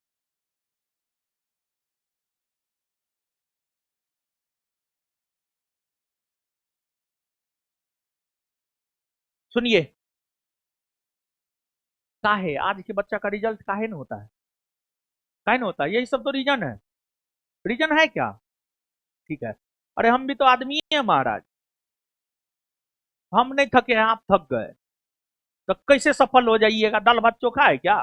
सुनिए, काहे आज के बच्चा का रिजल्ट काहे नहीं होता है? काहे नहीं होता है? यही सब तो रीजन है। रीजन है क्या? ठीक है। अरे हम भी तो आदमी हैं महाराज, हम नहीं थके हैं, आप थक गए। तो कैसे सफल हो जाइएगा? दाल भात चोखा है क्या?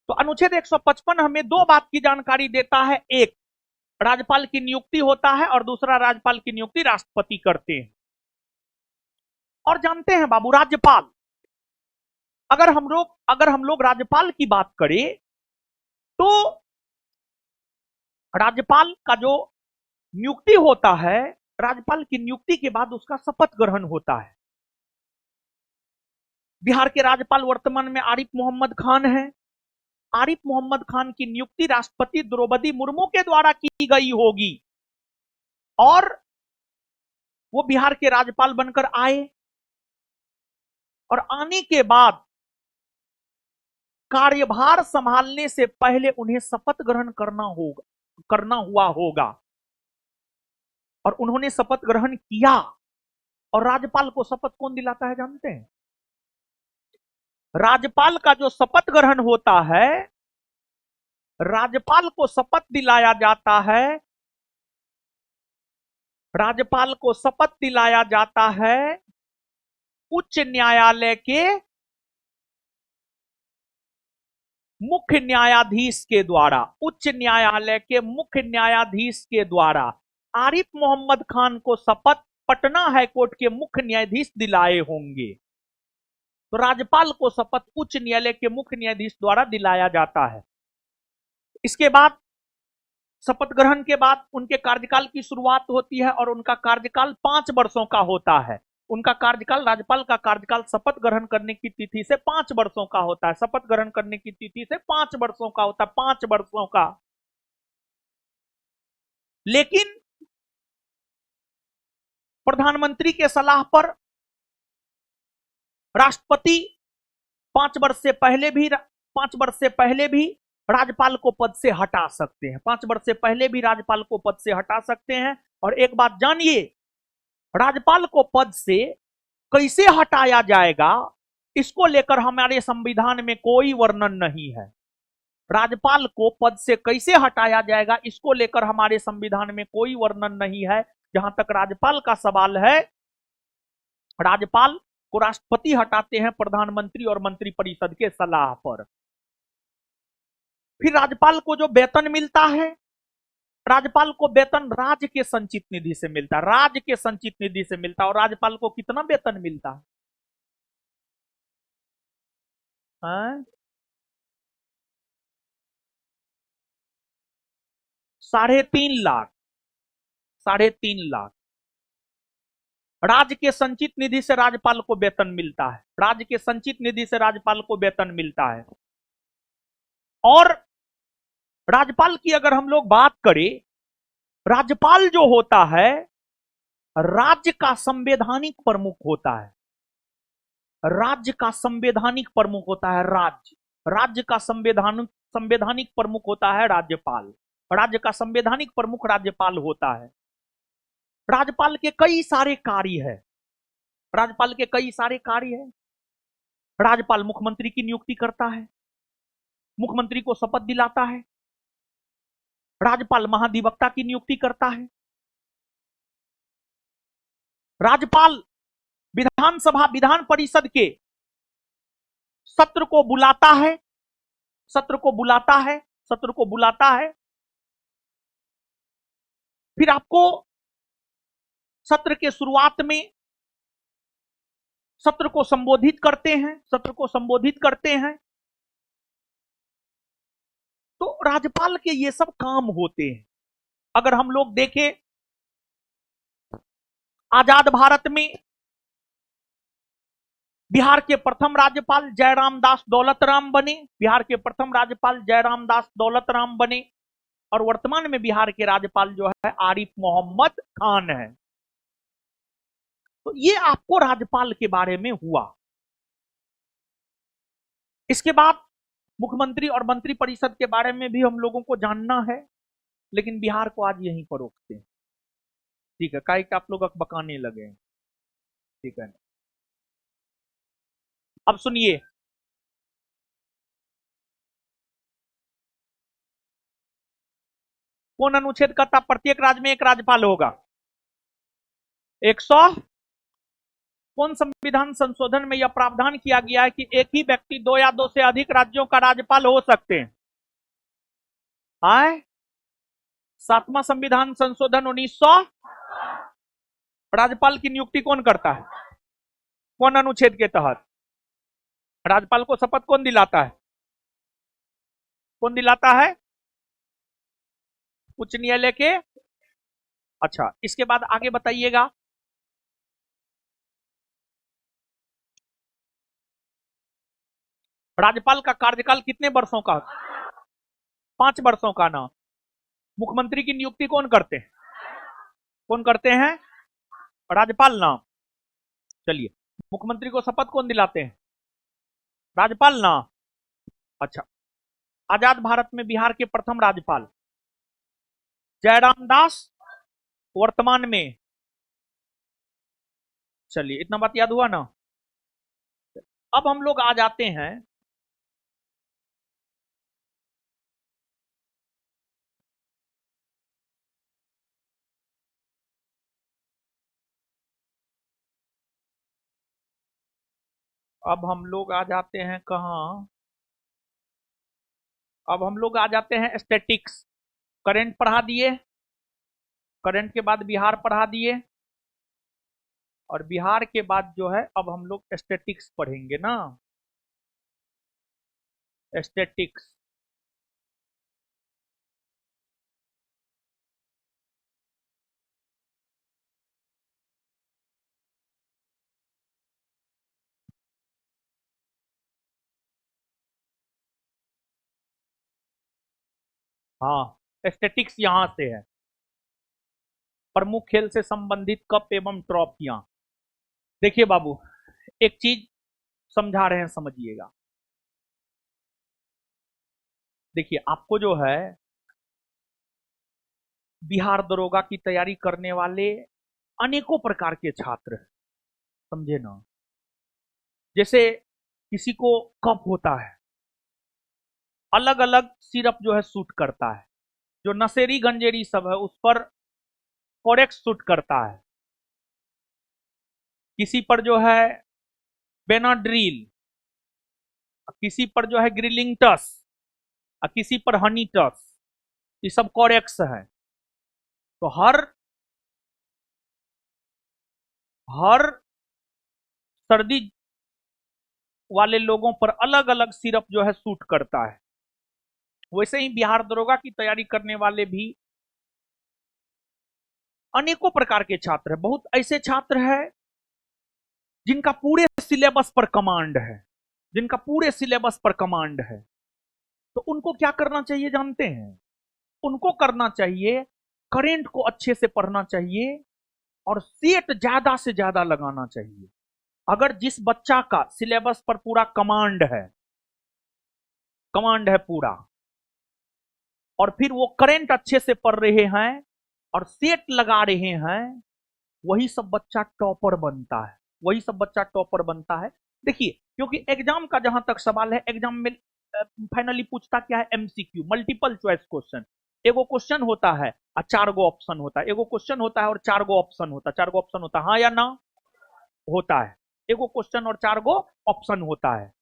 तो अनुच्छेद 155 हमें दो बात की जानकारी देता है। एक, राज्यपाल की नियुक्ति होता है और दूसरा, राज्यपाल की नियुक्ति राष्ट्रपति करते हैं। और जानते हैं बाबू, राज्यपाल, अगर हम लोग राज्यपाल की बात करें तो राज्यपाल का जो नियुक्ति होता है, राज्यपाल की नियुक्ति के बाद उसका शपथ ग्रहण होता है। बिहार के राज्यपाल वर्तमान में आरिफ मोहम्मद खान हैं। आरिफ मोहम्मद खान की नियुक्ति राष्ट्रपति द्रौपदी मुर्मू के द्वारा की गई होगी और वो बिहार के राज्यपाल बनकर आए और आने के बाद कार्यभार संभालने से पहले उन्हें शपथ ग्रहण करना हुआ होगा और उन्होंने शपथ ग्रहण किया। और राज्यपाल को शपथ कौन दिलाता है जानते हैं? राज्यपाल का जो शपथ ग्रहण होता है, राज्यपाल को शपथ दिलाया जाता है, राज्यपाल को शपथ दिलाया जाता है उच्च न्यायालय के मुख्य न्यायाधीश के द्वारा। उच्च न्यायालय के मुख्य न्यायाधीश के द्वारा आरिफ मोहम्मद खान को शपथ पटना हाईकोर्ट के मुख्य न्यायाधीश दिलाए होंगे। तो राज्यपाल को शपथ उच्च न्यायालय के मुख्य न्यायाधीश द्वारा दिलाया जाता है। इसके बाद शपथ ग्रहण के बाद उनके कार्यकाल की शुरुआत होती है और उनका कार्यकाल 5 वर्षों का होता है। उनका कार्यकाल, राज्यपाल का कार्यकाल शपथ ग्रहण करने की तिथि से 5 वर्षों का होता है। शपथ ग्रहण करने की तिथि से 5 वर्षों का होता है, 5 वर्षों का। लेकिन प्रधानमंत्री के सलाह पर राष्ट्रपति 5 वर्ष से पहले भी राज्यपाल को पद से हटा सकते हैं। 5 वर्ष से पहले भी राज्यपाल को पद से हटा सकते हैं। और एक बात जानिए, राज्यपाल को पद से कैसे हटाया जाएगा, इसको लेकर हमारे संविधान में कोई वर्णन नहीं है। राज्यपाल को पद से कैसे हटाया जाएगा, इसको लेकर हमारे संविधान में कोई वर्णन नहीं है। जहां तक राज्यपाल का सवाल है, राज्यपाल को राष्ट्रपति हटाते हैं प्रधानमंत्री और मंत्रिपरिषद के सलाह पर। फिर राज्यपाल को जो वेतन मिलता है, राज्यपाल को वेतन राज्य के संचित निधि से मिलता है। राज्य के संचित निधि से मिलता है। और राज्यपाल को कितना वेतन मिलता है? 3.5 लाख। 3.5 लाख राज्य के संचित निधि से राज्यपाल को वेतन मिलता है। राज्य के संचित निधि से राज्यपाल को वेतन मिलता है। और राज्यपाल की अगर हम लोग बात करें, राज्यपाल जो होता है राज्य का संवैधानिक प्रमुख होता है। राज्य का संवैधानिक प्रमुख होता है। राज्य का संवैधानिक प्रमुख होता है राज्यपाल। राज्य का संवैधानिक प्रमुख राज्यपाल होता है। राज्यपाल के कई सारे कार्य है। राज्यपाल के कई सारे कार्य है। राज्यपाल मुख्यमंत्री की नियुक्ति करता है, मुख्यमंत्री को शपथ दिलाता है। राज्यपाल महाधिवक्ता की नियुक्ति करता है। राज्यपाल विधान परिषद के सत्र को बुलाता है। फिर आपको सत्र के शुरुआत में सत्र को संबोधित करते हैं। तो राज्यपाल के ये सब काम होते हैं। अगर हम लोग देखें, आजाद भारत में बिहार के प्रथम राज्यपाल जयराम दास दौलतराम बने। बिहार के प्रथम राज्यपाल जयराम दास दौलतराम बने। और वर्तमान में बिहार के राज्यपाल जो है आरिफ मोहम्मद खान है। तो ये आपको राज्यपाल के बारे में हुआ। इसके बाद मुख्यमंत्री और मंत्रिपरिषद के बारे में भी हम लोगों को जानना है, लेकिन बिहार को आज यहीं पर रोकते हैं। ठीक है, काहे कि आप लोग बकाने लगे हैं। ठीक है, अब सुनिए, कौन अनुच्छेद कहता प्रत्येक राज्य में एक राज्यपाल होगा? 100 कौन संविधान संशोधन में यह प्रावधान किया गया है कि एक ही व्यक्ति 2 या 2 से अधिक राज्यों का राज्यपाल हो सकते हैं? आए 7वां संविधान संशोधन 1900। राज्यपाल की नियुक्ति कौन करता है? कौन अनुच्छेद के तहत? राज्यपाल को शपथ कौन दिलाता है? कौन दिलाता है? उच्च न्यायालय के। अच्छा, इसके बाद आगे बताइएगा। राज्यपाल का कार्यकाल कितने वर्षों का? 5 वर्षों का ना। मुख्यमंत्री की नियुक्ति कौन करते हैं? कौन करते हैं? राज्यपाल ना। चलिए, मुख्यमंत्री को शपथ कौन दिलाते हैं? राज्यपाल ना। अच्छा, आजाद भारत में बिहार के प्रथम राज्यपाल जयराम दास, वर्तमान में। चलिए, इतना बात याद हुआ ना। अब हम लोग आ जाते हैं कहां? अब हम लोग आ जाते हैं स्टैटिक्स। करंट पढ़ा दिए, करंट के बाद बिहार पढ़ा दिए, और बिहार के बाद जो है अब हम लोग स्टैटिक्स पढ़ेंगे ना। स्टैटिक्स। हाँ, स्टैटिक्स यहां से है। प्रमुख खेल से संबंधित कप एवं ट्रॉफियां। देखिए बाबू, एक चीज समझा रहे हैं, समझिएगा। देखिए, आपको जो है बिहार दरोगा की तैयारी करने वाले अनेकों प्रकार के छात्र हैं, समझे ना। जैसे किसी को कफ होता है, अलग अलग सिरप जो है सूट करता है। जो नशेरी गंजेरी सब है उस पर कोरेक्स सूट करता है। किसी पर जो है बेनाड्रिल, किसी पर जो है ग्रिलिंग टस, और किसी पर हनी टस, ये सब कोरेक्स है। तो हर हर सर्दी वाले लोगों पर अलग अलग सिरप जो है सूट करता है। वैसे ही बिहार दरोगा की तैयारी करने वाले भी अनेकों प्रकार के छात्र हैं। बहुत ऐसे छात्र हैं जिनका पूरे सिलेबस पर कमांड है, जिनका पूरे सिलेबस पर कमांड है। तो उनको क्या करना चाहिए जानते हैं? उनको करना चाहिए, करेंट को अच्छे से पढ़ना चाहिए और सेट ज्यादा से ज्यादा लगाना चाहिए। अगर जिस बच्चा का सिलेबस पर पूरा कमांड है पूरा, और फिर वो करेंट अच्छे से पढ़ रहे हैं और सेट लगा रहे हैं, वही सब बच्चा टॉपर बनता है। वही सब बच्चा टॉपर बनता है। देखिए, क्योंकि एग्जाम का जहां तक सवाल है, एग्जाम में फाइनली पूछता क्या है? MCQ, multiple choice question. एगो क्वेश्चन होता है और 4 गो ऑप्शन होता है। एगो क्वेश्चन होता है और 4 गो ऑप्शन होता है। 4 गो ऑप्शन होता है, हाँ या ना? होता है। एगो क्वेश्चन और 4 गो ऑप्शन होता है।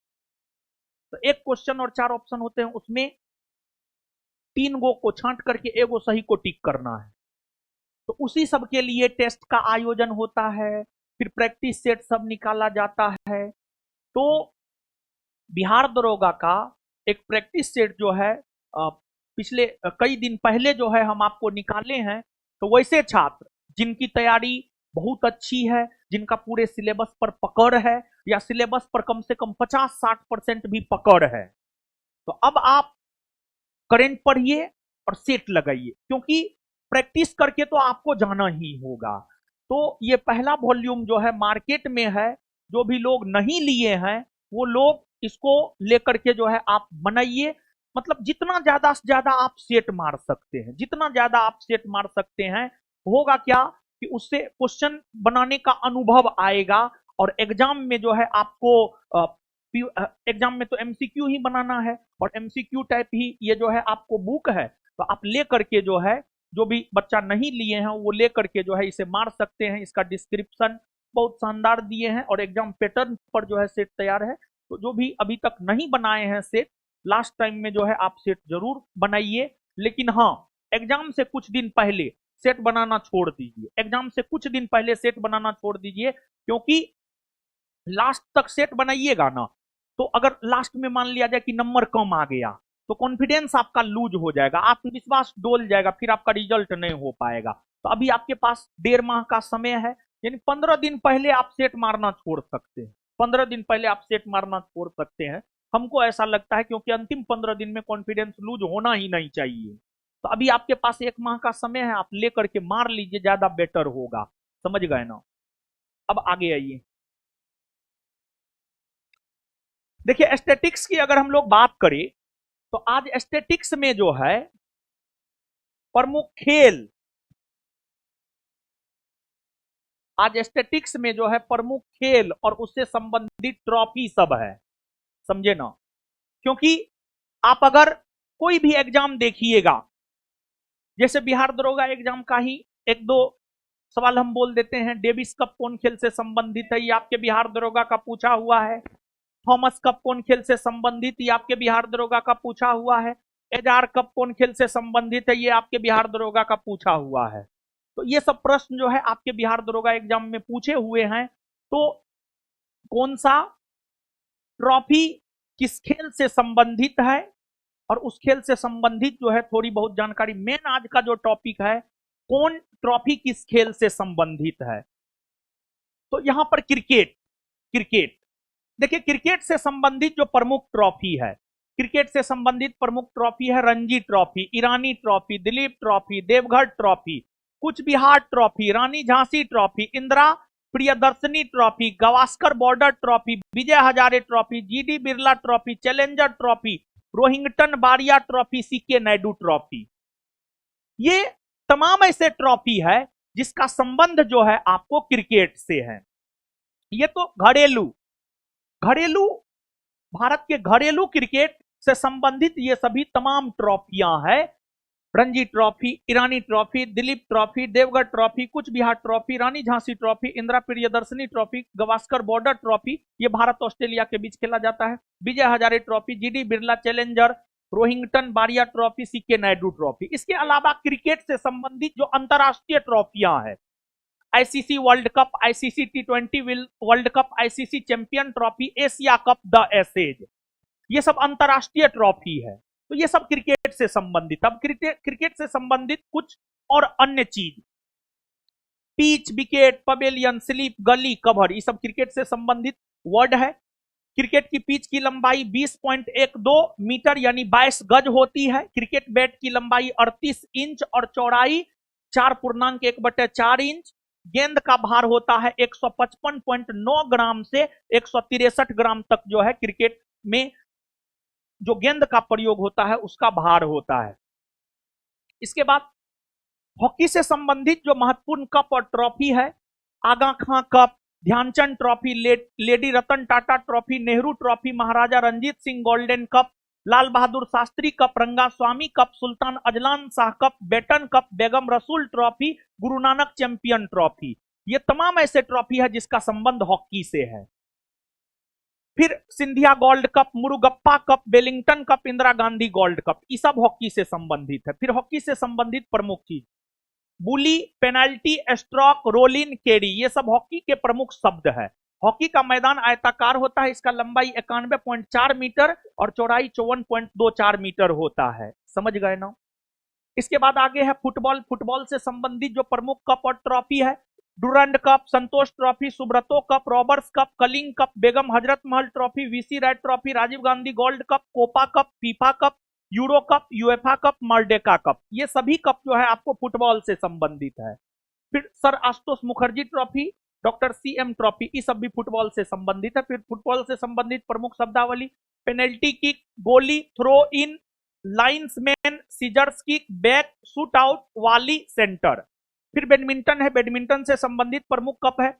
तो एक क्वेश्चन और 4 ऑप्शन होते हैं, उसमें 3 गो को छांट करके एगो सही को टिक करना है। तो उसी सब के लिए टेस्ट का आयोजन होता है, फिर प्रैक्टिस सेट सब निकाला जाता है। तो बिहार दरोगा का एक प्रैक्टिस सेट जो है पिछले कई दिन पहले जो है हम आपको निकाले हैं। तो वैसे छात्र जिनकी तैयारी बहुत अच्छी है, जिनका पूरे सिलेबस पर पकड़ है, या सिलेबस पर कम से कम 50-60% भी पकड़ है, तो अब आप करंट पढ़िए और सेट लगाइए, क्योंकि प्रैक्टिस करके तो आपको जाना ही होगा। तो ये पहला वॉल्यूम जो है मार्केट में है, जो भी लोग नहीं लिए हैं वो लोग इसको लेकर के जो है आप बनाइए। मतलब जितना ज्यादा से ज्यादा आप सेट मार सकते हैं, जितना ज्यादा आप सेट मार सकते हैं, होगा क्या कि उससे क्वेश्चन बनाने का अनुभव आएगा। और एग्जाम में जो है आपको एग्जाम में तो एमसीक्यू ही बनाना है, और एमसीक्यू टाइप ही ये जो है आपको बुक है। तो आप ले करके जो है, जो भी बच्चा नहीं लिए हैं वो ले करके जो है इसे मार सकते हैं। इसका डिस्क्रिप्शन बहुत शानदार दिए हैं और एग्जाम पैटर्न पर जो है सेट तैयार है। तो जो भी अभी तक नहीं बनाए हैं सेट, लास्ट टाइम में जो है आप सेट जरूर बनाइए। लेकिन हाँ, एग्जाम से कुछ दिन पहले सेट बनाना छोड़ दीजिए, एग्जाम से कुछ दिन पहले सेट बनाना छोड़ दीजिए, क्योंकि लास्ट तक सेट बनाइएगा ना, तो अगर लास्ट में मान लिया जाए कि नंबर कम आ गया तो कॉन्फिडेंस आपका लूज हो जाएगा, आत्मविश्वास डोल जाएगा, फिर आपका रिजल्ट नहीं हो पाएगा। तो अभी आपके पास 1.5 माह का समय है, यानी 15 दिन पहले आप सेट मारना छोड़ सकते हैं, 15 दिन पहले आप सेट मारना छोड़ सकते हैं, हमको ऐसा लगता है, क्योंकि अंतिम 15 दिन में कॉन्फिडेंस लूज होना ही नहीं चाहिए। तो अभी आपके पास 1 माह का समय है, आप लेकर के मार लीजिए, ज्यादा बेटर होगा। समझ गए ना? अब आगे आइए, देखिए एस्थेटिक्स की अगर हम लोग बात करें तो आज एस्थेटिक्स में जो है प्रमुख खेल, आज एस्थेटिक्स में जो है प्रमुख खेल और उससे संबंधित ट्रॉफी सब है, समझे ना? क्योंकि आप अगर कोई भी एग्जाम देखिएगा, जैसे बिहार दरोगा एग्जाम का ही 1-2 सवाल हम बोल देते हैं, डेविस कप कौन खेल से संबंधित है, ये आपके बिहार दरोगा का पूछा हुआ है। थॉमस कप कौन खेल से संबंधित, ये आपके बिहार दरोगा का पूछा हुआ है। एजार कप कौन खेल से संबंधित है, ये आपके बिहार दरोगा का पूछा हुआ है। तो ये सब प्रश्न जो है आपके बिहार दरोगा एग्जाम में पूछे हुए हैं। तो कौन सा ट्रॉफी किस खेल से संबंधित है और उस खेल से संबंधित जो है थोड़ी बहुत जानकारी, मेन आज का जो टॉपिक है, कौन ट्रॉफी किस खेल से संबंधित है। तो यहां पर क्रिकेट, क्रिकेट देखिए, क्रिकेट से संबंधित जो प्रमुख ट्रॉफी है, क्रिकेट से संबंधित प्रमुख ट्रॉफी है Ranji trophy, Irani trophy, Dilip trophy, Deoghar trophy, Cooch Behar trophy, Rani Jhansi trophy, Indira Priyadarshini trophy, Gavaskar Border trophy, Vijay Hazare trophy, GD Birla trophy, challenger trophy, Rohinton Baria trophy, CK Naidu trophy. ये तमाम ऐसे ट्रॉफी है जिसका संबंध जो है आपको क्रिकेट से है। ये तो घरेलू, घरेलू भारत के घरेलू क्रिकेट से संबंधित ये सभी तमाम ट्रॉफियां हैं। Ranji trophy, Irani trophy, Dilip trophy, Deogarh trophy, Cooch Behar trophy, Rani Jhansi trophy, Indira Priyadarshini trophy, Gavaskar Border trophy, ये भारत ऑस्ट्रेलिया के बीच खेला जाता है। Vijay Hazare trophy, GD Birla challenger, Rohinton Baria trophy, CK Naidu trophy. इसके अलावा क्रिकेट से संबंधित जो अंतरराष्ट्रीय ट्रॉफियां हैं, ICC world cup, ICC T20 world cup, ICC champion trophy, Asia cup, the Ashes, ये सब अंतरराष्ट्रीय ट्रॉफी है। तो ये सब क्रिकेट से संबंधित। अब क्रिकेट से संबंधित कुछ और अन्य चीज, पिच, विकेट, पवेलियन, स्लीप, गली, कवर, ये सब क्रिकेट से संबंधित वर्ड है। क्रिकेट की पिच की लंबाई 20.12 मीटर यानी 22 गज होती है। क्रिकेट बैट की लंबाई 38 इंच और चौड़ाई 4.1/4 इंच। गेंद का भार होता है 155.9 ग्राम से 163 ग्राम तक जो है क्रिकेट में जो गेंद का प्रयोग होता है उसका भार होता है। इसके बाद हॉकी से संबंधित जो महत्वपूर्ण कप और ट्रॉफी है, Aga Khan cup, Dhyanchand trophy, lady Ratan Tata trophy, Nehru trophy, Maharaja Ranjit Singh golden cup, Lal Bahadur Shastri cup, Rangaswami cup, Sultan Azlan Shah cup, Beighton cup, Begum Rasool trophy, Guru Nanak champion trophy, ये तमाम ऐसे ट्रॉफी है जिसका संबंध हॉकी से है। फिर Scindia gold cup, Murugappa cup, Wellington cup, Indira Gandhi gold cup, ये सब हॉकी से संबंधित है। फिर हॉकी से संबंधित प्रमुख चीज, bully, penalty, stroke, roll in, carry, ये सब हॉकी के प्रमुख शब्द है। हॉकी का मैदान आयताकार होता है, इसका लंबाई 91.4 मीटर और चौड़ाई 54.24 मीटर होता है। समझ गए ना? इसके बाद आगे है फुटबॉल। फुटबॉल से संबंधित जो प्रमुख कप और ट्रॉफी है, Durand cup, Santosh trophy, Subroto cup, Roberts cup, Kalinga cup, Begum Hazrat Mahal trophy, VC Roy trophy, Rajiv Gandhi gold cup, Copa cup, FIFA cup, Euro cup, UEFA cup, Merdeka cup, ये सभी कप जो है आपको फुटबॉल से संबंधित है। फिर sir Ashutosh Mukherjee trophy, doctor CM trophy, ये सब भी फुटबॉल से संबंधित है। फिर फुटबॉल से संबंधित प्रमुख शब्दावली, penalty kick, goalie, throw in, linesman, scissors kick, back, shoot out, volley, centre. फिर बैडमिंटन है, बैडमिंटन से संबंधित प्रमुख कप है,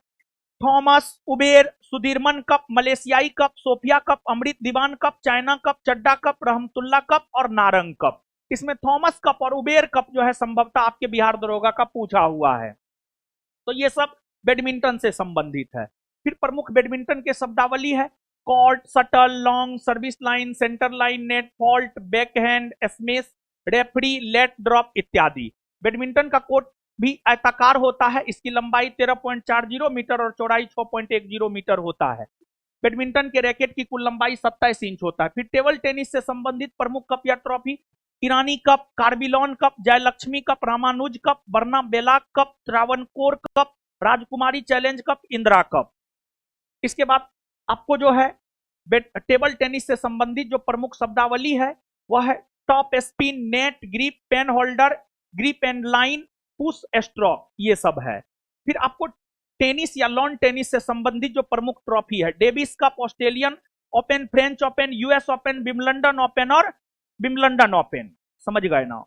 थॉमस, उबेर, सुधीरमन कप, मलेशियाई cup, Sophia cup, Amrit Diwan cup, China cup, Chadha cup, Rahmatullah cup और नारंग कप। इसमें थॉमस कप और उबेर कप जो है संभवतः आपके बिहार दरोगा का पूछा हुआ है। तो ये सब बैडमिंटन से संबंधित है। फिर प्रमुख बैडमिंटन के शब्दावली है court, shuttle, long, service line, centre line, net, fault, backhand, smash, referee, let, drop इत्यादि। बैडमिंटन का कोर्ट भी आयताकार होता है, इसकी लंबाई 13.40 मीटर और चौड़ाई 6.10 मीटर होता है। बैडमिंटन के रैकेट की कुल लंबाई 27 इंच होता है। फिर टेबल टेनिस से संबंधित प्रमुख कप या trophy Irani cup, Corbillon cup, Jayalakshmi cup, Ramanuj cup, Barna Bellack cup, Travancore cup, Rajkumari challenge cup, Indira cup. इसके बाद आपको जो है टेबल टेनिस से संबंधित जो प्रमुख शब्दावली है वह है top spin, net, grip, pen holder, grip end line, push, stroke, ये सब है। फिर आपको टेनिस या लॉन टेनिस से संबंधित जो प्रमुख ट्रॉफी है Davis cup, Australian open, French open, US open, Wimbledon open और विम्बलडन ओपन, समझ गए ना।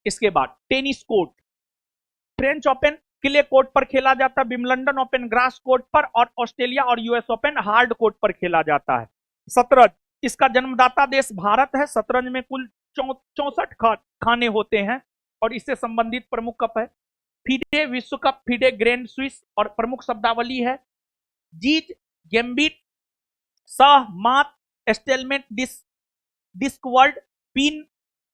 इसके बाद tennis court, French open clay court पर खेला जाता है, विम्बलडन ओपन ग्रास कोर्ट पर और ऑस्ट्रेलिया और यूएस ओपन हार्ड कोर्ट पर खेला जाता है। शतरंज, इसका जन्मदाता देश भारत है। शतरंज में कुल 64 खाने होते हैं और इससे संबंधित प्रमुख कप है फिडे विश्व कप, फिडे ग्रैंड स्विस और प्रमुख शब्दावली है जीज, गैम्बिट, शाह, मात, stalemate, discovered, pin,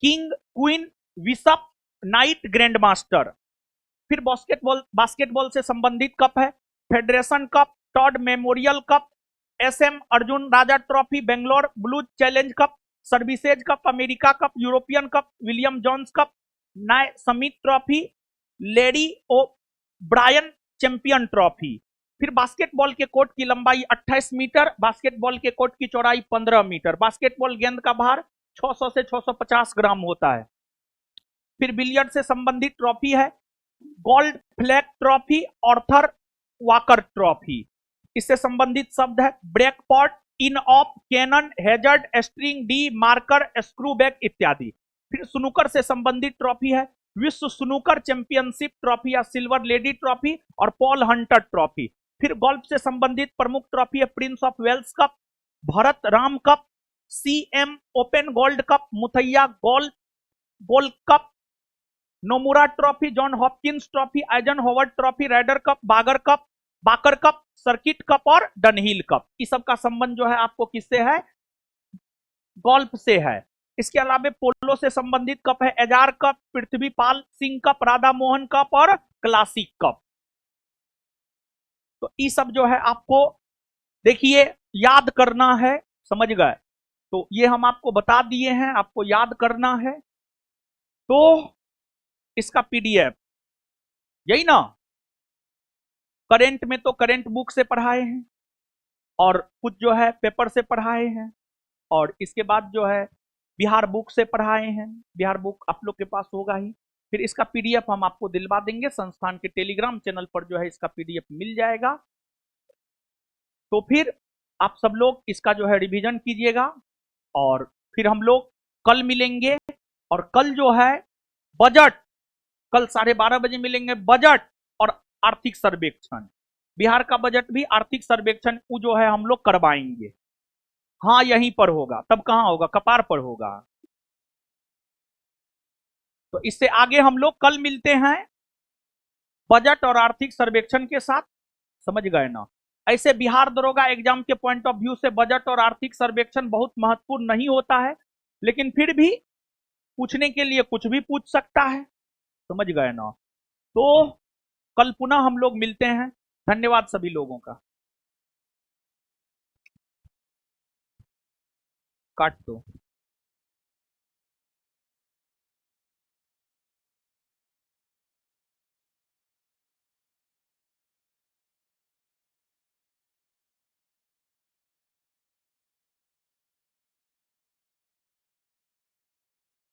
king, queen, bishop, knight, grand master. फिर बास्केटबॉल से संबंधित कप है federation cup, Todd memorial cup, SM Arjun Raja trophy, Bangalore blues challenge cup, services cup, America cup, European cup, William Jones cup, Naismith trophy, lady O'Brien champion trophy. फिर basketball के court की लंबाई 28 metre, basketball के court की चौड़ाई 15 metre, basketball गेंद का भार 600 से 650 ग्राम होता है। फिर बिलियर्ड से संबंधित ट्रॉफी है gold flag trophy, Arthur Walker trophy. इससे संबंधित शब्द है break pot, in off, cannon, hazard, string, D, marker, screw back इत्यादि। फिर स्नूकर से संबंधित ट्रॉफी है विश्व स्नूकर चैंपियनशिप ट्रॉफी या सिल्वर लेडी ट्रॉफी और पॉल हंटर ट्रॉफी। फिर गोल्फ से संबंधित प्रमुख ट्रॉफी है Prince of Wales cup, Bharat Ram cup, CM open gold cup, Muthiah gold cup, Nomura trophy, John Hopkins trophy, eigen hovered trophy, Ryder cup, Walker cup, circuit cup और Dunhill cup. इस सब का संबंध जो है आपको किससे है? गोल्फ से है। इसके अलावा पोलो से संबंधित कप है Ezra cup, Prithvipal Singh cup, Radha Mohan cup और क्लासिक कप। तो ये सब जो है आपको देखिए याद करना है, समझ गए? तो ये हम आपको बता दिए हैं, आपको याद करना है। तो इसका पीडीएफ यही ना, करंट में तो करंट बुक से पढ़ाए हैं और कुछ जो है पेपर से पढ़ाए हैं और इसके बाद जो है बिहार बुक से पढ़ाए हैं। बिहार बुक आप लोग के पास होगा ही। फिर इसका पीडीएफ हम आपको दिलवा देंगे, संस्थान के टेलीग्राम चैनल पर जो है इसका पीडीएफ मिल जाएगा। तो फिर आप सब लोग इसका जो है रिवीजन कीजिएगा और फिर हम लोग कल मिलेंगे। और कल जो है बजट, कल 12:30 बजे मिलेंगे। बजट और आर्थिक सर्वेक्षण, बिहार का बजट भी आर्थिक सर्वेक्षण वो जो है हम लोग करवाएंगे। हाँ यहीं पर होगा, तब कहाँ होगा? कपार पर होगा। तो इससे आगे हम लोग कल मिलते हैं बजट और आर्थिक सर्वेक्षण के साथ, समझ गए ना। ऐसे बिहार दरोगा एग्जाम के पॉइंट ऑफ व्यू से बजट और आर्थिक सर्वेक्षण बहुत महत्वपूर्ण नहीं होता है, लेकिन फिर भी पूछने के लिए कुछ भी पूछ सकता है, समझ गए ना। तो कल पुनः हम लोग मिलते हैं। धन्यवाद सभी लोगों का। काट दो।